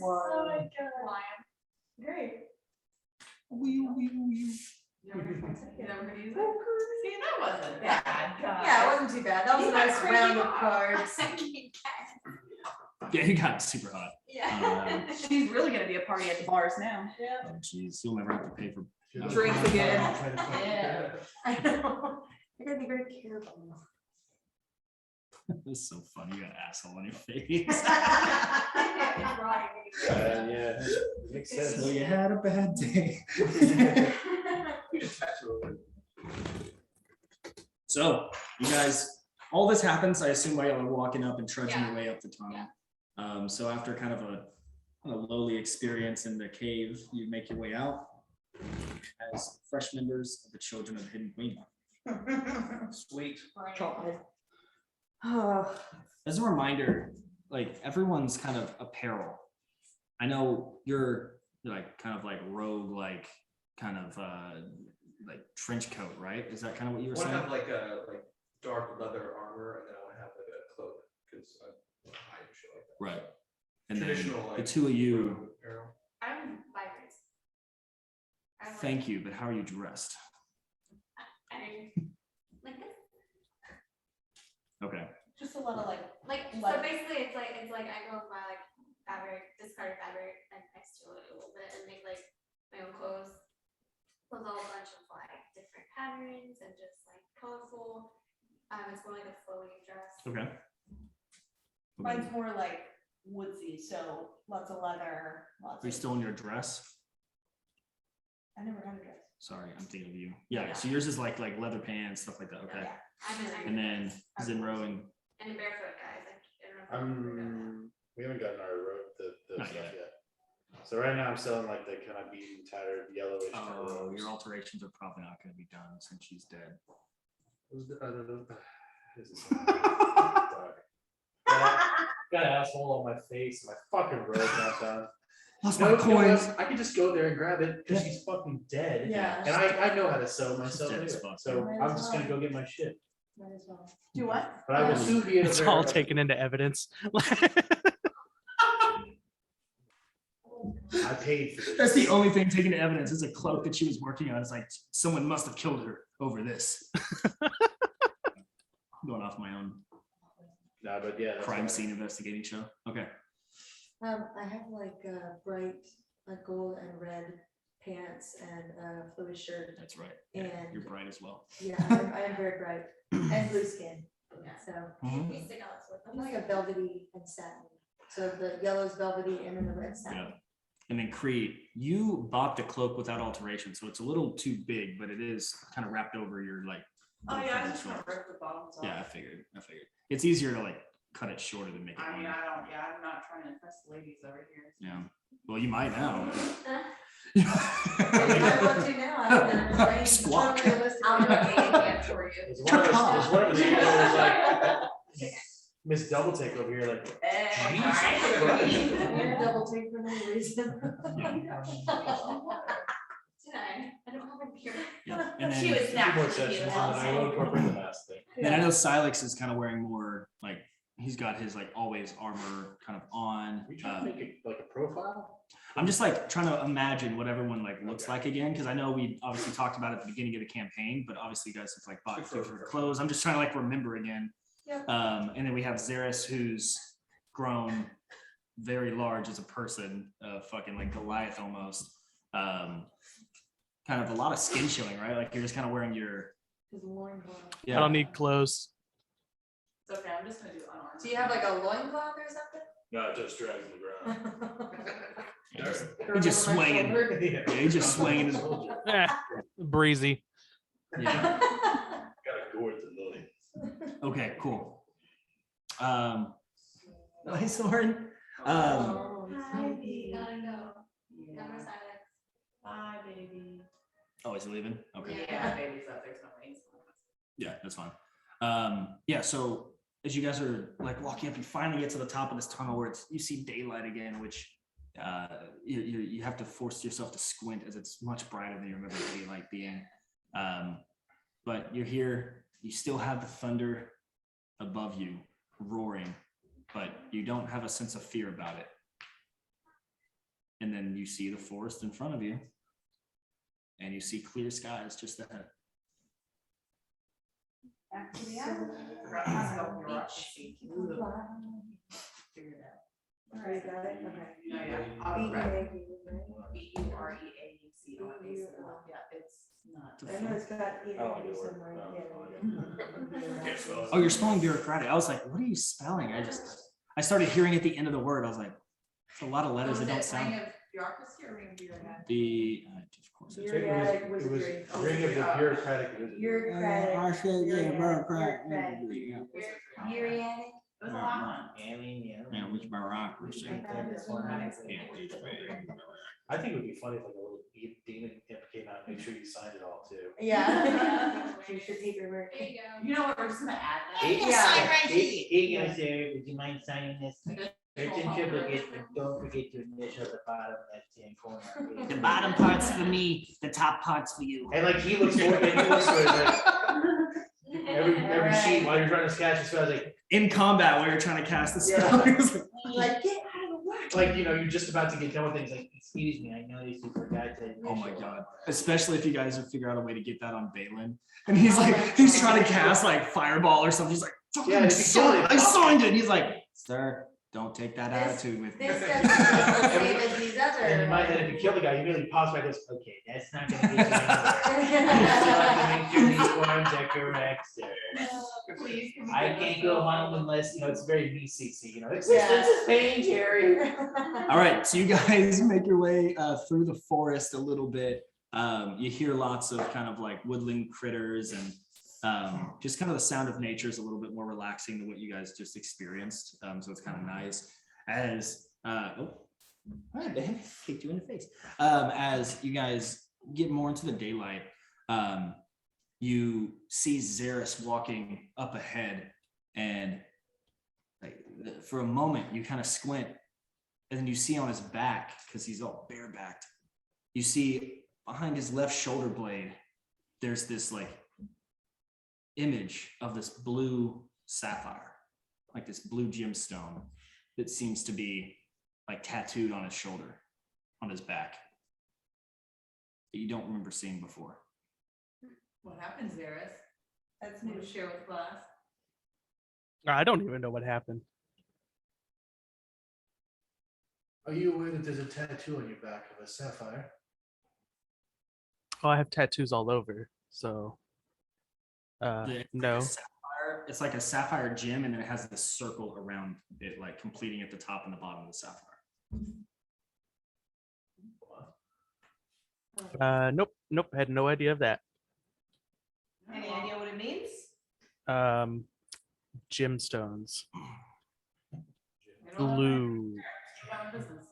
Oh
Wow.
my God.
lion.
Great.
You never gonna use it? See, that wasn't bad.
Yeah, it wasn't too bad. That was a
You got
nice
crazy
round of
hot.
cards.
Yeah, you got super hot.
Yeah.
She's really gonna be a party at the bars now.
Oh, geez, you'll never have to pay for
Drinks again.
Yeah.
I know. I gotta be very careful.
This is so funny. You got an asshole on your face.
Yeah, makes sense.
So you had a bad day. So you guys all this happens, I assume, while y'all are walking up and trudging
Yeah.
your way up the tunnel. So after kind of a lowly experience in the cave, you make your way out as fresh members of the Children of the Hidden Queen.
Sweet.
Oh,
As a reminder, like everyone's kind of apparel. I know you're like kind of like rogue, like kind of like trench coat, right? Is that kind of what you were
I want to
saying?
have like a dark leather armor, and then I want to have like a cloak because I want to hide and shit like that.
Right. And
Traditional,
then
like,
the two of you,
robe apparel.
I'm vibrant. I'm like-
thank you, but how are you dressed?
I'm like this.
Okay.
Just a lot of like,
So
Like-
basically, it's like I go with my like fabric, discarded fabric, and I steal it a little bit and make like my own clothes. With a whole bunch of like different patterns and just like colorful. It's more like a flowy dress.
Okay.
mine's more like woodsy, so lots of leather, lots
Are you
of.
still in your dress?
I never had a dress.
Sorry, I'm thinking of you. Yeah, so yours is like leather pants, stuff like that. Okay.
Yeah.
And then Zinro and
And barefoot guys. I don't know if you've ever done that.
We haven't gotten our robe, the
Not
stuff
yet.
yet. So right now I'm selling like the kind of beaten, tattered, yellowish kind of
oh,
robes.
your alterations are probably not going to be done since she's dead.
This is so dark. Got an asshole on my face, my fucking robe's not done.
Lost
No,
my
you know
coins.
what? I could just go there and grab it because she's fucking dead.
yeah.
And I know how to sew myself
dead as
anyway,
fuck.
so
Might
I'm
as
just gonna
well.
go get my shit.
Might as well.
Do what?
But I will soon be in a
It's
very-
all taken into evidence.
I paid for this.
That's the only thing taken to evidence is a cloak that she was working on. It's like someone must have killed her over this. Going off my own
No, but yeah. that's
crime
what I-
scene investigating show. Okay.
I have like bright, gold and red pants and a fluid shirt.
That's right. Yeah,
And-
you're bright as well.
Yeah, I am very bright and blue skin.
Yeah.
So
We stick out with
I'm like a velvety and satin. So the yellow's velvety and then the red satin.
Yeah. And then Crete, you bought the cloak without alteration, so it's a little too big, but it is kind of wrapped over your like.
Oh,
little
yeah, I
feathered
just want to
shoulders.
rip the bottoms off.
Yeah, I figured. It's easier to like cut it shorter than make it
I mean,
longer.
I'm not trying to impress the ladies over here.
Yeah. Well, you might now.
I want to now. I'm gonna
Squawk.
totally realistic.
I'll do a game plan for you.
It's one of those, it's one of those people who's like, Miss Double Take over here, like,
You're double take for no reason.
Did I don't have a beard.
Yeah. And
She
then,
was
two
snapping
more
at you.
sessions, and then I will incorporate the mask thing.
and I know Silex is kind of wearing more like he's got his like always armor kind of on.
Are we trying to make it like a profile?
I'm just like trying to imagine what everyone like looks like again, because I know we obviously talked about it at the beginning of the campaign, but obviously you guys have like bought
Good for
different
refresher.
clothes. I'm just trying to like remember again.
Yep.
And then we have Xeris, who's grown very large as a person, fucking like Goliath almost. Kind of a lot of skin showing, right? Like you're just kind of wearing your.
His loincloth.
Yeah.
I don't need clothes.
It's okay, I'm just gonna do unarmed.
Do you have like a loincloth or something?
No, it just drags the ground.
You're just
Over my
swinging.
shoulder?
Yeah, you're just swinging.
Eh, breezy.
Yeah.
Gotta gourd the loin.
Okay, cool. Nice horn.
Oh,
Hi,
baby.
gotta go.
Yeah.
Number silence.
Bye, baby.
Oh, is he leaving? Okay.
Yeah, baby's up, there's no wings.
Yeah, that's fine. Yeah, so as you guys are like walking up, you finally get to the top of this tunnel where you see daylight again, which you have to force yourself to squint as it's much brighter than you remember daylight being. But you're here, you still have the thunder above you roaring, but you don't have a sense of fear about it. And then you see the forest in front of you, and you see clear skies just ahead.
Back to the island.
Forgot to spell bureaucracy.
Figured it out. All right, got it, okay.
Yeah, yeah. Autocorrect.
B-E-A-U,
B-U-R-E-A-C. Yeah, it's not.
right? I know it's got
I don't like
E
the word.
somewhere.
Okay, so-
Oh, you're spelling bureaucratic. I was like, what are you spelling? I started hearing at the end of the word. I was like, it's a lot of letters that don't sound.
Bureaucracy or ring of bureaucracy?
The, of course, it's-
Bureaucratic
It was
wizardry.
ring of the bureaucratic wizard.
Bureaucratic.
I said, yeah, bureaucratic.
Bureaucratic.
It was a long one.
yeah, which bureaucracy.
I think it would be funny if like a little demon imp came out and make sure you signed it all too.
Yeah. Here's your paperwork.
There you go.
You know what, we're just gonna add that.
Yeah.
Would you mind signing this? Search and triplicate, and don't forget to initial the bottom left-hand corner.
The bottom part's for me, the top part's for you.
And like he looks for it, and he looks for it, like, every sheet while you're trying to sketch, it feels like,
In combat, where you're trying to cast the spell. It's like,
Like, get out of the way.
like, you know, you're just about to get done with things, like, excuse me, I noticed you forgot to.
Oh my
initial."
god. Especially if you guys would figure out a way to get that on Balin. And he's like, he's trying to cast like fireball or something. He's like,
Yeah,
fucking
if you kill it,
I signed it. And he's like, sir, don't take that
This-
attitude with me.
This doesn't feel the same as these other.
And you might, and if you kill the guy, you immediately pops back, goes, okay, that's not gonna get you anywhere. You still have to make sure these forms are correct, sir.
Please. can we
I
get
can't
this
go
going?
home unless, you know, it's very VCC, you know, existence is pain, Jerry.
All right, so you guys make your way through the forest a little bit. You hear lots of kind of like woodland critters and just kind of the sound of nature is a little bit more relaxing than what you guys just experienced. So it's kind of nice as, oh, all right, man, kicked you in the face. As you guys get more into the daylight, you see Xeris walking up ahead, and like, for a moment you kind of squint, and then you see on his back, because he's all barebacked, you see behind his left shoulder blade, there's this like image of this blue sapphire, like this blue gemstone that seems to be like tattooed on his shoulder, on his back, that you don't remember seeing before.
What happens, Zaris?
That's
Can
new.
you share with class?
I don't even know what happened.
Are you aware that there's a tattoo on your back of a sapphire?
Oh, I have tattoos all over. So, no.
Sapphire, it's like a sapphire gem, and then it has this circle around it, like completing at the top and the bottom of the sapphire.
Nope. I had no idea of that.
Any idea what it means?
Gemstones.
I don't know.
Blue.
About business.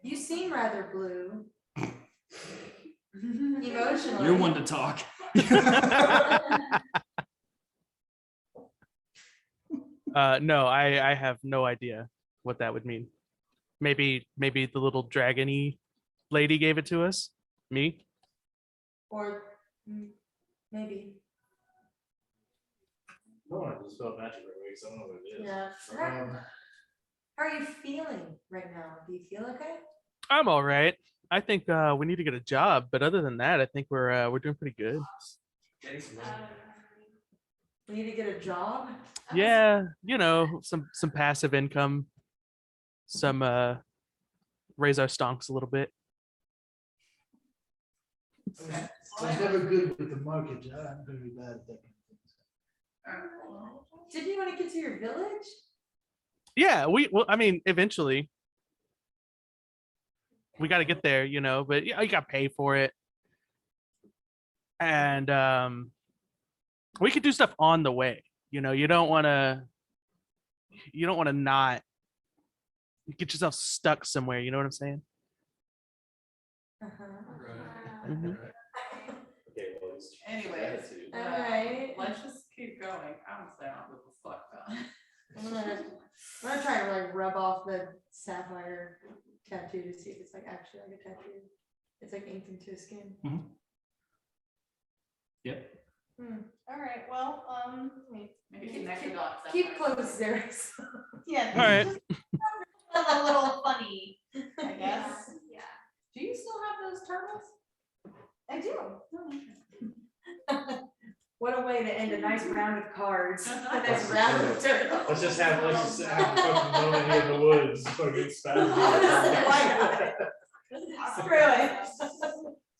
You seem rather blue. Emotionally.
You're one to talk.
No, I have no idea what that would mean. Maybe the little dragon-y lady gave it to us. Me?
Or maybe.
No one can spell magic right away, so I don't know what it is.
Yeah. How are you feeling right now? Do you feel okay?
I'm all right. I think we need to get a job, but other than that, I think we're doing pretty good.
We need to get a job.
Yeah, you know, some passive income, some raise our stonks a little bit.
I was never good with the market, John. I'm gonna be bad at that.
Didn't you want to get to your village?
Yeah, I mean, eventually we got to get there, you know, but yeah, you got to pay for it. And we could do stuff on the way. You know, you don't want to not get yourself stuck somewhere. You know what I'm saying? Mhm.
Okay, well, it's
Anyways,
attitude.
Alright.
let's just keep going. Honestly, I don't give a fuck about it.
I'm gonna try to like rub off the sapphire tattoo to see if it's like actually like a tattoo. It's like inked into his skin.
Yep.
All right, well,
Maybe connect the dots. that
Keep
way.
close, Xeris.
yeah.
All right.
A little funny, I guess.
Yeah.
Do you still have those turtles?
I do.
What a way to end a nice round of cards. A nice
Let's
round of turtles.
Let's just have a fucking moment here in the woods. Fucking spasm.
Screw it.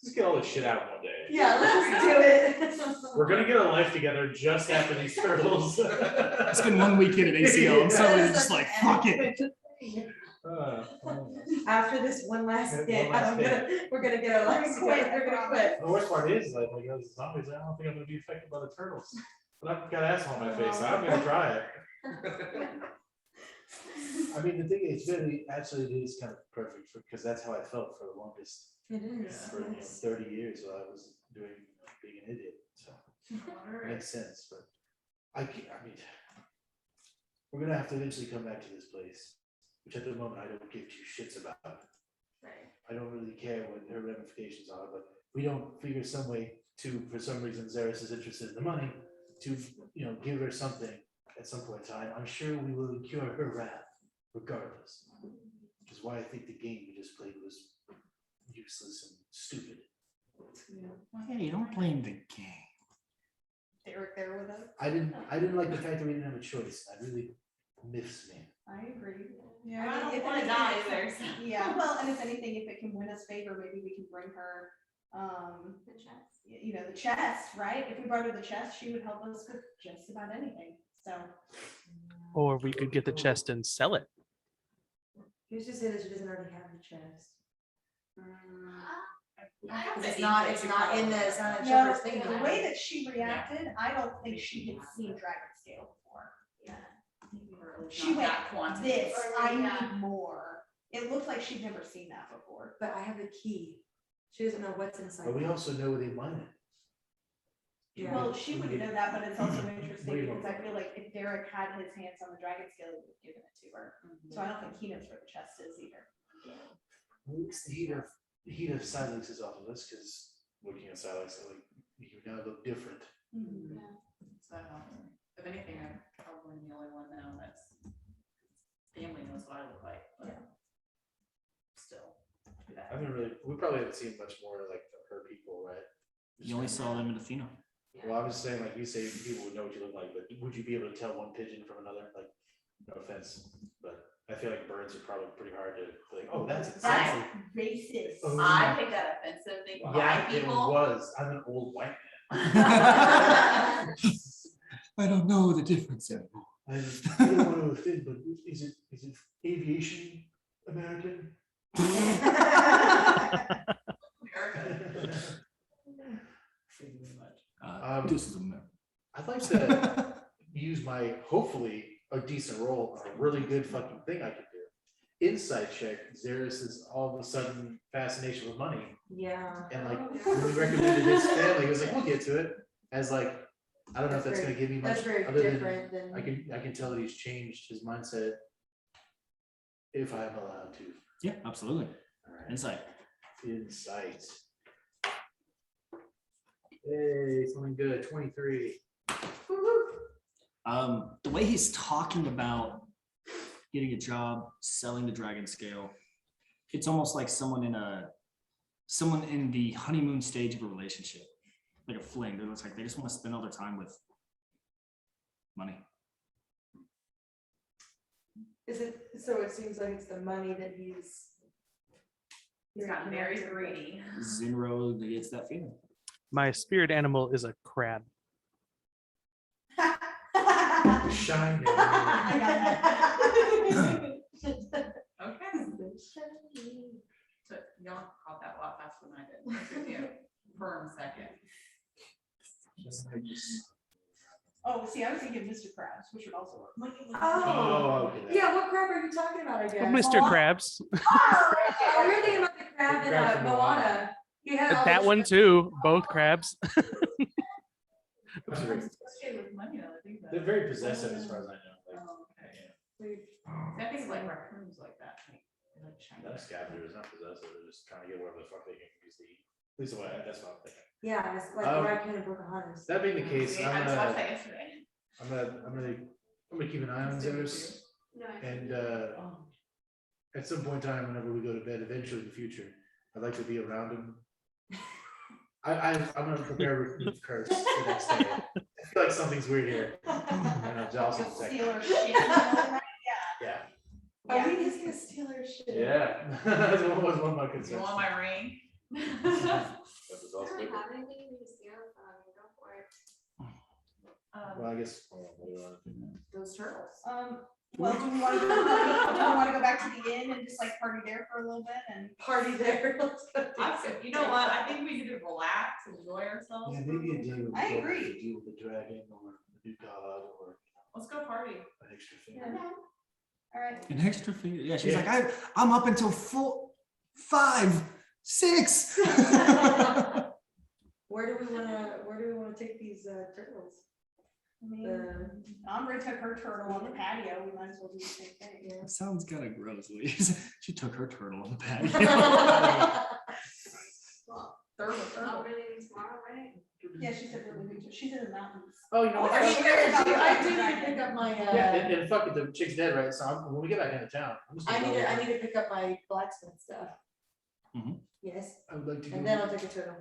Just get all this shit out one day.
Yeah, let's do it.
We're gonna get a life together just after these turtles.
It's been 1 weekend at ACL, and suddenly it's just like, fuck it.
After this one last
One
hit,
last
we're gonna get our lives together, we're gonna quit.
The worst part is, like, those zombies, I don't think I'm gonna be affected by the turtles. But I've got acid on my face, so I'm gonna try it. I mean, the thing is, actually, it is kind of perfect, because that's how I felt for the longest,
It is.
for 30 years, while I was doing, being an idiot, so. It makes sense, but I mean, we're gonna have to eventually come back to this place, which at the moment I don't give two shits about.
Right.
I don't really care what her ramifications are, but we don't figure some way to, for some reason, Zaris is interested in the money, to, give her something at some point in time. I'm sure we will cure her wrath regardless. Which is why I think the game we just played was useless and stupid.
Hey, don't blame the game.
Derek there with us.
I didn't like the fact that we didn't have a choice. That really miffs me.
I agree.
Yeah,
I
I
mean,
don't
if
wanna
anything,
die
if-
either, so.
Yeah, well, and if anything, if it can win us favor, maybe we can bring her,
The chest.
the chest, right? If we brought her the chest, she would help us with just about anything, so.
Or we could get the chest and sell it.
Who's to say that she doesn't already have the chest?
It's
not in the, it's not in
No,
Shepherd's thing.
the way that she reacted, I don't think she had seen dragon scale before.
Yeah.
She went, this,
Or,
I
yeah.
need more. It looked like she'd never seen that before.
But I have the key. She doesn't know what's inside.
But we also know where they mine it.
Yeah.
Well, she wouldn't know that, but it's also
What do
interesting
you
because
know?
I feel like if Derek had his hands on the dragon scale, he would have given it to her. So I don't think he knows where the chest is either.
It's the heat of silence is off of us, because looking at silence, like, you now look different.
Yeah.
So, if anything, I'm probably the only one now that's family knows what I look like, but still.
I haven't really, we probably haven't seen much more like her people, right?
You only saw them in Athena.
Well, I was saying, like, you say people would know what you look like, but would you be able to tell one pigeon from another? Like, no offense, but I feel like birds are probably pretty hard to, like, oh, that's exactly.
Racist.
Oh,
I think that offensive thing.
Yeah, it was. I'm an old white man.
I don't know the difference anymore.
I don't want to offend, but is it aviation American?
This is America.
I'd like to use my, hopefully, a decent roll on a really good fucking thing I could do. Insight check, Zaris is all of a sudden fascination with money.
Yeah.
And like, when we recommended his family, he was like, we'll get to it. As like, I don't know if that's gonna give me much,
That's very
other than,
different than.
I can tell that he's changed his mindset. If I'm allowed to.
Yeah, absolutely.
All right.
Insight.
Insight. Hey, something good, 23.
The way he's talking about getting a job, selling the dragon scale, it's almost like someone in the honeymoon stage of a relationship, like a fling. It looks like they just want to spend all their time with money.
Is it, so it seems like it's the money that he's.
He's got very greedy.
Zinro gets that feeling.
My spirit animal is a crab.
Shine.
I got that.
Okay. So y'all caught that a lot faster than I did. Let's give you a firm second.
Oh, see, I was thinking Mr. Krabs, which would also work.
Oh,
okay.
yeah, what crab are you talking about, I guess?
Mr. Krabs.
Oh, you're thinking about the crab
The
in
crab from
Moana. You had all
That
the-
one too, both crabs.
Especially with money, I think that.
They're very possessive as far as I know. Like,
Oh, okay. I think like raccoons like that. Like shiny.
that scavenger is not possessive, they're just trying to get whatever the fuck they can use to eat. At least that's what I'm thinking.
Yeah, it's like raccoon and Pocahontas.
That being the case,
I just watched that yesterday.
I'm gonna keep an eye on Zeus.
No, I
And
Oh.
at some point in time, whenever we go to bed, eventually in the future, I'd like to be around him. I'm gonna prepare with curse the next day. I feel like something's weird here. And I'm jealous of the second.
Steal our shit and all that,
Yeah.
Are we just gonna steal our shit?
Yeah. That's what was one of my
You
concerns.
want my ring?
That was
don't
also
really
good.
have anything you can steal from, go for it.
Well, I guess, hold on, what do I wanna do now?
Those turtles.
Well, do we want to go back to the inn and just like party there for a little bit and?
Party there. Let's go do
You know what? I think we need to relax, enjoy ourselves.
Yeah, maybe a day would be
I
good
agree.
to deal with the dragon or the new god or
Let's go party.
an extra thing.
Yeah. All right.
An extra finger. Yeah, she's
Yeah.
like, I'm up until 5, 6.
Where do we wanna take these turtles?
I mean, Omri took her turtle on the patio. We might as well do the same thing.
That sounds kind of gross, Louise. She took her turtle on the patio.
Not really tomorrow, right?
Yeah, she said really good. She's in the mountains.
Oh, you know what?
I mean,
I do need to pick up my,
Yeah, and fuck it, the chick's dead, right? So when we get back into town, I'm just
I
gonna
need
go.
to pick up my blacksmith stuff.
Mhm.
Yes,
I would like to
and then
go,
I'll take a turtle.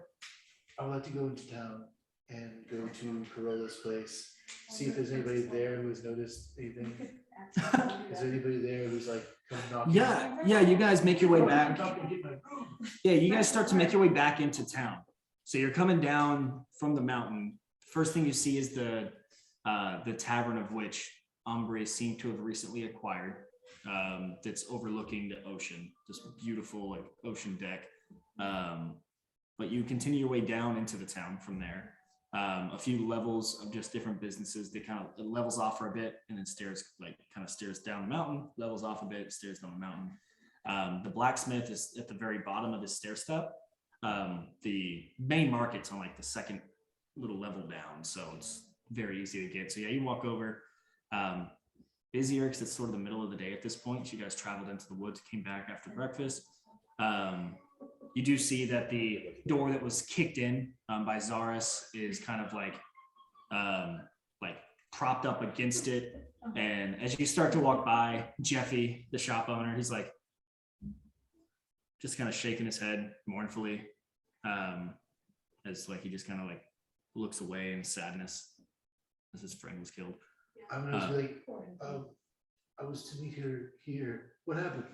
I would like to go into town and go to Corolla's place, see if there's anybody there who has noticed anything. Is there anybody there who's like come knocking?
Yeah, you guys make your way back.
Come and get my room.
Yeah, you guys start to make your way back into town. So you're coming down from the mountain. First thing you see is the tavern of which Ombre seemed to have recently acquired. That's overlooking the ocean, this beautiful like ocean deck. But you continue your way down into the town from there. A few levels of just different businesses. They kind of levels off for a bit and then stairs down the mountain, levels off a bit, stairs down the mountain. The blacksmith is at the very bottom of the stair step. The main market's on like the second little level down, so it's very easy to get. So yeah, you walk over. Busier because it's sort of the middle of the day at this point. You guys traveled into the woods, came back after breakfast. You do see that the door that was kicked in by Zaris is kind of like propped up against it. And as you start to walk by, Jeffy, the shop owner, he's like just kind of shaking his head mournfully, as like he just kind of like looks away in sadness as his friend was killed.
I'm gonna be like, I was to meet her here. What happened?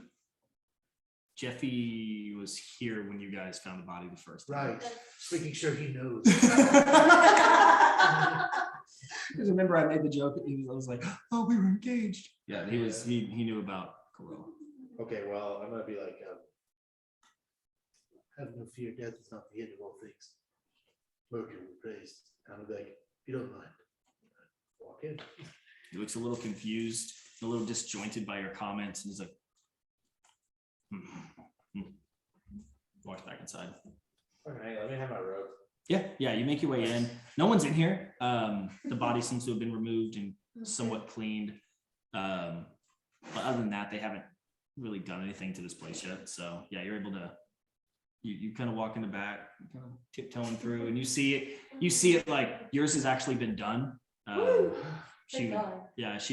Jeffy was here when you guys found the body the first time.
Right, just making sure he knows.
Because remember I made the joke that I was like, oh, we were engaged. Yeah, he knew about Corolla.
Okay, well, I'm gonna be like, have no fear, death is not the end of all things. Mercury will be praised. And I'm like, if you don't mind, walk in.
He looks a little confused, a little disjointed by your comments, and he's like, walks back inside.
Okay, let me have my robe.
Yeah, you make your way in. No one's in here. The body seems to have been removed and somewhat cleaned. But other than that, they haven't really done anything to this place yet. So yeah, you're able to, you kind of walk in the back, kind of tiptoeing through, and you see it like yours has actually been done. She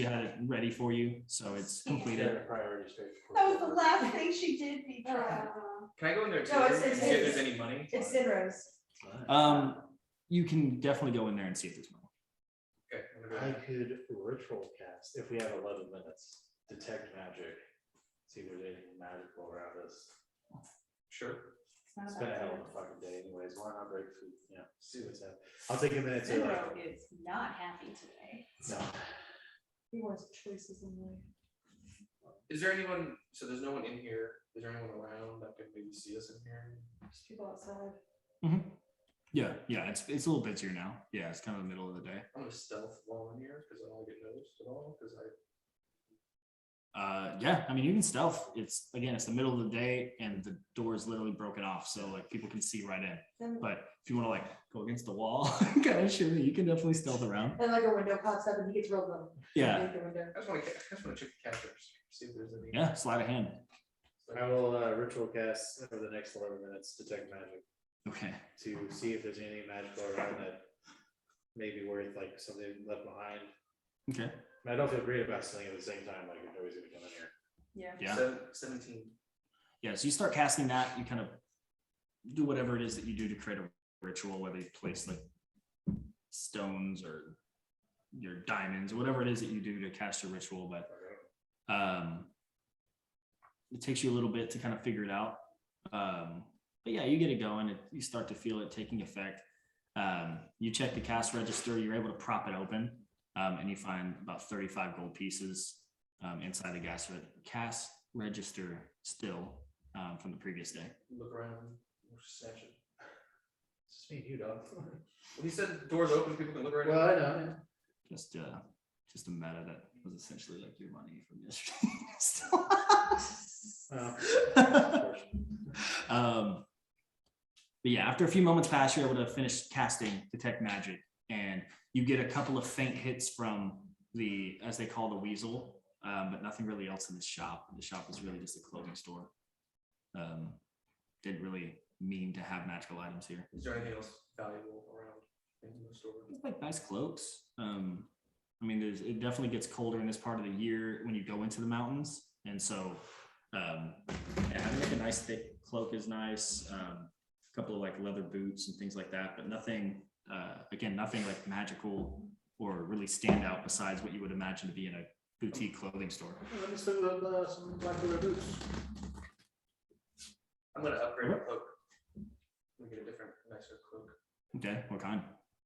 had it ready for you, so it's completed.
That was the last thing she did, Petra.
Can I go in there too?
No,
and
it's-
see if there's any money?
It's Sinrose.
You can definitely go in there and see if there's money.
Okay, I'm gonna
I
go.
could ritual cast, if we have 11 minutes, detect magic, see if there's anything magical around us.
Sure.
It's been a hell of a fucking day anyways, why not break through, see what's up. I'll take a minute to
Zero is not happy today.
no.
He wants choices in there.
Is there anyone, so there's no one in here, is there anyone around that could maybe see us in here?
There's people outside.
Yeah, it's a little busier now. Yeah, it's kind of the middle of the day.
I'm gonna stealth while in here, because I don't wanna get noticed at all, because I,
Yeah, I mean, you can stealth. It's the middle of the day and the door is literally broken off, so like people can see right in.
Then,
But if you want to like go against the wall, kind of shit, you can definitely stealth around.
then like a window pops up and he gets rolled on.
Yeah,
underneath the window.
I just wanna check the counters, see if there's any.
yeah, slide a hand.
I will ritual cast over the next 11 minutes, detect magic,
Okay.
to see if there's anything magical around that may be worth like something left behind.
Okay.
And I don't feel great about selling at the same time, like nobody's gonna come in here.
Yeah.
17.
Yeah. So you start casting that. You kind of do whatever it is that you do to create a ritual, whether you place like stones or your diamonds, whatever it is that you do to cast your ritual. But it takes you a little bit to kind of figure it out. But yeah, you get it going. You start to feel it taking effect. You check the cast register. You're able to prop it open, and you find about 35 gold pieces. inside the cash register still from the previous day.
Look around, we'll snatch it.
It's just me and you, dog.
Well, he said doors open, people can look right
Well,
now.
I know.
Just a meta that was essentially like your money from yesterday. Still. But yeah, after a few moments pass, you're able to finish casting Detect Magic, and you get a couple of faint hits from the, as they call the weasel, but nothing really else in the shop. The shop was really just a clothing store. Didn't really mean to have magical items here.
Is there anything else valuable around in the store?
It's like nice cloaks. I mean, it definitely gets colder in this part of the year when you go into the mountains, and so yeah, having like a nice thick cloak is nice. A couple of like leather boots and things like that, but nothing. Again, nothing like magical or really stand out besides what you would imagine to be in a boutique clothing store.
Let me spend some black leather boots.
I'm gonna upgrade my cloak. I'm gonna get a different, nicer cloak.
Okay, what kind?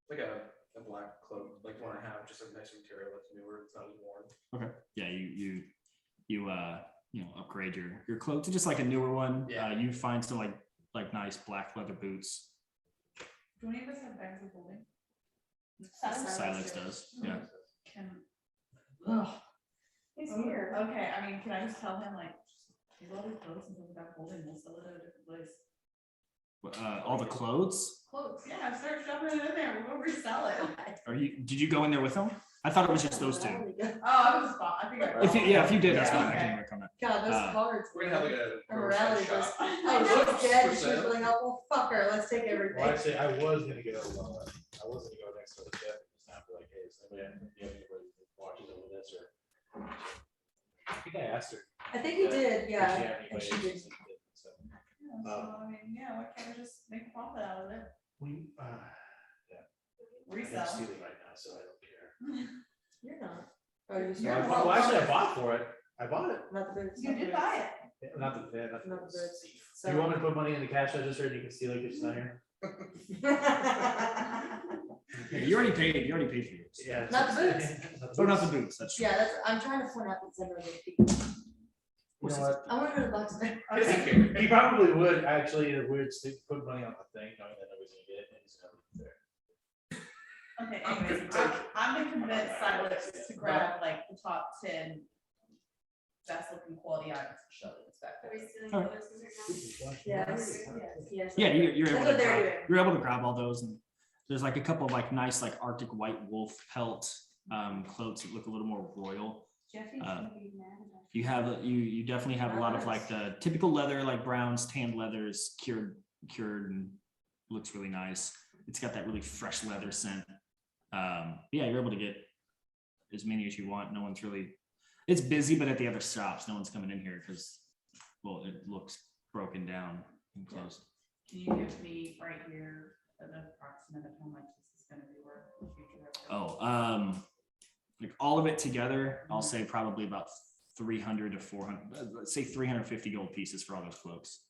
Like a black cloak, like the one I have, just a nicer material that's newer, it's not as worn.
Okay, yeah, you upgrade your cloak to just like a newer one.
Yeah.
You find some like nice black leather boots.
Do any of us have bags of holding?
Silex does, yeah.
Can,
He's here.
okay, I mean, can I just tell him like, take all these clothes and put them back holding, we'll sell it at a different place.
All the clothes.
Clothes, yeah, start shoving it in there, we'll resell it.
Did you go in there with them? I thought it was just those two.
Oh, I was spot, I think I.
If you did, that's
Yeah,
fine. I
okay.
can recommend.
God, those
Uh,
cards.
We're gonna have like a.
Her morality
shop.
goes,
I
oh,
know.
she's dead,
For
she's
sale.
really helpful, fuck her, let's take
Well,
everything.
actually, I was gonna go, I was gonna go next to the chef and just have to like, hey, is anybody that watches over this or? I think I asked her.
I think you did,
if
yeah,
she had
and
anybody
she did.
interested in it, so.
Yeah, so, I mean, yeah, why can't we just make a profit out of it?
We, I'm
Resell.
stealing right now, so I don't care.
You're not. Oh, you
You're
said,
Well, actually, I bought for it. I bought it.
not the boots.
You did buy it.
Yeah, not the, yeah, not the.
Not the boots.
Do you want me to put money in the cash register and you can steal it because it's not here?
Yeah, you already paid for yours.
Yeah.
Not the boots.
Oh, not the boots. That's true.
Yeah, that's, I'm trying to point out that some of the people.
You know what?
I want to go to the box.
He probably would actually, in a weird state, put money on the thing, knowing that nobody's gonna get it, and he's gonna leave it there.
Okay, anyways, I'm gonna convince Silas to grab like the top 10 best looking quality items and show the inspector.
Are we stealing
Alright.
clothes from her now?
Yes, yes.
Yeah, you're
That's
able
what
to
they're
grab,
doing.
you're able to grab all those, and there's like a couple of like nice like Arctic white wolf pelt clothes that look a little more royal.
Jeffy's gonna be mad at us.
You definitely have a lot of like the typical leather, like browns, tanned leathers, cured, and looks really nice. It's got that really fresh leather scent. Yeah, you're able to get as many as you want. No one's really, it's busy, but at the other shops, no one's coming in here because, well, it looks broken down and closed.
Can you give me right here an approximate of how much this is gonna be worth in the future?
Oh, like all of it together, I'll say probably about 300 to 400, let's say 350 gold pieces for all those cloaks.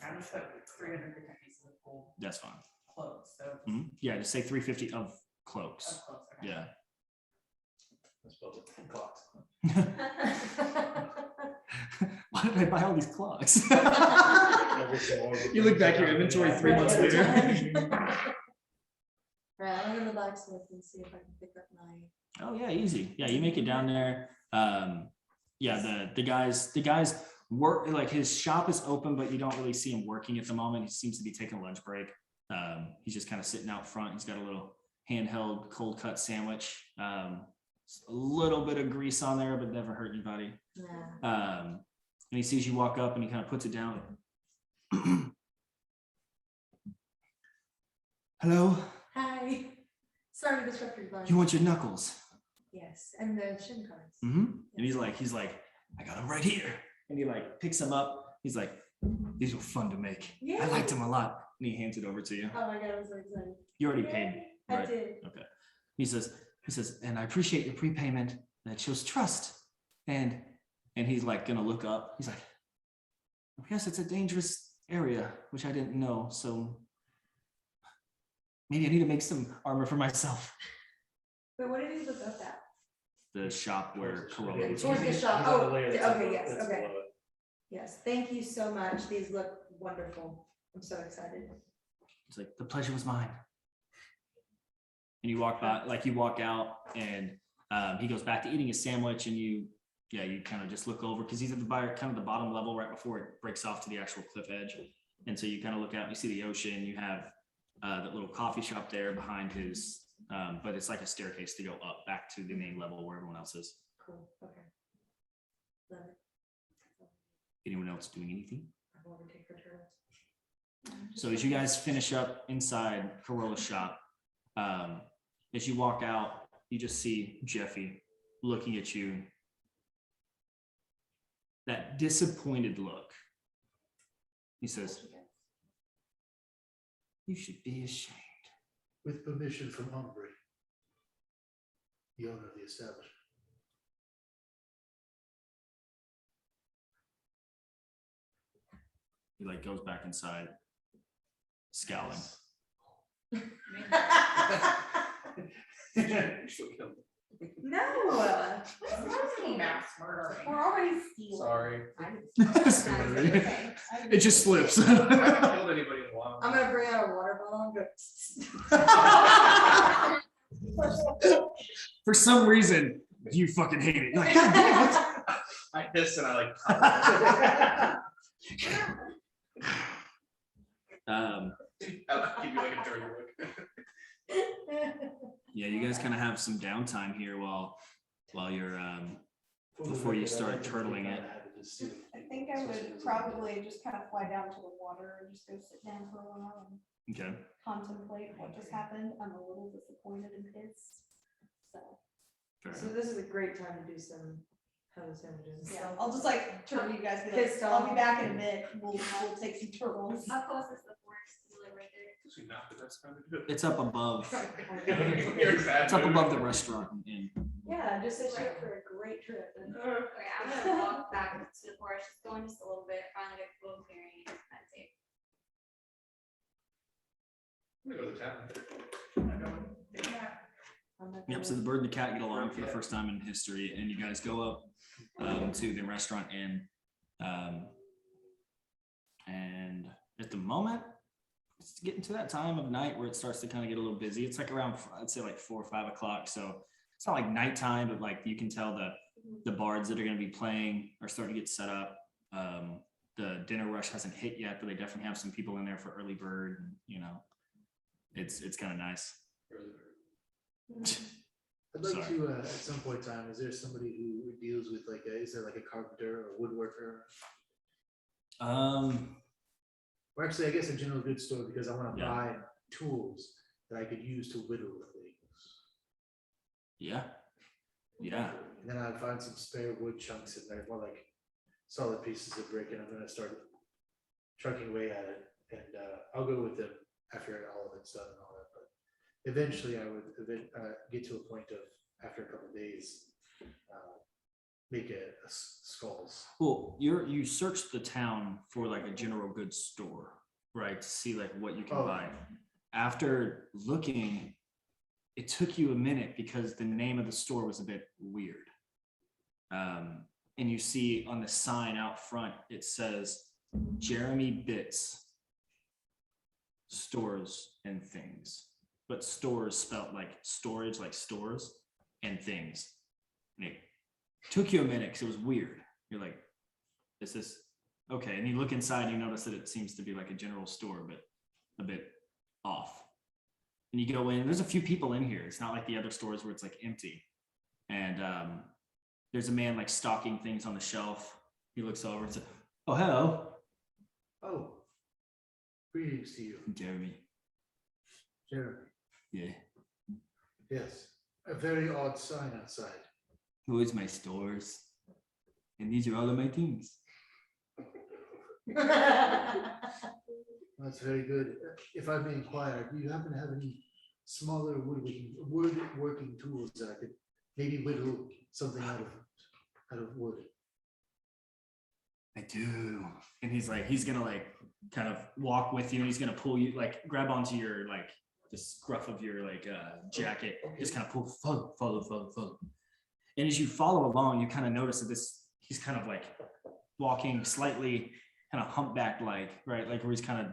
I'm just put 300 different pieces of gold
That's fine.
clothes, so.
Yeah, just say 350 of cloaks.
Of clothes, okay.
Yeah.
Let's build it in clocks.
Why did I buy all these clogs?
Every single one.
You look back at your inventory 3 months later.
Right, I'm gonna go to the blacksmith and see if I can pick up my.
Oh yeah, easy. Yeah, you make it down there. Yeah, the guys work, like his shop is open, but you don't really see him working at the moment. He seems to be taking a lunch break. He's just kind of sitting out front. He's got a little handheld cold cut sandwich. A little bit of grease on there, but never hurt anybody.
Yeah.
And he sees you walk up and he kind of puts it down. Hello,
Hi. Sorry to disrupt your lunch.
you want your knuckles?
Yes, and the shin cards.
And he's like, I got them right here. And he like picks them up. He's like, these were fun to make.
Yeah.
I liked them a lot. And he hands it over to you.
Oh my God, I'm so excited.
You already paid,
I
right?
did.
Okay. He says, and I appreciate your prepayment. That shows trust. And he's like gonna look up. He's like, I guess it's a dangerous area, which I didn't know. So maybe I need to make some armor for myself.
But what did he look up at?
the shop where Corolla.
Okay,
was.
Towards the
he's
shop.
on the
Oh,
layer that's
okay,
above-
yes,
that's
okay.
below it.
Yes, thank you so much. These look wonderful. I'm so excited.
It's like, the pleasure was mine. And you walk by, like you walk out and he goes back to eating his sandwich and you kind of just look over because he's at the kind of the bottom level right before it breaks off to the actual cliff edge. And so you kind of look out and you see the ocean. You have that little coffee shop there behind his, but it's like a staircase to go up back to the main level where everyone else is.
Cool, okay. Love it.
Anyone else doing anything?
I want to take her turtles.
So as you guys finish up inside Corolla's shop, as you walk out, you just see Jeffy looking at you. That disappointed look. He says, "You should be ashamed."
With permission from Ombre, the owner of the establishment.
He like goes back inside, scowling.
No.
Mass murder.
We're already stealing.
Sorry.
Okay.
It just slips.
I haven't killed anybody in a while.
I'm gonna bring out a water bottle and go.
For some reason, you fucking hate it. You're like, "God damn it."
I hiss and I like. I'll give you like a dirty look.
Yeah, you guys kind of have some downtime here while you're before you start turtling it.
I think I would probably just kind of fly down to the water and just go sit down for a while and
Okay.
contemplate what just happened. I'm a little disappointed and pissed. So,
Fair
So
enough.
this is a great time to do some hello sandwiches.
yeah, I'll just like turn you guys, be like,
Pissed
I'll be
off.
back in a minute. We'll take some turtles.
How close is the forest to the right there?
It's up above.
You're
It's up above the restaurant and
Yeah, just set you up for a great trip. And
Okay, I'm gonna walk back to the forest, just going just a little bit, finally get a little clearing and meditate.
I'm gonna go to the town.
I'm not
Yep, so
gonna-
the bird and the cat get along for the first time in history, and you guys go up to the restaurant and at the moment, it's getting to that time of night where it starts to kind of get a little busy. It's like around, I'd say like 4 or 5 o'clock. So it's not like nighttime, but like you can tell the bards that are going to be playing are starting to get set up. The dinner rush hasn't hit yet, but they definitely have some people in there for early bird. And, you know, it's kind of nice.
I'd like
Sorry.
to, at some point in time, is there somebody who deals with like, is there like a carpenter or woodworker? Or actually, I guess a general goods store, because I want to
Yeah.
buy tools that I could use to whittle things.
Yeah. Yeah.
And then I'd find some spare wood chunks in there, more like solid pieces of brick, and I'm gonna start trucking away at it. And I'll go with them after all of it's done and all that. But eventually, I would get to a point of, after a couple of days, make skulls.
Well, you searched the town for like a general goods store, right? To see like what you can
Oh.
buy. After looking, it took you a minute because the name of the store was a bit weird. And you see on the sign out front, it says Jeremy Bits Stores and Things, but stores spelled like storage, like stores and things. And it took you a minute because it was weird. You're like, is this okay? And you look inside and you notice that it seems to be like a general store, but a bit off. And you go in, there's a few people in here. It's not like the other stores where it's like empty. And there's a man like stocking things on the shelf. He looks over and says, "Oh, hello,
Oh, greetings to you,
Jeremy."
Jeremy.
Yeah.
Yes, a very odd sign outside.
Who is my stores? And these are all of my things.
That's very good. If I may inquire, do you happen to have any smaller woodworking tools that I could maybe whittle something out of wood?
I do. And he's gonna like kind of walk with you and he's gonna pull you, like grab onto your like the scruff of your like jacket, just kind of pull, follow. And as you follow along, you kind of notice that he's kind of like walking slightly kind of humpback like, right? Like where he's kind of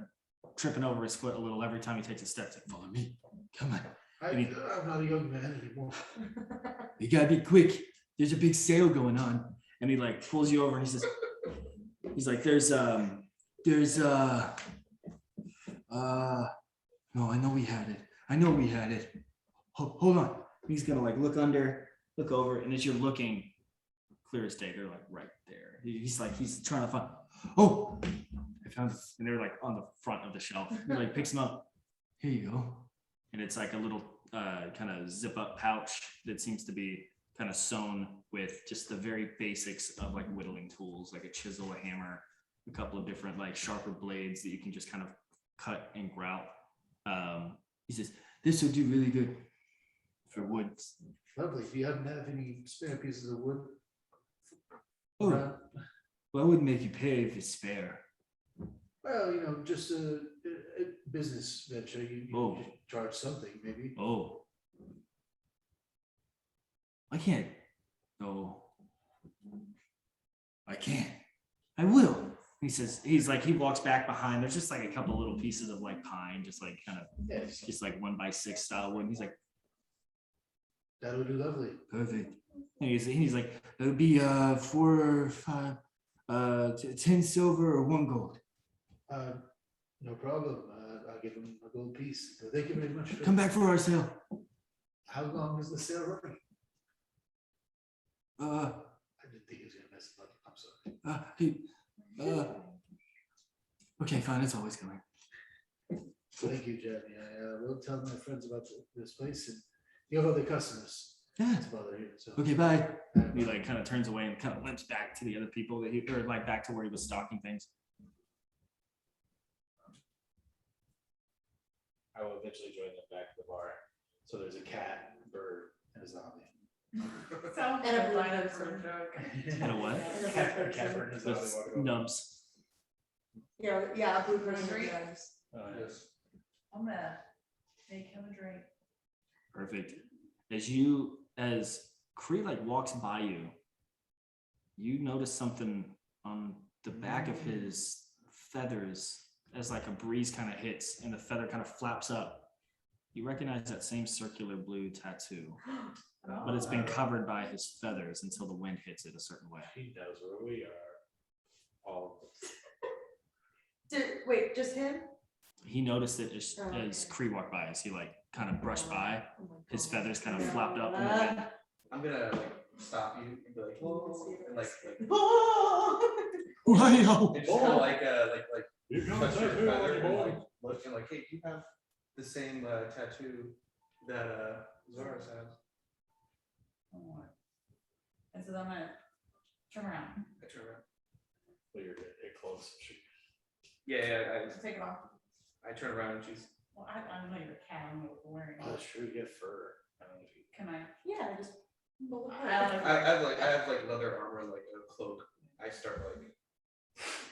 tripping over his foot a little every time he takes a step. It's like, follow me, come on.
I'm not a young man anymore.
You gotta be quick. There's a big sale going on. And he like pulls you over and he says, he's like, no, I know we had it. Hold on. He's gonna like look over, and as you're looking, clear as day, they're like right there. He's trying to find, oh, I found it. And they're like on the front of the shelf. He like picks them up. Here you go. And it's like a little kind of zip up pouch that seems to be kind of sewn with just the very basics of like whittling tools, like a chisel, a hammer, a couple of different like sharper blades that you can just kind of cut and grout. He says, this will do really good for wood.
Lovely. Do you happen to have any spare pieces of wood?
Oh, well, I wouldn't make you pay if it's fair.
Well, just a business venture. You should charge something, maybe.
Oh, I can't. No, I can't. I will. He says, he walks back behind. There's just like a couple little pieces of like pine, just like kind of, just like 1x6 style wood. And he's like,
that would be lovely.
perfect. And he's like, it would be 4 or 5, 10 silver or 1 gold.
No problem. I'll give him a gold piece. Thank you very much.
Come back for our sale.
How long is the sale running? I didn't think he was gonna mess it up. I'm sorry.
Okay, fine. It's always coming.
Thank you, Jeremy. I will tell my friends about this place, and you have other customers.
Yeah.
To bother you. So.
Okay, bye. And he like kind of turns away and kind of limps back to the other people or like back to where he was stocking things.
I will eventually join them back to the bar. So there's a cat, bird, and a zombie.
Sounds
And a
like a
blue
line
person.
from a joke.
And a what?
And a
Cat,
blue
a cat,
person.
bird, and a zombie
With
walk over.
nubs.
Yeah, a blue person.
Street.
Yes.
Yes.
I'm gonna make him a drink.
Perfect. As Cree like walks by you, you notice something on the back of his feathers as like a breeze kind of hits and the feather kind of flaps up. You recognize that same circular blue tattoo, but it's been covered by his feathers until the wind hits it a certain way.
He knows where we are. All
Wait, just him?
He noticed it as
Okay.
Cree walked by, as he like kind of brushed by,
Oh my
his
God.
feathers kind of flapped up in the wind.
I'm gonna like stop you and be like, whoa, and like
Wow.
and just kind of like
You come
touch your
tattoo on
feather
your
and
body.
like look and like, hey, you have the same tattoo that Zora's has.
And so then I'm gonna turn around,
I turn around.
Well, you're get close.
Yeah,
just take it off.
I turn around and she's
Well, I don't know you're a cat, I don't know what you're wearing.
Oh, that's true. You have fur. I don't know if you.
Can I?
Yeah, just. pull it
I
out.
don't know.
I have like leather armor, like a cloak. I start like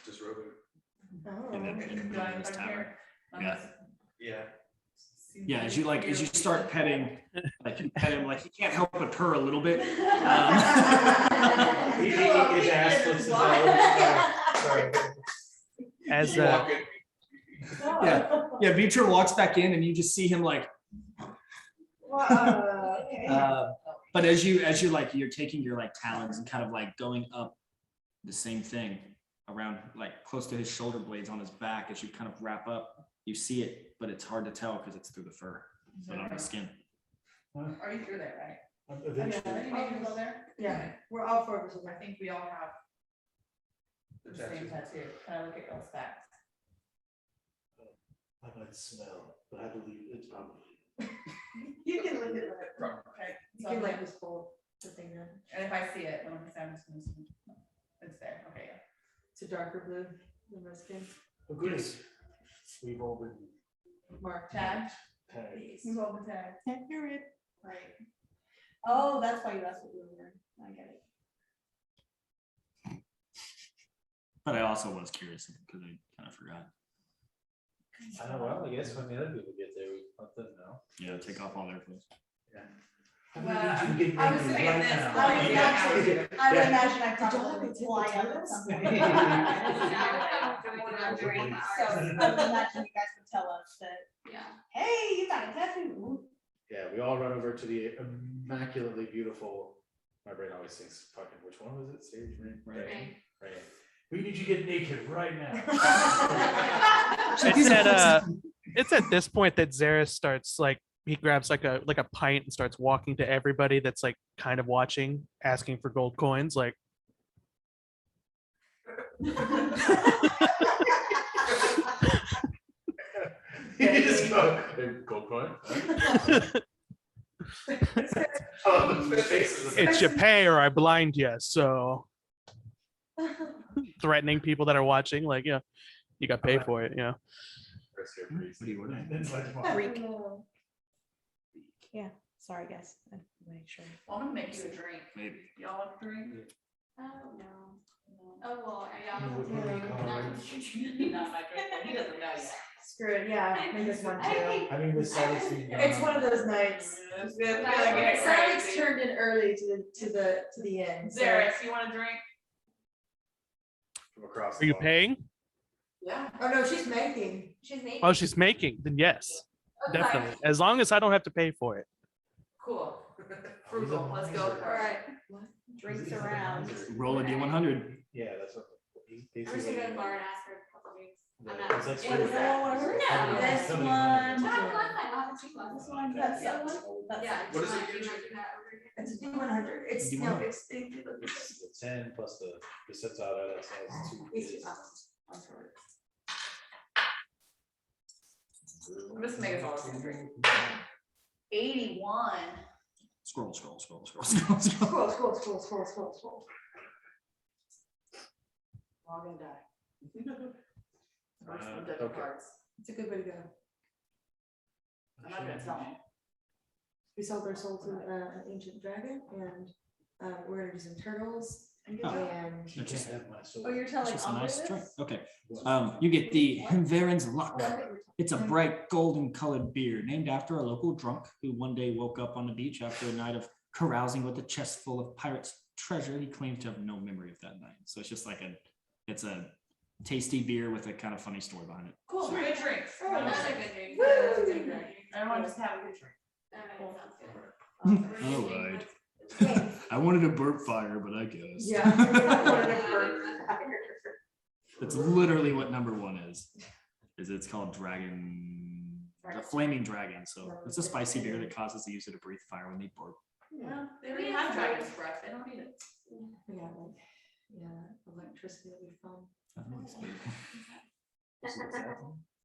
disrobing.
And then
Oh.
in the middle of this tavern. Yeah.
Yeah.
Yeah, as you start petting, like you pet him, like he can't help but purr a little bit.
His ass flips his Sorry.
As
Yeah, Vitra walks back in and you just see him like, but as you're like, you're taking your like talons and kind of like going up the same thing around like close to his shoulder blades on his back, as you kind of wrap up, you see it, but it's hard to tell because it's through the fur, but on the skin.
Are you through there, right?
Eventually.
Are you making go there?
Yeah, we're all 4 of us.
I think we all have the same tattoo. Can I look at y'all's backs?
I might smell, but I believe it's probably.
You can look at it.
Okay.
You
So
can
I'm
like
like,
just pull the thing down.
and if I see it, then I'm just gonna assume it's there. Okay, yeah.
It's a darker blue than my skin.
Oh, goodness. We've all been
Mark.
Tag.
tagged.
You hold the tag.
You're it.
Right.
Oh, that's why you asked what you were wearing. I get it.
But I also was curious because I kind of forgot.
I know, well, I guess when the other people get there, we let them know.
Yeah, take off all their clothes.
Yeah. I need you to get
I was
naked
thinking
right
this,
now.
like,
I would
Yeah.
imagine I
Did y'all
probably
ever
would
take
fly
the
up at
turtles?
some point.
Now
So
I'm
I
doing
would imagine you guys would tell us that,
Yeah.
hey, you got a tattoo.
Yeah, we all run over to the immaculately beautiful, my brain always thinks, fucking, which one was it? Sage, right? Right. We need you to get naked right now.
It's at this point that Zaris starts like he grabs like a pint and starts walking to everybody that's like kind of watching, asking for gold coins. Like,
You just go, "Hey, gold coin? Huh?" Oh, the faces.
it's your pay or I blind you. So threatening people that are watching, like, yeah, you got paid for it. Yeah.
What do you order?
It's like, come on.
Freak. Yeah, sorry, guys. I make sure.
Well, I'm gonna make you a drink.
Maybe.
Y'all want a drink?
Oh, no. Oh, well, yeah.
What do you call it?
Not my drink, but he doesn't know yet.
Screw it, yeah, make this one too.
I mean, with Sally's being gone.
It's one of those nights.
It's gonna get
Sally's
crazy.
turned in early to the end. so-
Zaris, you want a drink?
From across.
Are
the
you
bar.
paying?
Yeah.
Oh, no, she's making.
She's making.
Oh, she's making. Then yes, definitely. As long as I don't have to pay for it.
Cool.
He's a
Frugal, let's go.
miser.
All right.
Drinks
He's a
around.
miser.
Roll a D100.
Yeah, that's what. He's
I'm just gonna go to the bar
basically.
and ask for a couple drinks. I'm
Yeah,
not.
it's like
Yeah,
sweet.
is that what we're-
No, this
Somebody
one.
wanted
No,
to-
I'm not, I haven't seen one.
This one, that's the other one. That's
Yeah.
What is
do you
it
mind-
you
do you
drink?
mind do that over here?
It's a D100. It's, no,
D100.
it's.
It's the 10 plus the sets out of that, so it's two.
I'm sorry.
I'm just making a drink. 81.
Scroll.
Scroll, scroll, scroll, scroll, scroll.
Log and die. First one, deck
okay.
cards.
It's a good way to go.
I'm not gonna tell him.
We sold our soul to an ancient dragon and we're gonna do some turtles
Oh.
and.
You can't have my soul.
Oh, you're telling
Just a
Amber
nice drink.
this?
Okay. You get the Himveren's Luck. It's a bright golden colored beer named after a local drunk who one day woke up on the beach after a night of carousing with a chest full of pirates' treasure. He claims to have no memory of that night. So it's just like it's a tasty beer with a kind of funny story behind it.
Cool, good drinks.
That's a good drink.
Woo!
That's a good drink.
Everyone just have a good drink.
All right, sounds good.
All right. I wanted a burp fire, but I guess.
Yeah.
That's literally what number one is. It's called a flaming dragon. So it's a spicy beer that causes the user to breathe fire when they burp.
Well, they already have dragon's breath, they don't need it.
Yeah, like, yeah, electricity will be fun.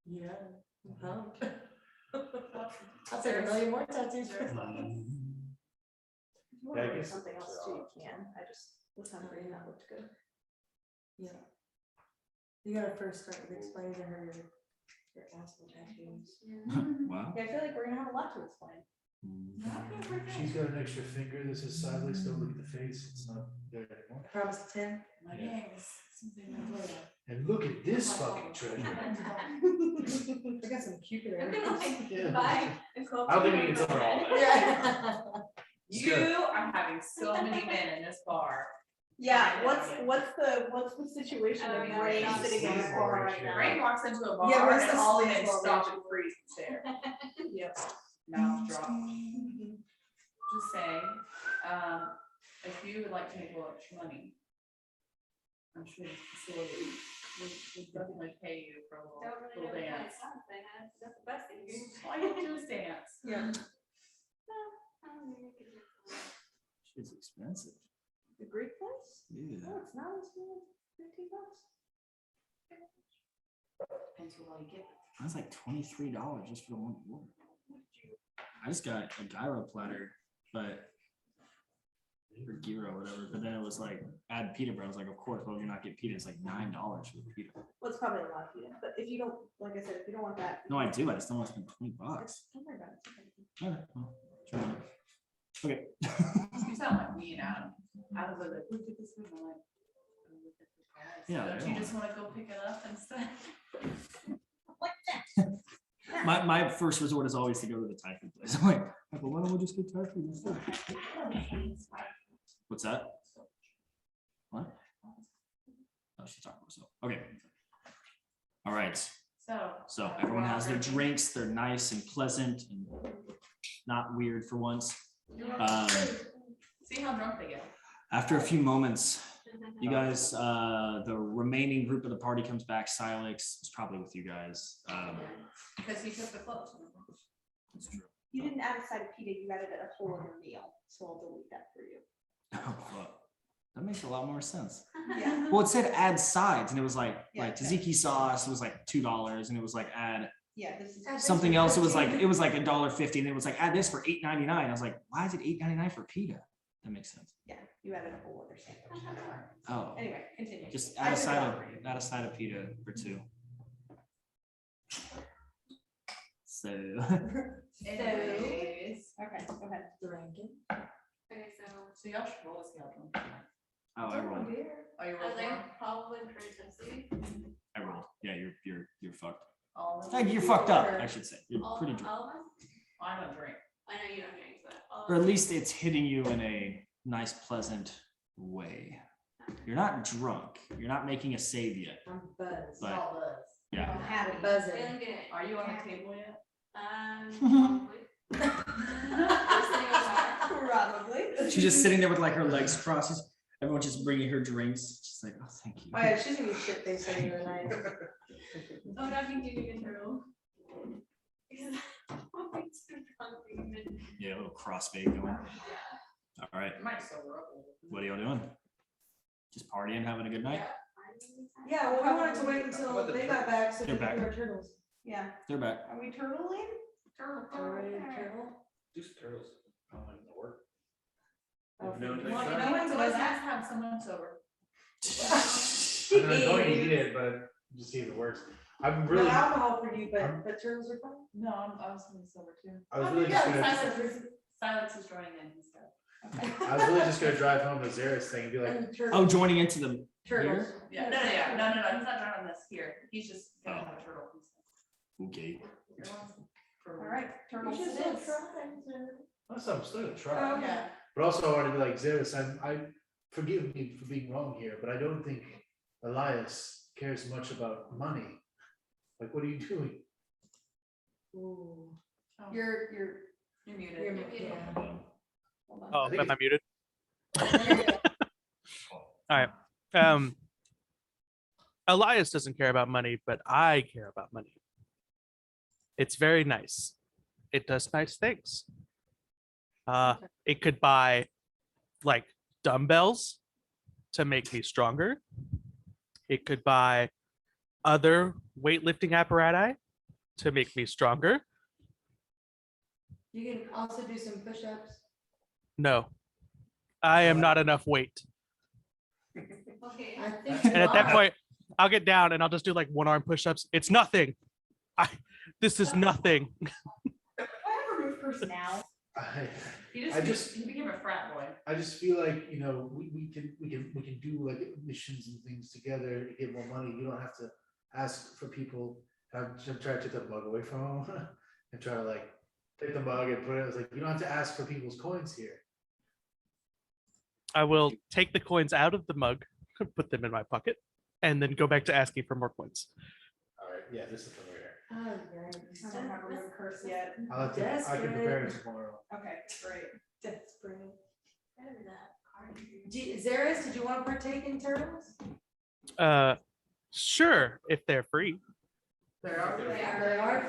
Yeah. I'm pumped. I'll take a million more tattoos.
Yeah, I guess
Something else
it's,
too, you can. I just was hungry and that looked good.
Yeah. You gotta first start with explaining to her your asshole tattoos.
Wow.
Yeah, I feel like we're gonna have a lot to explain.
She's got an extra finger. This is sideways. Don't look at the face. It's not there anymore.
I promise to 10.
My name is something like that.
And look at this fucking treasure.
I got some Cupid
I'm
arrows.
gonna like
Yeah.
buy a Coke.
I don't think we can tell her all that.
Yeah.
You are having so many men in this bar.
Yeah, what's the situation
I
of
don't know.
Ray
It's
sitting in the
not
corner
sleaze
right now?
Ray walks into a
Yeah,
bar
where's
and
the
all the
sleaze
men
bar
stop
ratio?
and freeze and stare.
Yep.
Mouth drop. Just saying, if you would like to make a lot of money, I'm sure the facility would definitely pay you for a
Don't really know
little
the kind of
dance.
stuff they have. That's the best thing.
All you have to do is dance.
Yeah.
It's expensive.
The Greek place?
Yeah.
No, it's not as much. $15.
Depends on what you get.
That's like $23 just for the one order. I just got a gyro platter, but or gyro or whatever. But then it was like add pita bread. I was like, of course. Well, you're not getting pita. It's like $9 for the pita.
Well, it's probably a lot of you, but if you don't, like I said, if you don't want that.
No, I do. I just don't want to spend $20.
Don't worry about it.
Okay. Well, sure. Okay.
You sound like me and Adam. Adam was like, look at this one. I'm like, "Oh, look at the price."
Yeah,
Don't
they
you
don't.
just want to go pick it up instead?
My first resort is always to go to the Thai food place. I'm like, well, why don't we just get Thai food instead? What's that? What? Oh, she's talking about herself. Okay. All right. So everyone has their drinks. They're nice and pleasant and not weird for once.
See how drunk they get.
After a few moments, you guys, the remaining group of the party comes back. Silex is probably with you guys.
Because he took the clothes.
It's true.
You didn't add a side of pita, you added a whole other meal, so I'll delete that for you.
Oh, well, that makes a lot more sense.
Yeah.
Well, it said add sides, and it was like
Yeah,
tzatziki sauce was like $2, and it was like add
Yeah, this is.
something else. It was like $1.50, and it was like add this for $8.99. I was like, why is it $8.99 for pita? That makes sense.
Yeah, you added a whole other sandwich. That's fine.
Oh,
Anyway, continue.
just
I
add a
did it
side
all
of
for you.
pita for 2. So
Anyways.
Okay, go ahead.
Drinking.
Okay, so
So y'all should roll a scale.
oh, I rolled.
Are you
I
rolling?
think probably pretty tipsy.
I rolled. Yeah, you're fucked.
All of
Like,
them?
you're fucked up, I should say. You're
All
pretty drunk.
all of us?
I don't drink.
I know you don't drink, but all
Or
of
at
us.
least it's hitting you in a nice, pleasant way. You're not drunk. You're not making a save yet.
I'm buzzed.
But-
All buzz.
Yeah.
I'm happy
Feeling
buzzing.
good.
Are you on the table yet?
Probably. First thing I was
Probably.
She's just sitting there with like her legs crossed. Everyone just bringing her drinks. She's like, oh, thank you.
Oh yeah, she's gonna be shit faced any other night.
oh, not being doing a turtle. Because I'm too drunk to even.
Yeah, a little crossfade going. All right.
It might sober up a little.
What are y'all doing? Just partying, having a good night?
Yeah, well, we wanted to wait until they got back so we
They're
could
back.
do our turtles.
Yeah,
They're back.
are we turtling?
Already turtle?
Do some turtles.
I don't like the work.
Oh,
No,
for-
no,
Well, you
no.
know what's always nice to have someone sober.
I'm going to eat it, but just see if it works. I'm
No
really,
alcohol for you, but turtles are fun.
No, I was gonna be sober too.
I was really just gonna,
Silence is joining in instead.
I was really just gonna drive home the Xeris thing and be like,
And
Oh,
turtles.
joining into the
Turtles.
Yeah, no, he's not joining this here. He's just gonna have a turtle.
okay.
All right,
You
turtles
should
it
still
is.
try
I'm still gonna
to-
try.
Oh, okay.
Yeah.
But also I wanted to be like, Xeris, I forgive me for being wrong here, but I don't think Elias cares much about money. Like, what are you doing?
Ooh.
You're,
You're muted.
You're-
muted.
yeah.
hold on.
Oh,
I think
am I muted?
There you go.
Elias doesn't care about money, but I care about money. It's very nice. It does nice things. It could buy like dumbbells to make me stronger. It could buy other weightlifting apparatus to make me stronger.
You can also do some push-ups.
No, I am not enough weight.
Okay.
I think.
And at that
you
point, I'll get down and I'll just do like 1-arm push-ups. It's nothing. This is nothing.
I have removed personnel.
He became a frat boy.
I just feel like, you know, we can do like missions and things together to get more money. You don't have to ask for people, try to take the mug away from them and try to like take the mug and put it, it's like, you don't have to ask for people's coins here.
I will take the coins out of the mug, put them in my pocket, and then go back to asking for more coins.
All right, yeah, this is familiar.
Oh,
I don't have a removed curse yet.
I can prepare it tomorrow.
Okay, great.
Desperate.
Better than that card.
Zaris, did you want to partake in turtles?
Sure, if they're free.
They are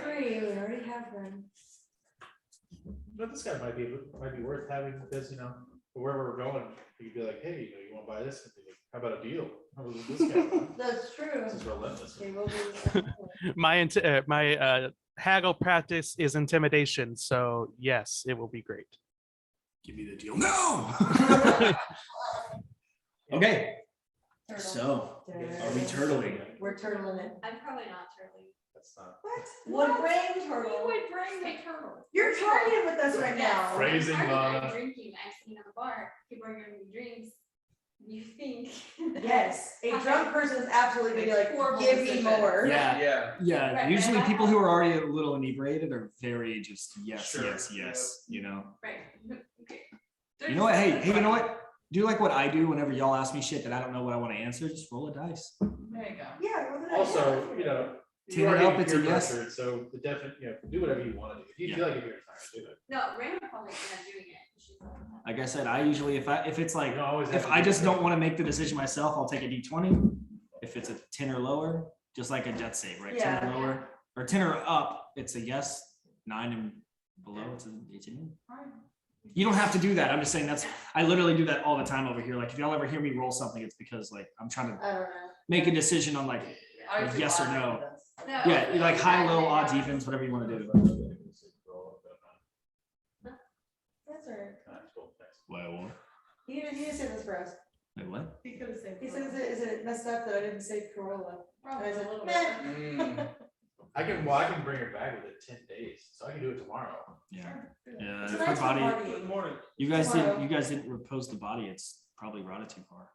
free. We already have them.
But this guy might be worth having because, you know, wherever we're going, you could be like, hey, you know, you want to buy this? And be like, how about a deal? How about this guy?
That's true.
This is relentless.
They will be.
My haggle practice is intimidation, so yes, it will be great.
Give me the deal. No. Okay.
Turtle.
So, are we turtling?
We're turtling it.
I'm probably not turtling.
That's not
What? Wood brain
You
turtle.
would bring the turtle.
You're targeted with us right now.
Phrasing,
I'm
Lana.
drinking. I'm sitting at the bar. People are giving me drinks. You think.
Yes, a drunk person is absolutely gonna be
Horrible
like, give me
decision.
more.
Yeah,
Yeah.
yeah.
Right,
Usually
and I
people
have-
who are already a little inebriated are very just yes,
Sure,
yes, yes, you know?
Right. Okay.
You know what? Hey, you know what? Do like what I do whenever y'all ask me shit that I don't know what I want to answer. Just roll a dice.
There you go.
Yeah. well, then I-
Also,
yeah.
you know.
Tin
You
it
are
up,
getting
it's a
peer
yes.
pressured, so the definite, do whatever you want to do. If you feel like if you're tired, do it.
No, Raina probably ended up doing it. She's like,
Like I said, I usually, if it's like,
You don't always have
if
to
I
do
just
it.
don't want to make the decision myself, I'll take a D20. If it's a 10 or lower, just like a death save, right? 10 or
Yeah.
lower, or 10 or up, it's a yes. 9 and below, it's a no. You don't have to do that. I'm just saying I literally do that all the time over here. Like if y'all ever hear me roll something, it's because like I'm trying to
I don't know.
make a decision on like,
I
Like,
do
yes or
odd
no.
events.
No.
yeah, like high, low, odds, evens, whatever you want to do.
That's all right.
Alright, cool, thanks.
Well,
He didn't say this for us.
wait, what?
He could have said.
He says, is it messed up that I didn't say Corolla?
Probably
I
a
said,
little
"Meh."
bit.
Mm.
I can bring her back within 10 days, so I can do it tomorrow.
Yeah, yeah.
It's
If
nice
her
for
body,
partying.
Good morning.
you guys
Tomorrow.
didn't repose the body. It's probably rotted too far.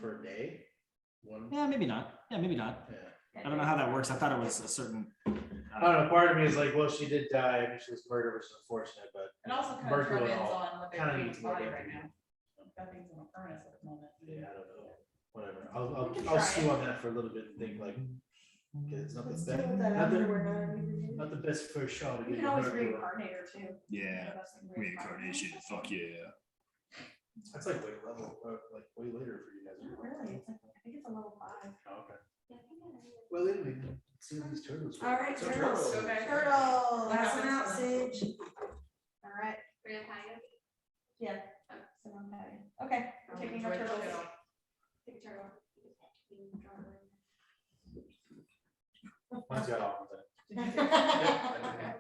For a day? One?
Yeah, maybe not. Yeah, maybe not.
Yeah.
I don't know how that works. I thought it was a certain.
I don't know, part of me is like, well, she did die, I mean, she was murdered, which is unfortunate, but
It also kind of
Mercury and
depends
all
on what they're
kinda
doing
needs
to
more
body
work.
right now. That thing's in a furnace at the moment.
yeah, I don't know, whatever.
We can
I'll
try
stew
it.
on that for a little bit and think like, okay, it's not
Let's
the
deal
best,
with that
not
after
the,
we're done.
not the best first shot. to
You
get
can
your
always
heart broke.
reincarnate her too.
Yeah,
That's like
reincarnation. Fuck yeah.
That's like way level, like way later for you guys.
Not really, it's like, I think it's a level 5.
Oh, okay.
Yeah, I think I know.
Well, anyway, see how these turtles.
All right,
So
turtles.
turtles.
Okay.
Turtle.
What
Last one
happens
out,
to them?
Sage.
All right,
We're gonna kind of
yeah. So I'm having, okay, we're taking our
Enjoy the
turtles.
show.
take a turtle.
Mine's got off with
Did you take- Yeah, okay.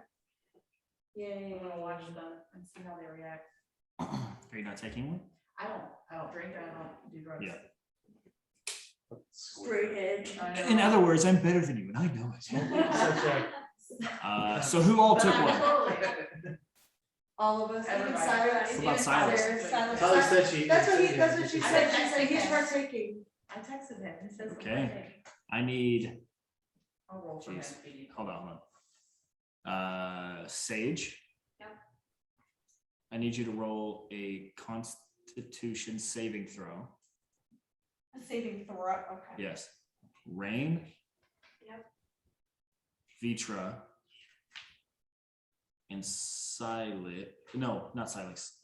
Yay.
I'm gonna watch them and see how they react.
Are you not taking one?
I don't drink, I don't do drugs.
Yeah.
it.
Straight edge.
I know.
In other words, I'm better than you, and I know it.
Such a,
So who all
But
took
I'm
one?
totally-
All of us, even
Everybody.
Cyrus.
What about Cyrus?
Tyler said she.
That's what she said. She said he's
Yes.
partaking.
I texted him, he says.
Okay. I need,
I'll roll for him.
Jeez.
PD.
hold on. Sage.
Yep.
I need you to roll a Constitution saving throw.
A saving throw, okay.
Yes. Rain.
Yep.
Vitra. And Silet, no, not Silex,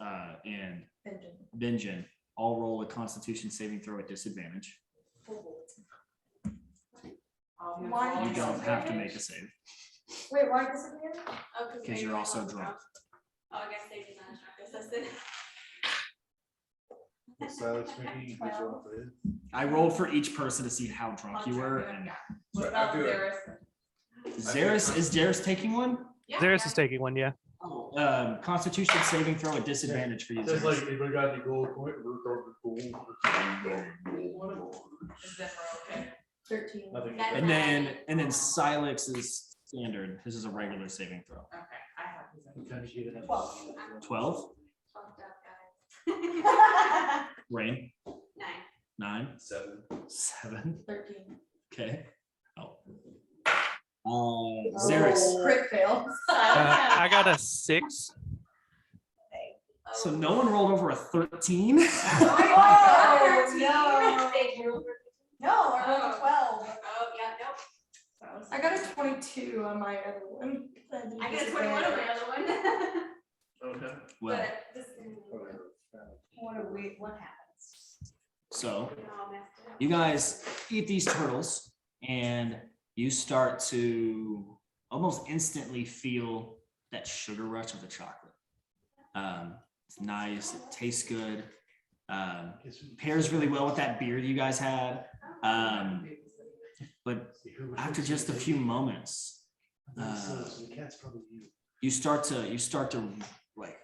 and Benjen all roll a Constitution saving throw at disadvantage.
I'll do
Why
all
You
of
don't
them.
have to make a save
Wait, why disappear?
Oh,
because you're also drunk.
Oh, I guess they did not drunk, this is
Silence making.
12.
I rolled for each person to see how drunk you were, and
What
So
about
I do it.
Zaris?
is Zaris taking one?
Yeah.
Zaris is taking one, yeah.
Constitution saving throw at disadvantage for you.
Just like,
Zaris.
if we got the gold point, we're going to
Is that okay?
13.
Nothing.
That's
And then Silex is standard. This is a regular saving throw.
Okay, I have his.
What time did you get it?
12,
Fucked up, guys.
Rain,
9.
9,
7.
7.
13.
Okay. Zaris.
Crit fail.
I got a 6.
So no one rolled over a 13.
Oh, no.
Oh,
No, I rolled a 12.
yeah, nope.
I got a 22 on my other one.
I got a 21 on my other one.
Okay.
Well,
But this.
What happens?
so
we all messed it up.
you guys eat these turtles and you start to almost instantly feel that sugar rush of the chocolate. It's nice, it tastes good. Pairs really well with that beer that you guys had. But after just a few moments,
The cat's probably you.
you start to like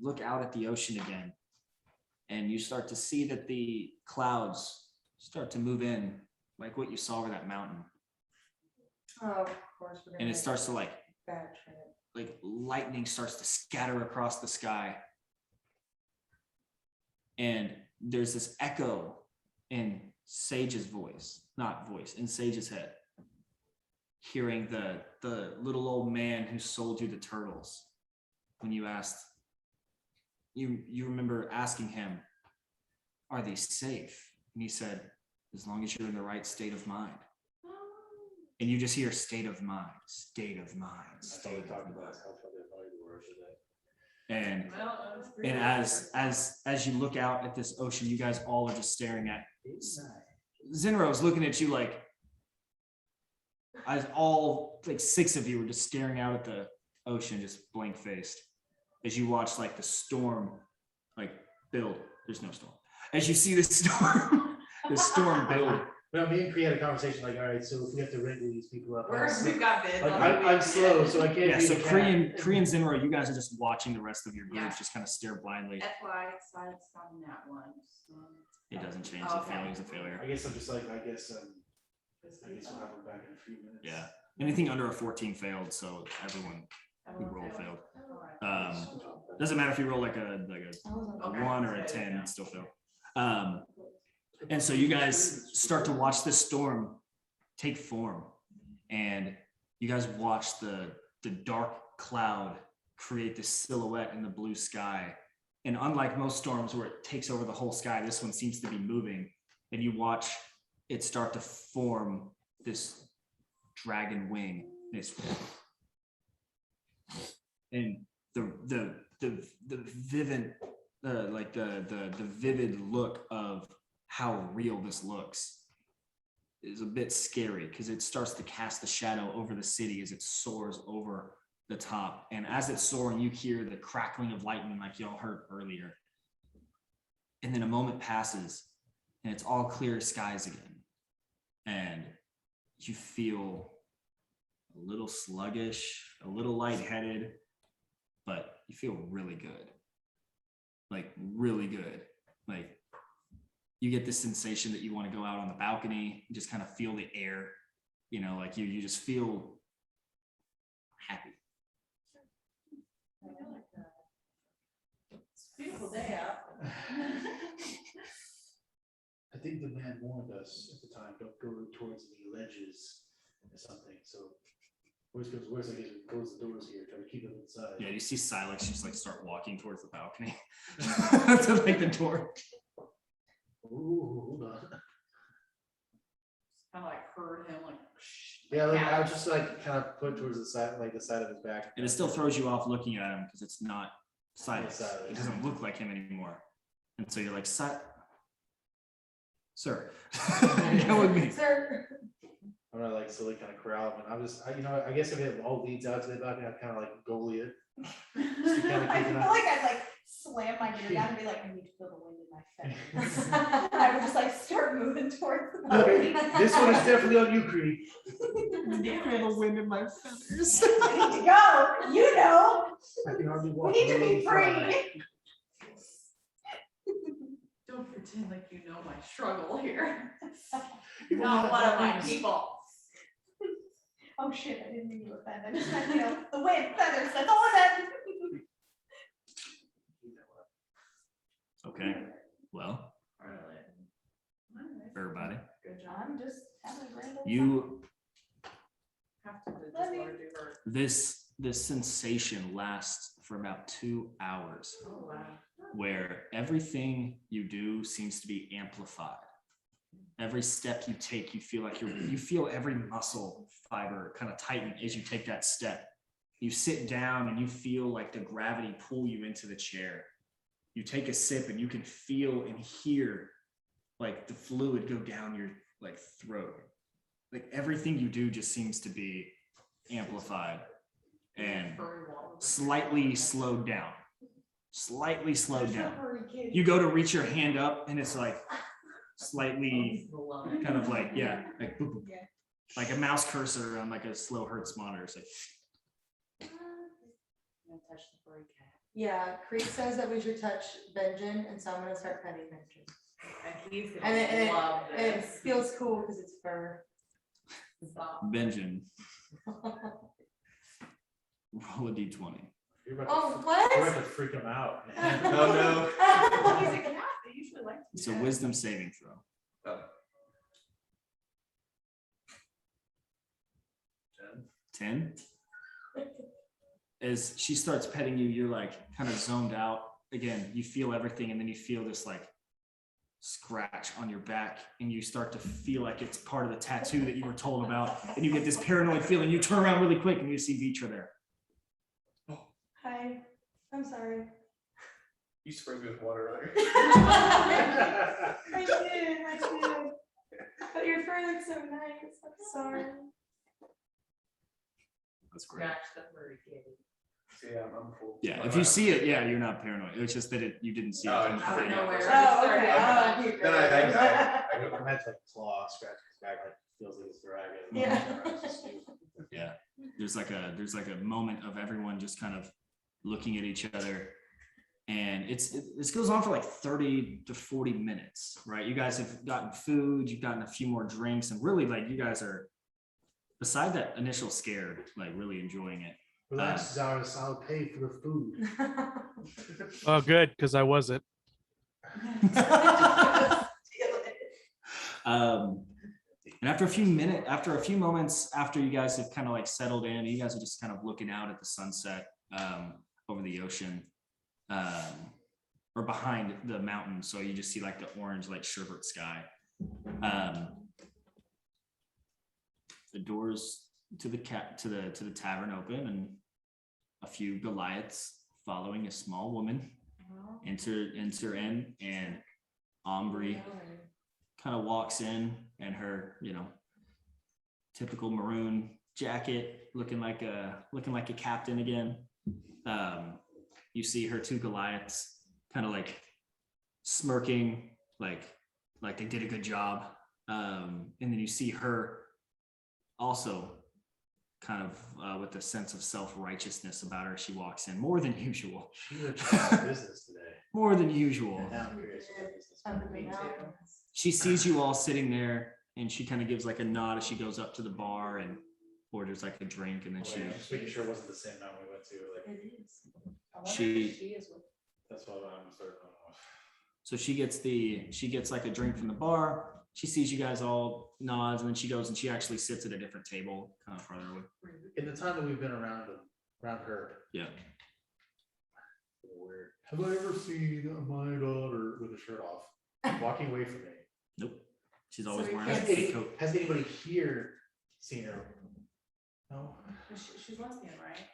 look out at the ocean again, and you start to see that the clouds start to move in, like what you saw over that mountain,
Oh, of course. we're gonna
and it
make
starts to
a
like
bad trip.
lightning starts to scatter across the sky, and there's this echo in Sage's voice, in Sage's head, hearing the little old man who sold you the turtles. When you asked, you remember asking him, are they safe? And he said, as long as you're in the right state of mind. And you just hear state of mind, state of mind,
That's all we
state of
talked
mind.
about, is how fucking funny the world today.
And
Well,
as you look out at this ocean, you guys all are just staring at. Zinro's looking at you like, as all like 6 of you were just staring out at the ocean, just blank faced, as you watch like the storm like build. There's no storm. As you see the storm, the storm build.
Well, me and Kree had a conversation like, all right, so if we have to wrangle these people up.
we've got bids.
Like,
on the
I'm
weekend.
slow, so I can't.
Yeah,
be
so
the
Kree
cat.
and Zinro, you guys are just watching the rest of your group
Yeah.
just kind of stare blindly.
FY silence on that one.
It doesn't change.
Okay.
The failure is a failure.
I guess I'm just like, I guess we'll have them back in a few minutes.
Yeah. Anything under a 14 failed, so everyone who rolled failed. Doesn't matter if you roll like a
Okay.
1 or a 10, it still failed. And so you guys start to watch this storm take form, and you guys watch the dark cloud create this silhouette in the blue sky. And unlike most storms where it takes over the whole sky, this one seems to be moving, and you watch it start to form this dragon wing. And the vivid like the vivid look of how real this looks is a bit scary, because it starts to cast the shadow over the city as it soars over the top. And as it's soaring, you hear the crackling of lightning like y'all heard earlier. And then a moment passes and it's all clear skies again. And you feel a little sluggish, a little lightheaded, but you feel really good. Like really good. Like you get this sensation that you want to go out on the balcony and just kind of feel the air, you know, like you just feel happy.
It's a beautiful day out.
I think the man warned us at the time, don't go towards the ledges or something, so. Worst comes to worst, I guess we close the doors here, try to keep them inside.
Yeah, you see Silex just like start walking towards the balcony to like the door.
Ooh, hold on.
Kind of like heard him like.
Yeah, like I was just like kind of put towards the side, like the side of his back.
And it still throws you off looking at him because it's not Silex.
Silex.
It doesn't look like him anymore. And so you're like, sir, go with me.
Sir.
I'm gonna like slowly kind of corral him, and I'm just, you know, I guess if it all leads out to the balcony, I'd kind of like goalie it. Just to kinda
I
keep
feel
it up.
like I'd like slam my gear down and be like, I need to feel the wind in my feathers. And I would just like start moving towards the
Okay,
balcony.
this one is definitely on you, Kree.
Feel the wind in my feathers.
I need to go, you know,
I can hardly
we
walk.
need to
let
be
alone fly.
free.
Don't pretend like you know my struggle here.
Even
Not
though
one of my
that means-
people.
Oh shit, I didn't mean to offend, I just meant, you know, the wind, feathers, that's all I meant.
Okay, well, everybody,
Good job.
I'm just having a grand old
you
Have to do
Let
this
me-
or do her.
this sensation lasts for about 2 hours,
Oh, wow.
where everything you do seems to be amplified. Every step you take, you feel like you feel every muscle fiber kind of tighten as you take that step. You sit down and you feel like the gravity pull you into the chair. You take a sip and you can feel and hear like the fluid go down your like throat. Like everything you do just seems to be amplified and slightly slowed down. Slightly slowed down. You go to reach your hand up and it's like slightly kind of like, yeah, like boop, boop. Like a mouse cursor on like a slow hertz monitor. It's like,
Touch the furry cat.
Yeah, Creek says that we should touch Benjamin, and so I'm gonna start petting Benjamin.
And he's
And
gonna
it,
love
it
this.
feels cool because it's fur.
Stop.
Benjamin, roll a d20.
You're about
Oh,
to,
what?
you're about to freak him out. man.
Oh, no.
He's a cat, they usually
like.
It's a wisdom saving throw.
Oh,
10. As she starts petting you, you're like kind of zoned out. Again, you feel everything, and then you feel this like scratch on your back, and you start to feel like it's part of the tattoo that you were told about, and you get this paranoid feeling. You turn around really quick, and you see Vitra there.
Hi, I'm sorry.
you sprayed me with water earlier.
I did. But your fur looks so nice, I'm sorry.
That's great.
Scratch the furry kitty.
So yeah, I'm full.
Yeah, if you see it, yeah, you're not paranoid. It's just that you didn't see it.
Oh,
from the
out of
thing.
nowhere.
Oh, okay. Oh,
Then
okay.
I imagine like claw scratch his back, like feels like it's dragging.
Yeah.
Yeah, there's like a moment of everyone just kind of looking at each other, and this goes on for like 30 to 40 minutes, right? You guys have gotten food, you've gotten a few more drinks, and really like you guys are, beside that initial scare, like really enjoying it.
Relax, Zaris, I'll pay for the food.
Oh, good, because I wasn't.
And after a few moments, after you guys have kind of like settled in, you guys are just kind of looking out at the sunset over the ocean, or behind the mountain. So you just see like the orange, like sherbet sky. The doors to the tavern open, and a few Goliaths following a small woman enter in, and Ombre kind of walks in, and her, typical maroon jacket, looking like a captain again. You see her two Goliaths kind of like smirking, like they did a good job. And then you see her also kind of with a sense of self-righteousness about her. She walks in more than usual.
She went to business today.
More than usual.
Now I'm curious what business.
She sees you all sitting there, and she kind of gives like a nod as she goes up to the bar and orders like a drink, and then she
Just making sure it wasn't the same mountain we went to. Like,
It is. I wonder
She-
if she is with.
that's what I'm starting off.
so she gets like a drink from the bar. She sees you guys all, nods, and then she goes and she actually sits at a different table kind of farther away.
In the time that we've been around her,
Yeah.
weird. Have I ever seen my daughter with a shirt off, walking away from me?
Nope. She's always
So we
wearing a
Has,
fake coat.
has anybody here seen her? No.
She's lesbian, right?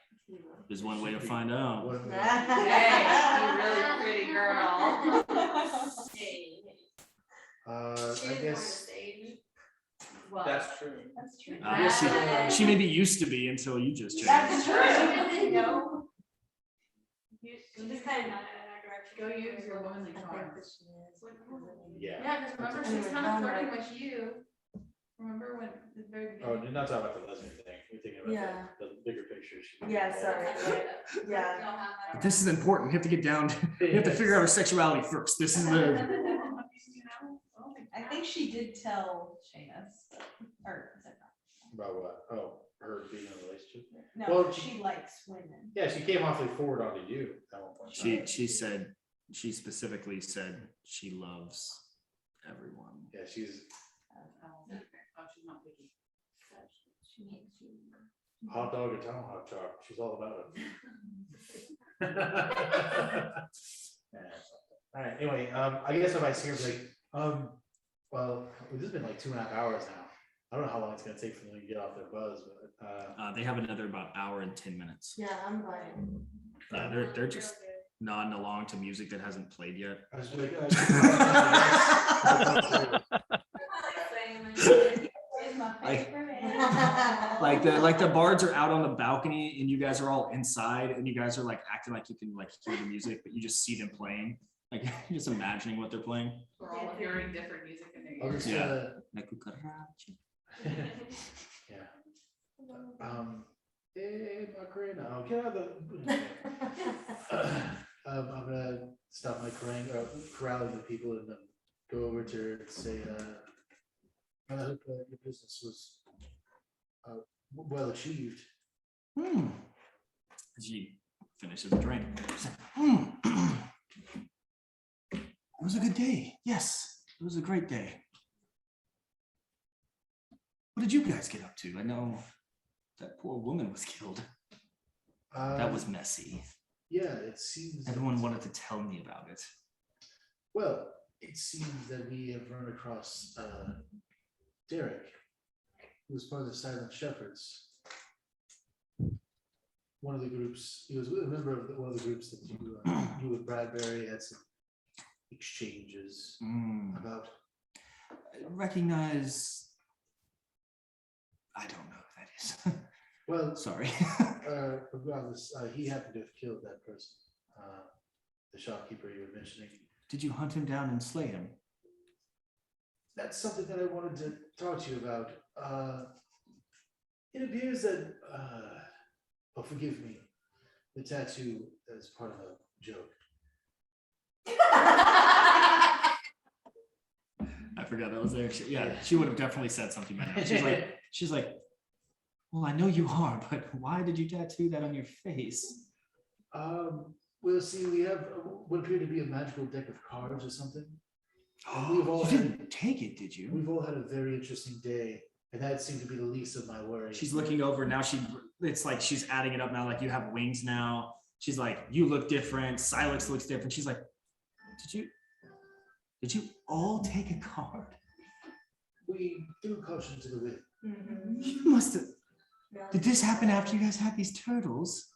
There's one way to find out.
What-
Hey, you really pretty girl.
Hey.
I
She is born to
guess.
stage.
Well,
That's true.
That's true.
She maybe used to be until you just changed.
That's
She
true.
didn't know.
you
She just kind of nodded in our direction.
go use your womanly
I think
charm.
that she is.
Yeah.
Yeah, because remember, she was kind of flirting with you. Remember when, at the very
Oh,
beginning?
you're not talking about the lesbian thing. You're thinking about
Yeah.
the bigger picture.
Yeah, sorry. Yeah.
Y'all have that.
But this is important. We have to get down. We have to figure out our sexuality first. This is the.
I think she did tell Shayna's, or is it
About what? Oh, her being in a relationship?
not?
Well,
No, she likes women.
Yeah, she came awfully forward onto you at one point.
She specifically said she loves everyone.
Yeah, she's
Oh, she's not picky.
She hates you.
hot dog and tomahawk chop. She's all about it. Yeah. All right, anyway, I guess if I see her, be like, well, this has been like 2.5 hours now. I don't know how long it's gonna take for them to get off their buzz, but,
They have another about hour and 10 minutes.
Yeah, I'm fine.
They're just nodding along to music that hasn't played yet.
I was like,
Is my
Like-
favorite.
Like the bards are out on the balcony, and you guys are all inside, and you guys are like acting like you can like hear the music, but you just see them playing. Like you're just imagining what they're playing.
We're all hearing different music in their
I'll
ears.
just,
Yeah. Like cucaracha.
yeah. Hey, Macarena, get out of the. I'm gonna stop my corralling the people and then go over to her and say, I hope your business was well achieved.
She finishes the drink. It was a good day. Yes, it was a great day. What did you guys get up to? I know that poor woman was killed. That was messy.
Yeah, it seems.
Everyone wanted to tell me about it.
Well, it seems that we have run across Derek, who was part of the Silent Shepherds. One of the groups, he was a member of one of the groups that you with Bradbury had some exchanges about.
I recognize. I don't know who that is.
Well,
sorry.
Regardless, he happened to have killed that person, the shopkeeper you were mentioning.
Did you hunt him down and slay him?
That's something that I wanted to talk to you about. It appears that, oh, forgive me, the tattoo is part of a joke.
I forgot that was there. Yeah, she would have definitely said something by now. She's like, well, I know you are, but why did you tattoo that on your face?
Well, see, we have what appeared to be a magical deck of cards or something. And we've all
You didn't take it, did you?
We've all had a very interesting day, and that seemed to be the least of my worries.
She's looking over now. It's like she's adding it up now. Like you have wings now. She's like, you look different. Silex looks different. She's like, did you all take a card?
We threw caution to the wind.
You must have. Did this happen after you guys had these turtles?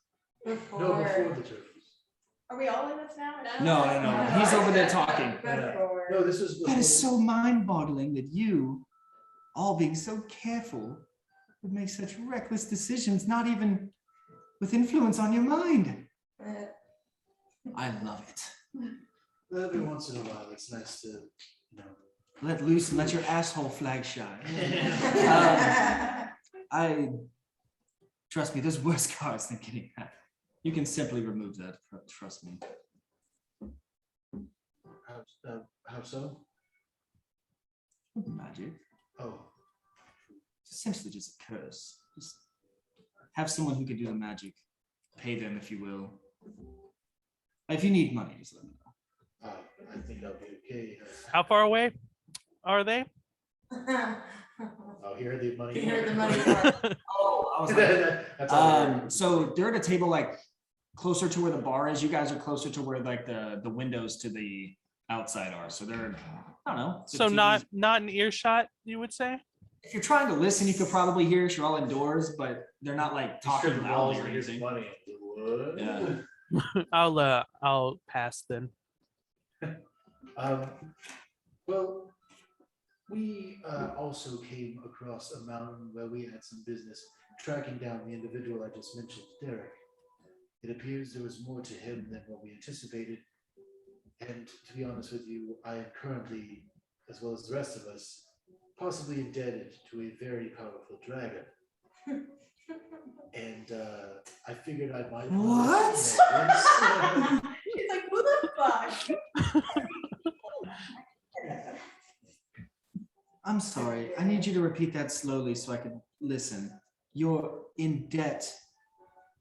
No, before the turtles.
Are we all in this now?
No. He's over there talking.
No, this was before.
That is so mind-boggling that you, all being so careful, would make such reckless decisions, not even with influence on your mind. I love it.
Every once in a while, it's nice to,
Let loose and let your asshole flag shine. Trust me, there's worse cards than getting that. You can simply remove that. Trust me.
How so?
Magic.
Oh,
It's essentially just a curse. Just have someone who can do the magic. Pay them if you will. If you need money, just let me know.
I think I'll be okay.
How far away are they?
Oh, here the money.
Here the money part.
Oh, I was
That's all right.
so they're at a table like closer to where the bar is. You guys are closer to where like the windows to the outside are. So they're, I don't know.
So
15.
not an earshot, you would say?
If you're trying to listen, you could probably hear us. You're all indoors, but they're not like talking loudly or anything.
Money. What?
Yeah.
I'll pass then.
Well, we also came across a mountain where we had some business tracking down the individual I just mentioned, Derek. It appears there was more to him than what we anticipated. And to be honest with you, I am currently, as well as the rest of us, possibly indebted to a very powerful dragon. And I figured I might.
What?
She's like, who the fuck?
I'm sorry. I need you to repeat that slowly so I can listen. You're in debt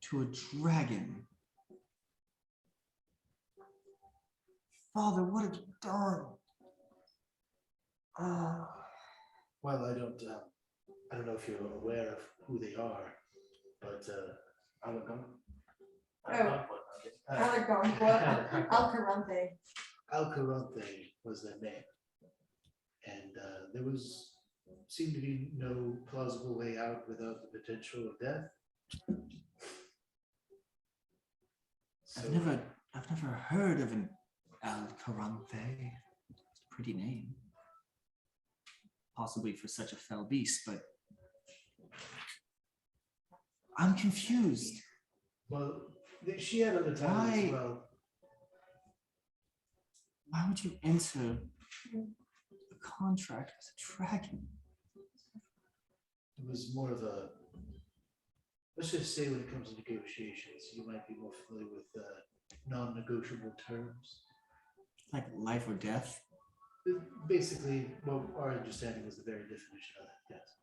to a dragon. Father, what have you done?
Well, I don't know if you're aware of who they are, but
Alkaranthe.
Alkaranthe was their name. And there seemed to be no plausible way out without the potential of death.
I've never heard of an Alkaranthe. It's a pretty name. Possibly for such a fell beast, but I'm confused.
Well, she had other titles as well.
Why would you enter a contract with a dragon?
It was more of a, let's just say when it comes to negotiations, you might be more familiar with non-negotiable terms.
Like life or death?
Basically, well, our understanding was the very definition of it, yes.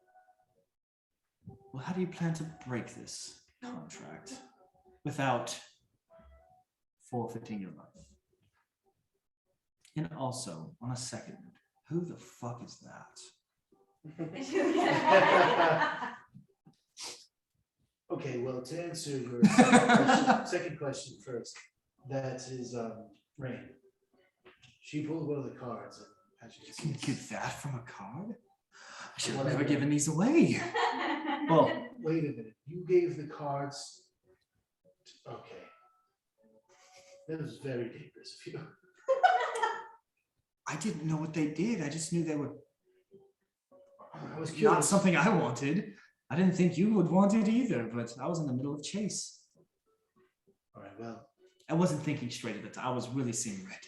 Well, how do you plan to break this contract without forfeiting your life? And also, on a second, who the fuck is that?
Okay, well, to answer your second question first, that is Rain. She pulled one of the cards and as you
You
can
can
see,
get that from a card? I should
What
have
I
never
did.
given these away. Well,
wait a minute, you gave the cards. Okay. That was very dangerous of you.
I didn't know what they did. I just knew they were
I was
not
curious.
something I wanted. I didn't think you would want it either, but I was in the middle of chase.
All right, well,
I wasn't thinking straight at the time. I was really seeing red.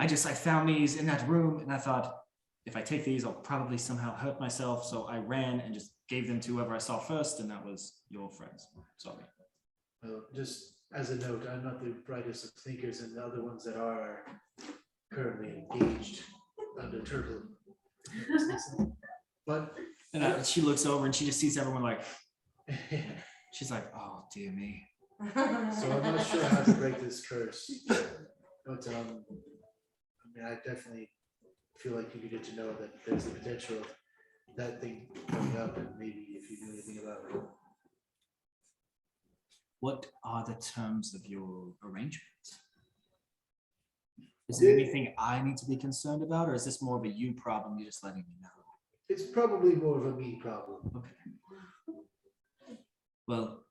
I found these in that room and I thought, if I take these, I'll probably somehow hurt myself. So I ran and just gave them to whoever I saw first, and that was your friends. Sorry.
well, just as a note, I'm not the brightest of thinkers, and the other ones that are currently engaged under turtle. But
And she looks over and she just sees everyone like, she's like, oh, dear me.
so I'm not sure how to break this curse. But I mean, I definitely feel like you get to know that there's the potential of that thing coming up, and maybe if you knew anything about it.
What are the terms of your arrangement? Is there anything I need to be concerned about, or is this more of a you problem? You're just letting me know.
It's probably more of a me problem.
Okay. Well,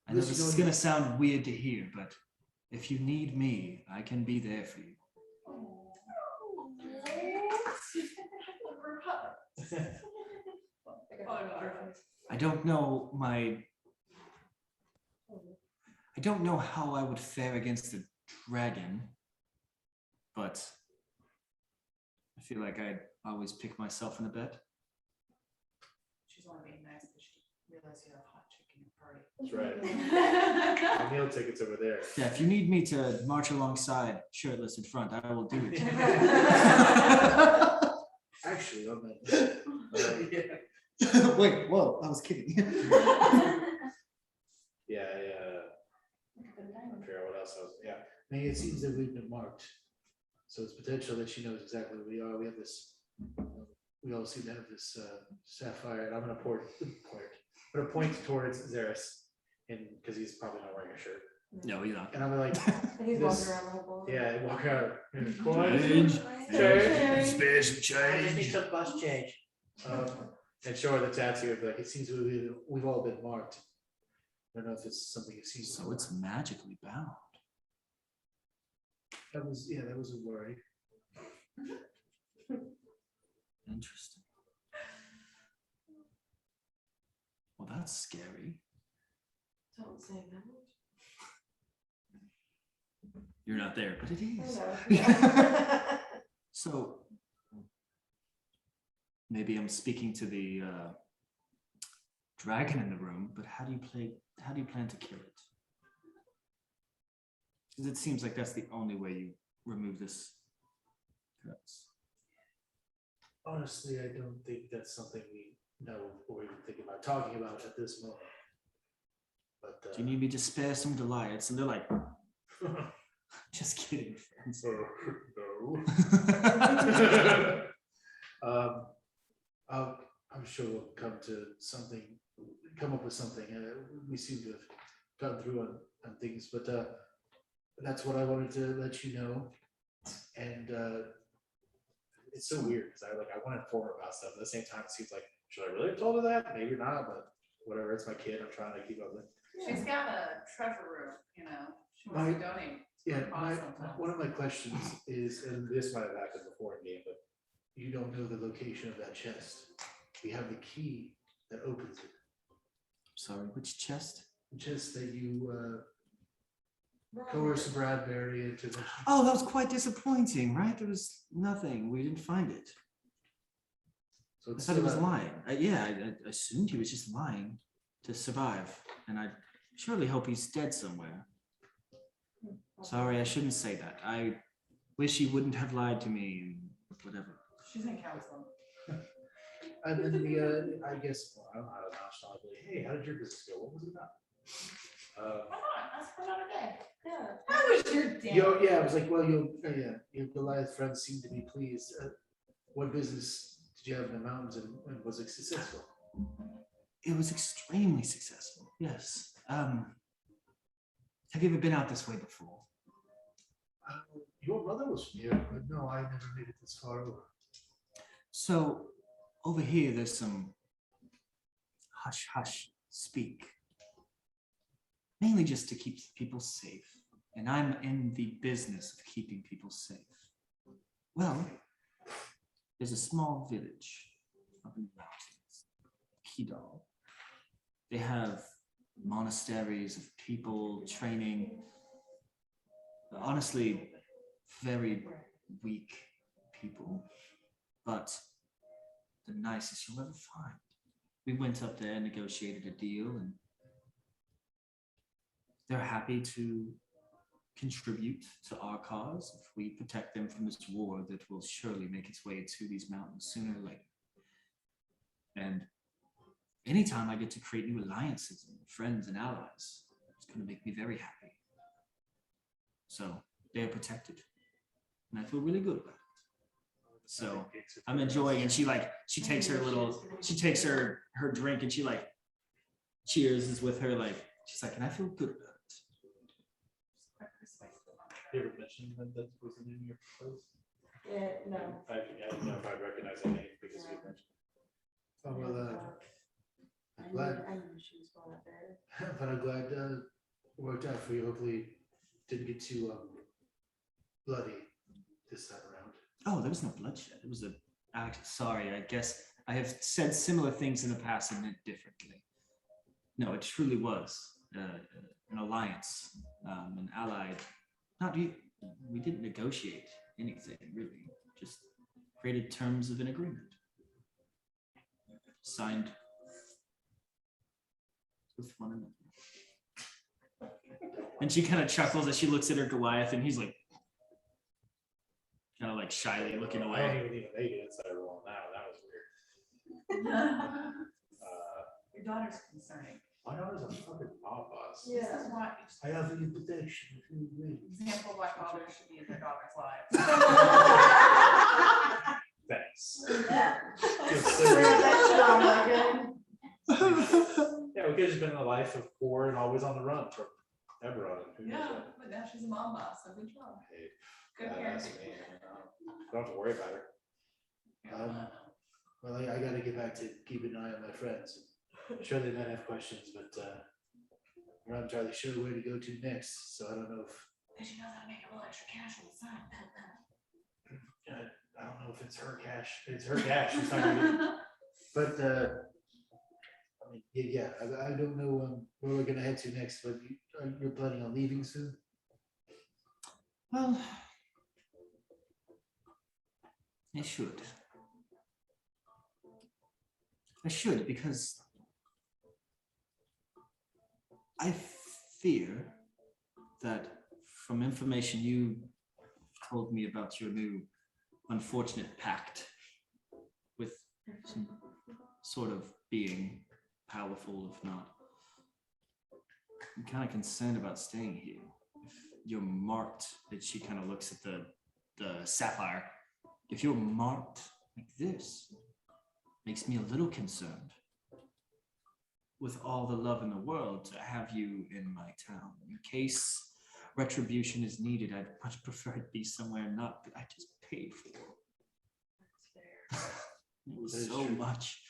I know
Listen,
this is
don't-
going to sound weird to hear, but if you need me, I can be there for you. I don't know how I would fare against a dragon, but I feel like I'd always pick myself in a bet.
She's only being nice because she realized you have a hot chicken party.
That's right. The meal ticket's over there.
Yeah, if you need me to march alongside shirtless in front, I will do it.
Actually, on that.
Wait, whoa, I was kidding.
Yeah, I forgot what else I was, yeah. I mean, it seems that we've been marked. So it's potential that she knows exactly who we are. We have this, we all seem to have this sapphire, and I'm gonna point towards Xeris. And because he's probably not wearing a shirt.
No, you're not.
And I'm like,
He's
this-
walking around the whole board.
yeah, walk around.
Change.
Change.
Spare some change.
some bus change.
And show her the tattoo of like, it seems we've all been marked. I don't know if it's something you've seen.
So it's magically bound.
That was a worry.
Interesting. Well, that's scary.
Don't say that.
You're not there, but it is.
I
So maybe I'm speaking to the dragon in the room, but how do you plan to kill it? Because it seems like that's the only way you remove this curse.
Honestly, I don't think that's something we know or even think about talking about at this moment. But
Do you need me to spare some Goliaths? And they're like, just kidding, friends.
no. I'm sure we'll come up with something. We seem to have gotten through on things, but that's what I wanted to let you know. And it's so weird because I want to inform her about stuff. At the same time, it seems like, should I really have told her that? Maybe not, but whatever. It's my kid. I'm trying to keep up with.
She's got a treasure room, you know, she wants to donate.
Yeah,
Cost sometimes.
one of my questions is, and this might have happened before in game, but you don't know the location of that chest. We have the key that opens it.
Sorry, which chest?
The chest that you coerced Bradbury into.
Oh, that was quite disappointing, right? There was nothing. We didn't find it.
So
I
it's
thought he was
still out-
lying. I assumed he was just lying to survive. And I surely hope he's dead somewhere. Sorry, I shouldn't say that. I wish he wouldn't have lied to me and whatever.
She's in counseling.
And then I guess, well, I don't know how to nonchalantly, hey, how did your business go? What was it about?
Come on, ask for another day.
Yeah, Yeah.
How was your day?
Yeah, I was like, well, your Goliath friends seem to be pleased. What business did you have in the mountains and was it successful?
It was extremely successful. Yes. Have you ever been out this way before?
Your brother was from here, but no, I never made it this far over.
So over here, there's some hush hush speak, mainly just to keep people safe. And I'm in the business of keeping people safe. Well, there's a small village up in the mountains, Kidal. They have monasteries of people training. Honestly, very weak people, but the nicest you'll ever find. We went up there, negotiated a deal, and they're happy to contribute to our cause if we protect them from this war that will surely make its way to these mountains sooner or later. And anytime I get to create new alliances and friends and allies, it's going to make me very happy. So they are protected, and I feel really good about it. So I'm enjoying, and she takes her drink and she like cheers with her, like she's like, and I feel good about it.
You ever mentioned that that was the name of your place?
Yeah, no.
I don't know if I recognize that name because you mentioned. Oh, well, I'm glad.
I knew she was going up there.
But I'm glad it worked out for you. Hopefully didn't get too bloody this time around.
Oh, there was no bloodshed. It was sorry, I guess I have said similar things in the past and meant differently. No, it truly was an alliance, an allied. We didn't negotiate anything really, just created terms of an agreement. Signed with one another. And she kind of chuckles as she looks at her Goliath, and he's like, kind of like shyly looking
I don't
away.
even need to make it inside roll now. That was weird.
Your daughter's concerning.
My daughter's a fucking mob boss.
This is why,
I offer you protection if you win.
example of why fathers should be in their daughters' lives.
Thanks.
Yeah.
Yeah, we could have just been in a life of poor and always on the run from Eberron. Who knows
Yeah,
what.
but now she's a mom boss, so good job.
Hey,
Good
that's
parenting.
me. Don't have to worry about her. Well, I gotta get back to keeping an eye on my friends. I'm sure they might have questions, but we're not entirely sure where to go to next, so I don't know if
Cause you know how to make a little extra cash on the side.
I don't know if it's her cash. It's her cash. It's not gonna be, but I mean, yeah, I don't know where we're gonna head to next, but you're planning on leaving soon?
Well, I should, because I fear that from information you told me about your new unfortunate pact with some sort of being, powerful if not, I'm kind of concerned about staying here. If you're marked, that she kind of looks at the sapphire, if you're marked like this, makes me a little concerned. With all the love in the world, to have you in my town, in case retribution is needed, I'd much prefer it be somewhere not that I just paid for. It was so much.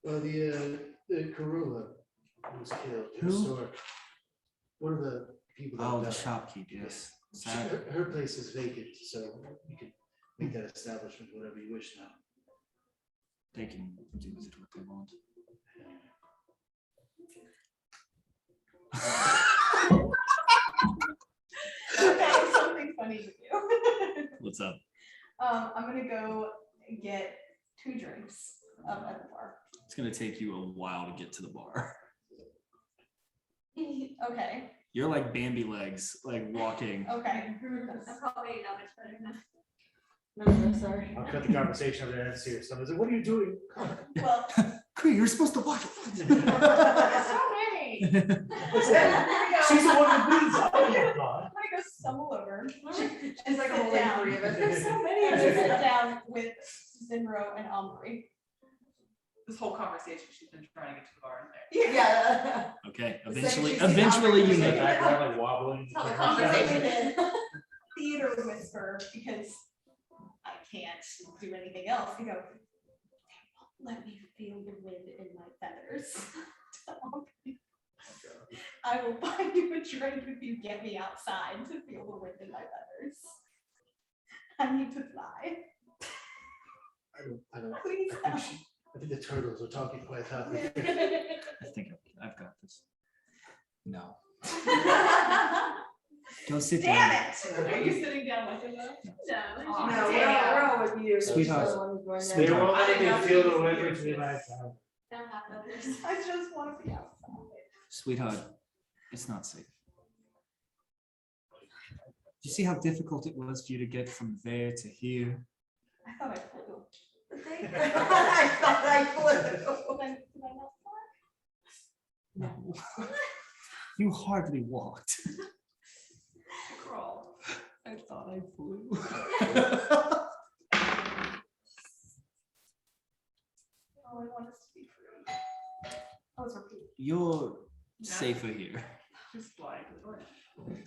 Well, the Karula was killed in the
Who?
store. One of the people. That
Oh, the
died.
shopkeep, yes. Sad.
Her place is vacant, so you can make that establishment whatever you wish now.
They can do with it what they want.
Okay, something funny to do.
What's up?
I'm gonna go get 2 drinks at the bar.
It's gonna take you a while to get to the bar.
Okay,
You're like Bambi legs, like walking.
okay.
I'm probably not much better now.
I'm so sorry.
I'll cut the conversation over there and see if someone's like, what are you doing?
Well,
Cree, you're supposed to walk.
it's all right.
She's the one who bleeds out. Oh my God.
I'm gonna go stumble over.
It's like a
sit
whole
down.
three of us.
There's so many of us sit down with Zinro and Omri.
This whole conversation, she's been trying to get to the bar in there.
Yeah.
Okay,
The second
eventually,
she sees
eventually
Albert,
you
she's
make
like,
it.
Like wobbling.
Tell the conversation.
Theater whisper, because I can't do anything else. You go, let me feel the wind in my feathers. I will buy you a drink if you get me outside to feel the wind in my feathers. I need to fly.
I don't,
Please
I
help.
think the turtles are talking quite loudly.
I think I've got this. No. Go sit down.
Damn it!
Are you sitting down with him though?
No.
No, we're all with you.
Sweetheart.
She's the one who's going there.
They
Sweetheart.
won't let me
I
feel
know.
the wind between my thighs.
Don't have others.
I just want to be outside.
Sweetheart, it's not safe. Do you see how difficult it was for you to get from there to here?
I thought I flew.
I thought I flew.
Did I not fly?
No. You hardly walked.
Crawl.
I thought I flew.
Oh, I want us to be free. I was repeating.
You're safer here.
Just fly to the door.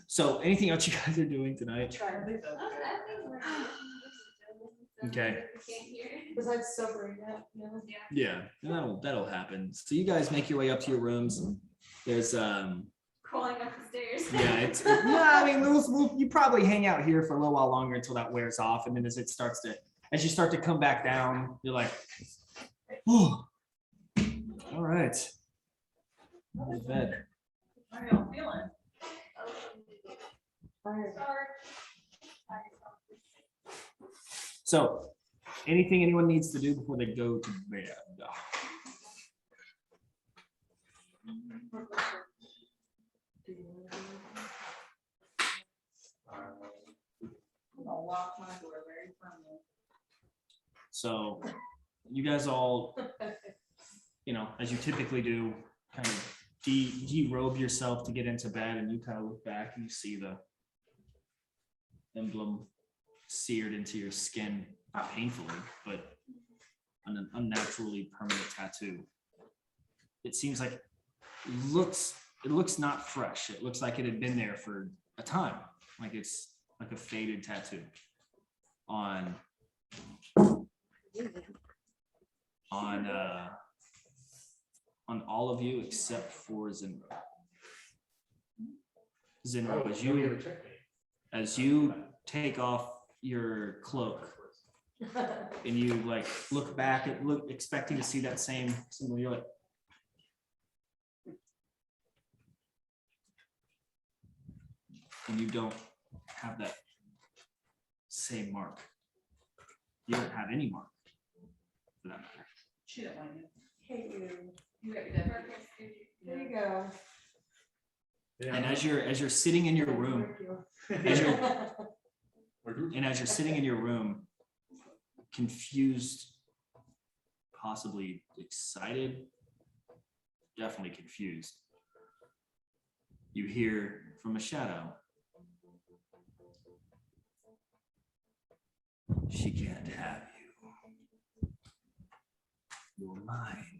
So anything else you guys are doing tonight?
I think that's
I
good.
think we're.
Okay.
We can't hear.
Besides sobering up, you know.
Yeah, that'll happen. So you guys make your way up to your rooms. There's
Crawling up the stairs.
yeah, it's I mean you probably hang out here for a little while longer until that wears off, and then as you start to come back down, you're like, oh, all right. To bed.
How are y'all feeling?
So, anything anyone needs to do before they go to bed?
I'm gonna lock my door very firmly.
So, you guys all, as you typically do, kind of derobe yourself to get into bed, and you kind of look back and you see the emblem seared into your skin, not painfully, but an unnaturally permanent tattoo. It seems like it looks not fresh. It looks like it had been there for a time, like it's like a faded tattoo on all of you except for Zinro. Zinro, as you take off your cloak and you like look back and look expecting to see that same symbol, you're like, and you don't have that same mark. You don't have any mark for that matter.
She don't mind you.
Hey, you.
You got your dad.
There you go.
And as you're sitting in your room, as you're sitting in your room, confused, possibly excited, definitely confused, you hear from a shadow, "She can't have you. You're mine."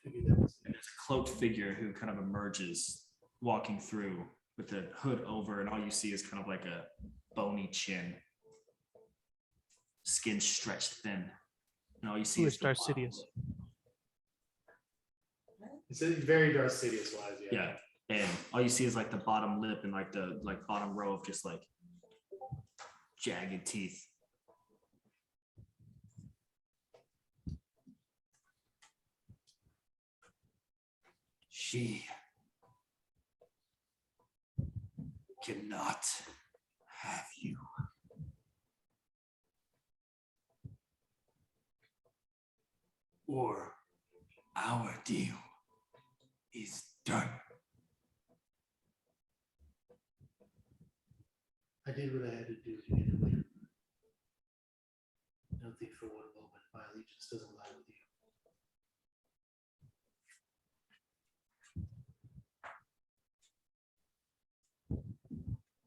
And there's a cloaked figure who kind of emerges, walking through with the hood over, and all you see is kind of like a bony chin, skin stretched thin, and all you see
Who
is
is
the
Darth
bottom
Sidious?
lip.
It's very Darth Sidious wise,
Yeah, and all you see is like the bottom lip and like the bottom row of just like jagged teeth. She cannot have you. Or our deal is done.
I did what I had to do to get away from her. Don't think for one moment my allegiance doesn't lie with you.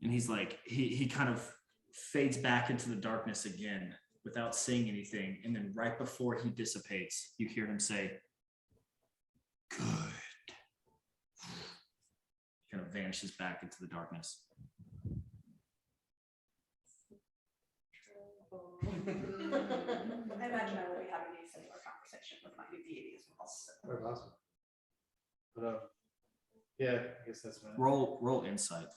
And he's like, he kind of fades back into the darkness again without saying anything. And then right before he dissipates, you hear him say, "Good." He kind of vanishes back into the darkness.
I imagine I will be having a similar conversation with my new deity as well. so.
Very awesome. But yeah, I guess that's my
Roll insight.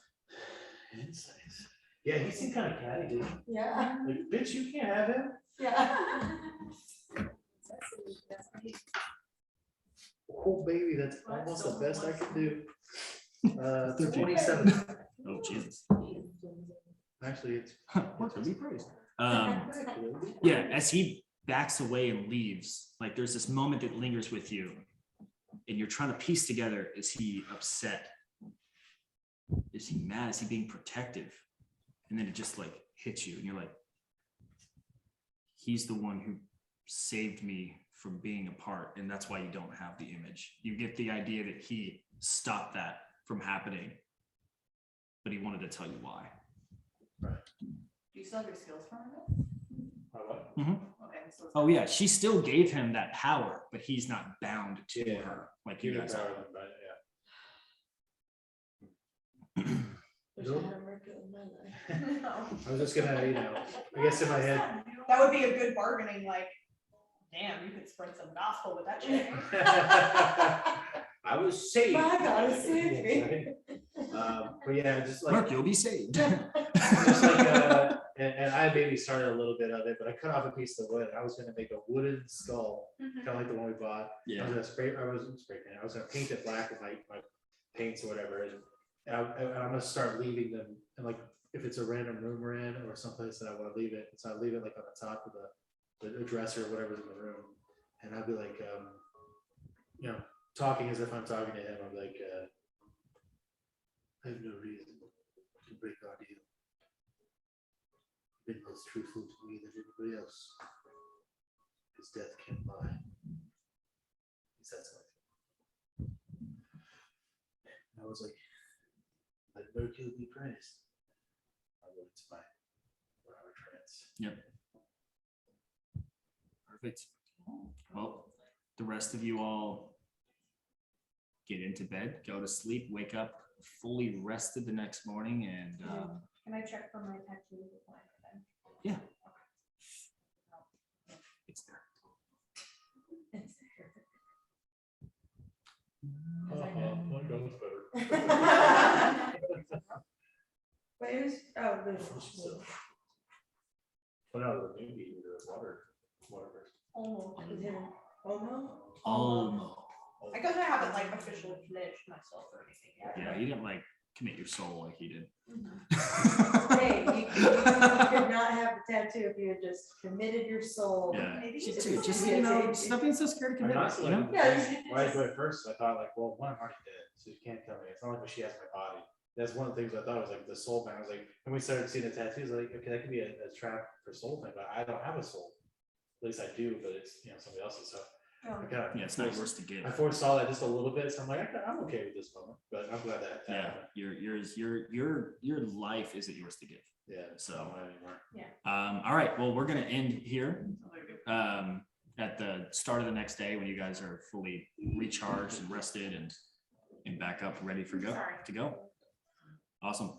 insights. Yeah, he seemed kind of catty, dude.
Yeah.
Like, bitch, you can't have him.
Yeah.
Oh, baby, that's almost the best I can do.
13.
27.
Oh, Jesus.
Actually, it's.
What could be praised? Yeah, as he backs away and leaves, like there's this moment that lingers with you, and you're trying to piece together, is he upset? Is he mad? Is he being protective? And then it just like hits you, and you're like, he's the one who saved me from being apart, and that's why you don't have the image. You get the idea that he stopped that from happening, but he wanted to tell you why.
Do you still have your skills from it?
What?
Mhm.
Okay, so it's-
Oh yeah, she still gave him that power, but he's not bound to
Yeah.
her like you
Human
guys
power,
are.
but yeah.
Wish I
Nope.
had a Mercury in my life.
I was just gonna, I guess in my head.
That would be a good bargaining, like, damn, you could spread some gospel with that chick.
I was saved.
My God, it's saved me.
But yeah, just like.
Mark, you'll be saved.
Just like, and I maybe started a little bit of it, but I cut off a piece of wood. I was gonna make a wooden skull, kind of like the one we bought. I
Yeah.
was gonna paint it black with my paints or whatever. And I'm gonna start leaving them, and like, if it's a random room we're in or someplace that I wanna leave it, so I leave it like on the top of the dresser or whatever's in the room. And I'll be like, talking as if I'm talking to him. I'm like, I have no reason to break our deal. Been less truthful to me than anybody else. His death can't lie. He said something. I was like, let Mercury be praised. I went to my 4-hour trance.
Yep. Perfect. Well, the rest of you all get into bed, go to sleep, wake up fully rested the next morning, and
Can I check for my tattoo before I go then?
yeah, it's there.
My gun's better.
Where's, oh, there's.
But no, the maybe the water first.
Almost.
Almost?
Almost.
I guess I haven't like officially committed myself or anything yet.
Yeah, you didn't like commit your soul like he did.
Hey, you could not have the tattoo if you had just committed your soul.
Yeah,
Maybe
just,
it's
dude,
just
just
a-
you know, stop being so scared to
I mean,
commit.
honestly,
You know?
Yeah.
why I do it first, I thought like, well, one, I'm already dead, so you can't kill me. It's not like she has my body. That's one of the things I thought was like the soul thing. I was like, when we started seeing the tattoos, like, okay, that could be a trap for soul thing, but I don't have a soul. At least I do, but it's, somebody else's. So I kinda
Yeah, it's not yours to give.
I foresaw that just a little bit, so I'm like, I'm okay with this moment, but I'm glad that.
Yeah,
happened.
your life isn't yours to give.
Yeah.
So,
not mine anymore.
all right, well, we're gonna end here. At the start of the next day when you guys are fully recharged and rested and back up, ready for to go. Awesome.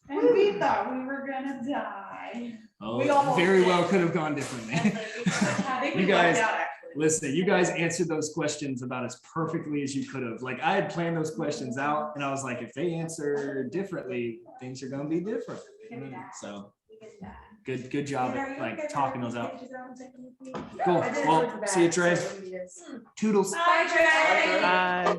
And we thought we were gonna die.
Oh,
We
it
almost
very
did.
well could have gone differently.
I think we
You guys-
lucked out, actually.
Listen, you guys answered those questions about as perfectly as you could have. Like, I had planned those questions out and I was like, if they answer differently, things are gonna be different. So good job
And are
at
you
like
okay
talking
with
those out.
pages out and taking with me?
Cool.
I did it
Well,
towards the
see you,
back,
Trey.
so it is.
Toodles.
Bye, Trey.
Bye.